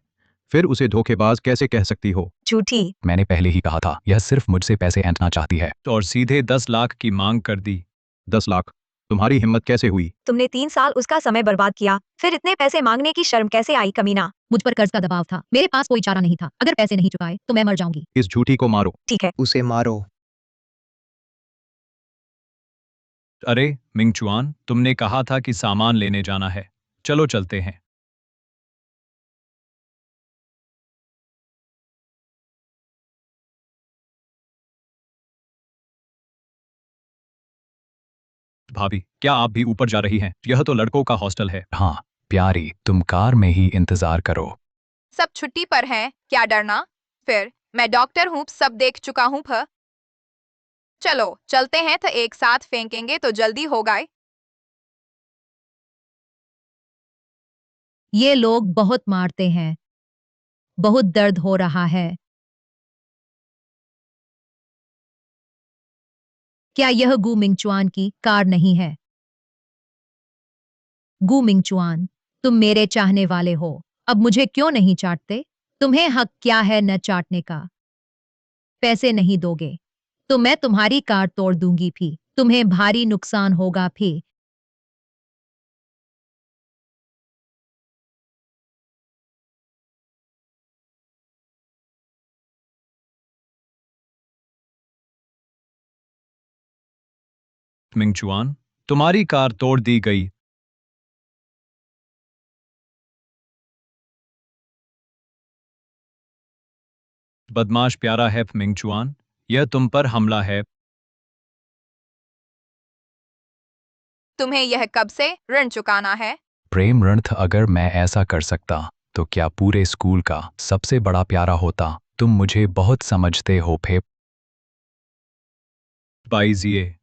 फिर उसे धोखेबाज कैसे कह सकती हो? झूठी। मैंने पहले ही कहा था, यह सिर्फ मुझसे पैसे ऐंठना चाहती है। और सीधे 10 लाख की मांग कर दी। 10 लाख? तुम्हारी हिम्मत कैसे हुई? तुमने 3 साल उसका समय बर्बाद किया, फिर इतने पैसे मांगने की शर्म कैसे आई कमीना? मुझ पर कर्ज का दबाव था, मेरे पास कोई चारा नहीं था। अगर पैसे नहीं चुकाए तो मैं मर जाऊंगी। इस झूठी को मारो। ठीक है। उसे मारो। अरे मिंगचुआन, तुमने कहा था कि सामान लेने जाना है, चलो चलते हैं। भाभी, क्या आप भी ऊपर जा रही हैं? यह तो लड़कों का हॉस्टल है। हाँ प्यारी, तुम कार में ही इंतजार करो। सब छुट्टी पर हैं, क्या डरना? फिर मैं डॉक्टर हूँ, सब देख चुका हूँ फ। चलो चलते हैं तो एक साथ फेंकेंगे तो जल्दी होगा। ये लोग बहुत मारते हैं, बहुत दर्द हो रहा है। क्या यह गु मिंगचुआन की कार नहीं है? गु मिंगचुआन, तुम मेरे चाहने वाले हो, अब मुझे क्यों नहीं चाटते? तुम्हें हक क्या है न चाटने का? पैसे नहीं दोगे तो मैं तुम्हारी कार तोड़ दूंगी, भी तुम्हें भारी नुकसान होगा। भी मिंगचुआन, तुम्हारी कार तोड़ दी गई। बदमाश प्यारा है मिंगचुआन, यह तुम पर हमला है। तुम्हें यह कब से ऋण चुकाना है? प्रेम ऋण था, अगर मैं ऐसा कर सकता तो क्या पूरे स्कूल का सबसे बड़ा प्यारा होता। तुम मुझे बहुत समझते हो फे। बाईजिए,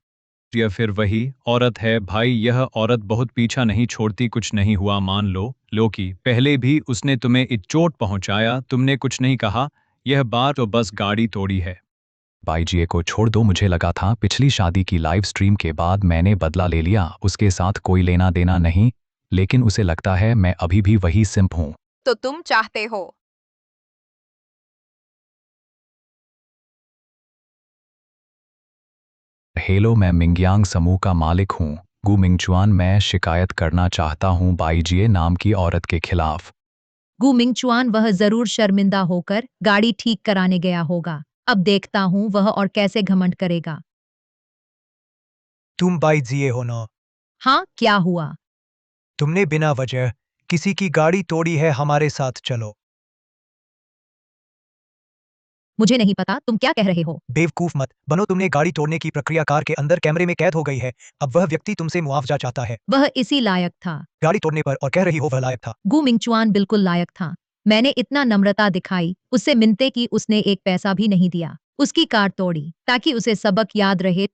यह फिर वही औरत है भाई, यह औरत बहुत पीछा नहीं छोड़ती। कुछ नहीं हुआ मान लो कि पहले भी उसने तुम्हें चोट पहुंचाया, तुमने कुछ नहीं कहा। यह बात तो बस गाड़ी तोड़ी है। बाईजीए को छोड़ दो, मुझे लगा था पिछली शादी की लाइव स्ट्रीम के बाद मैंने बदला ले लिया, उसके साथ कोई लेना देना नहीं, लेकिन उसे लगता है मैं अभी भी वही सिंप हूं। तो तुम चाहते हो? हेलो, मैं मिंगयांग समूह का मालिक हूं गु मिंगचुआन। मैं शिकायत करना चाहता हूं बाईजीए नाम की औरत के खिलाफ। गु मिंगचुआन, वह जरूर शर्मिंदा होकर गाड़ी ठीक कराने गया होगा। अब देखता हूँ वह और कैसे घमंड करेगा। तुम बाईजिए हो ना? हाँ, क्या हुआ? तुमने बिना वजह किसी की गाड़ी तोड़ी है, हमारे साथ चलो। मुझे नहीं पता तुम क्या कह रहे हो। बेवकूफ मत बनो, तुमने गाड़ी तोड़ने की प्रक्रिया कार के अंदर कैमरे में कैद हो गई है। अब वह व्यक्ति तुमसे मुआवजा चाहता है। वह इसी लायक था। गाड़ी तोड़ने पर, और कह रही हो वह लायक था। गु मिंगचुआन बिल्कुल लायक था। मैंने इतना नम्रता दिखाई, उससे मिन्नतें की, उसने एक पैसा भी नहीं दिया। उसकी कार तोड़ी ताकि उसे सबक याद रहे।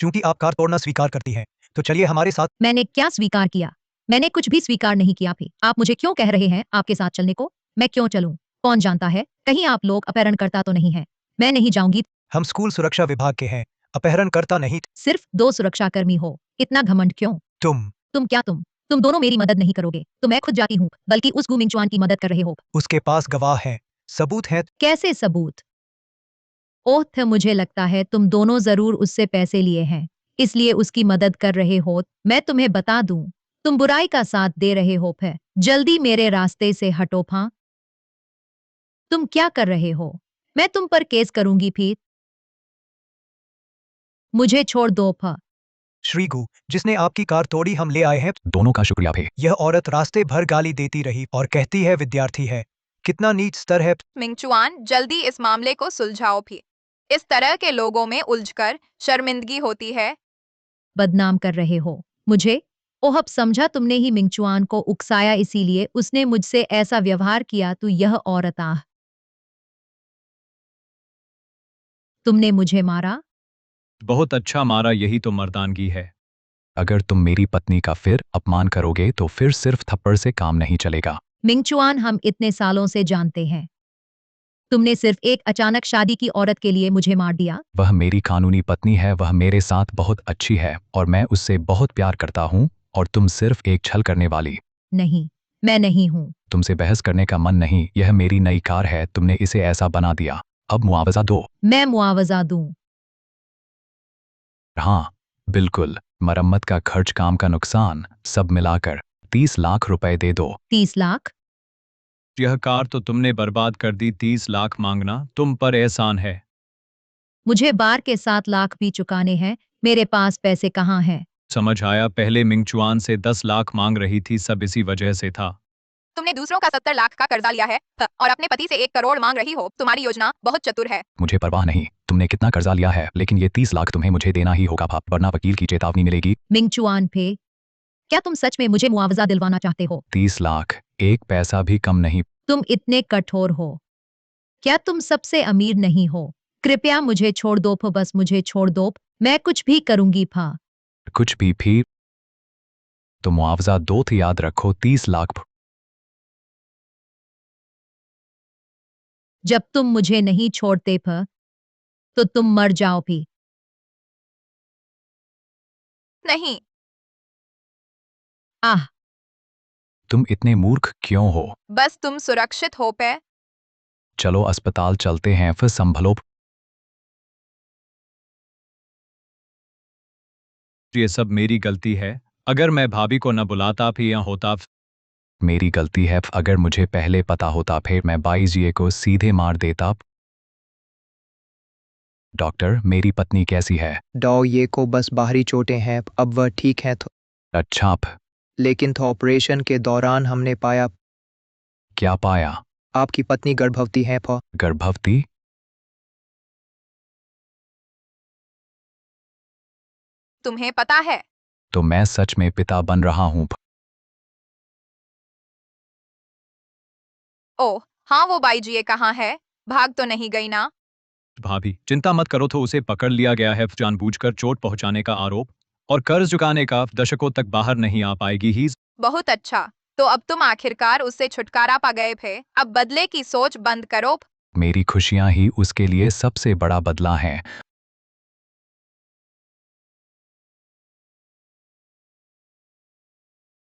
चूंकि आप कार तोड़ना स्वीकार करती हैं, तो चलिए हमारे साथ। मैंने क्या स्वीकार किया? मैंने कुछ भी स्वीकार नहीं किया। भी आप मुझे क्यों कह रहे हैं आपके साथ चलने को? मैं क्यों चलूं? कौन जानता है, कहीं आप लोग अपहरणकर्ता तो नहीं है। मैं नहीं जाऊंगी। हम स्कूल सुरक्षा विभाग के हैं, अपहरणकर्ता नहीं। सिर्फ 2 सुरक्षाकर्मी हो, इतना घमंड क्यों? तुम तुम क्या? तुम तुम दोनों मेरी मदद नहीं करोगे तो मैं खुद जाती हूँ, बल्कि उस गु मिंगचुआन की मदद कर रहे हो। उसके पास गवाह है, सबूत है। कैसे सबूत? ओह मुझे लगता है तुम दोनों जरूर उससे पैसे लिए हैं, इसलिए उसकी मदद कर रहे हो। मैं तुम्हें बता दूं, तुम बुराई का साथ दे रहे हो। फिर जल्दी मेरे रास्ते से हटो। हाँ, तुम क्या कर रहे हो? मैं तुम पर केस करूंगी। फिर मुझे छोड़ दो। श्रीगु, जिसने आपकी कार तोड़ी, हम ले आए हैं। दोनों का शुक्रिया भे। यह औरत रास्ते भर गाली देती रही और कहती है विद्यार्थी है। कितना नीच स्तर है। मिंगचुआन, जल्दी इस मामले को सुलझाओ। भी इस तरह के लोगों में उलझकर शर्मिंदगी होती है। बदनाम कर रहे हो मुझे। ओह, अब समझा, तुमने ही मिंगचुआन को उकसाया, इसीलिए उसने मुझसे ऐसा व्यवहार किया। तू यह औरत आह, तुमने मुझे मारा। बहुत अच्छा मारा, यही तो मर्दानगी है। अगर तुम मेरी पत्नी का फिर अपमान करोगे तो फिर सिर्फ थप्पड़ से काम नहीं चलेगा। मिंगचुआन, हम इतने सालों से जानते हैं। तुमने सिर्फ एक अचानक शादी की औरत के लिए मुझे मार दिया। वह मेरी कानूनी पत्नी है, वह मेरे साथ बहुत अच्छी है और मैं उससे बहुत प्यार करता हूँ, और तुम सिर्फ एक छल करने वाली। नहीं, मैं नहीं हूँ। तुमसे बहस करने का मन नहीं, यह मेरी नई कार है, तुमने इसे ऐसा बना दिया, अब मुआवजा दो। मैं मुआवजा दूं? हाँ बिल्कुल, मरम्मत का खर्च, काम का नुकसान, सब मिलाकर 30 लाख रुपए दे दो। 30 लाख? यह कार तो तुमने बर्बाद कर दी, 30 लाख मांगना तुम पर एहसान है। मुझे बार के 7 लाख भी चुकाने हैं। मेरे पास पैसे कहाँ हैं? समझ आया, पहले मिंगचुआन से 10 लाख मांग रही थी, सब इसी वजह से था। तुमने दूसरों का 70 लाख का कर्जा लिया है और अपने पति से 1 करोड़ मांग रही हो। तुम्हारी योजना बहुत चतुर है। मुझे परवाह नहीं तुमने कितना कर्जा लिया है, लेकिन ये 30 लाख तुम्हें मुझे देना ही होगा, वरना वकील की चेतावनी मिलेगी। मिंगचुआन फे, क्या तुम सच में मुझे मुआवजा दिलवाना चाहते हो? 30 लाख, एक पैसा भी कम नहीं। तुम इतने कठोर हो? क्या तुम सबसे अमीर नहीं हो? कृपया मुझे छोड़ दो। बस मुझे छोड़ दो, मैं कुछ भी करूंगी। कुछ भी फिर तो मुआवजा दो, तो याद रखो 30 लाख। जब तुम मुझे नहीं छोड़ते तो तुम मर जाओ भी। नहीं। आह, तुम इतने मूर्ख क्यों हो? बस तुम सुरक्षित हो पे। चलो अस्पताल चलते हैं, फिर संभलो। ये सब मेरी गलती है, अगर मैं भाभी को न बुलाता फिर यहाँ होता। मेरी गलती है, अगर मुझे पहले पता होता फिर मैं बाईजीए को सीधे मार देता। डॉक्टर, मेरी पत्नी कैसी है? डॉ ये को बस बाहरी चोटें हैं, अब वह ठीक है। अच्छा, लेकिन ऑपरेशन के दौरान हमने पाया। क्या पाया? आपकी पत्नी गर्भवती है। गर्भवती? तुम्हें पता है? तो मैं सच में पिता बन रहा हूँ। ओह हाँ, वो बाईजीए कहाँ है? भाग तो नहीं गई ना? भाभी चिंता मत करो, तो उसे पकड़ लिया गया है, जानबूझकर चोट पहुंचाने का आरोप और कर्ज चुकाने का। दशकों तक बाहर नहीं आ पाएगी ही। बहुत अच्छा, तो अब तुम आखिरकार उससे छुटकारा पा गए थे। अब बदले की सोच बंद करो। मेरी खुशियां ही उसके लिए सबसे बड़ा बदला है।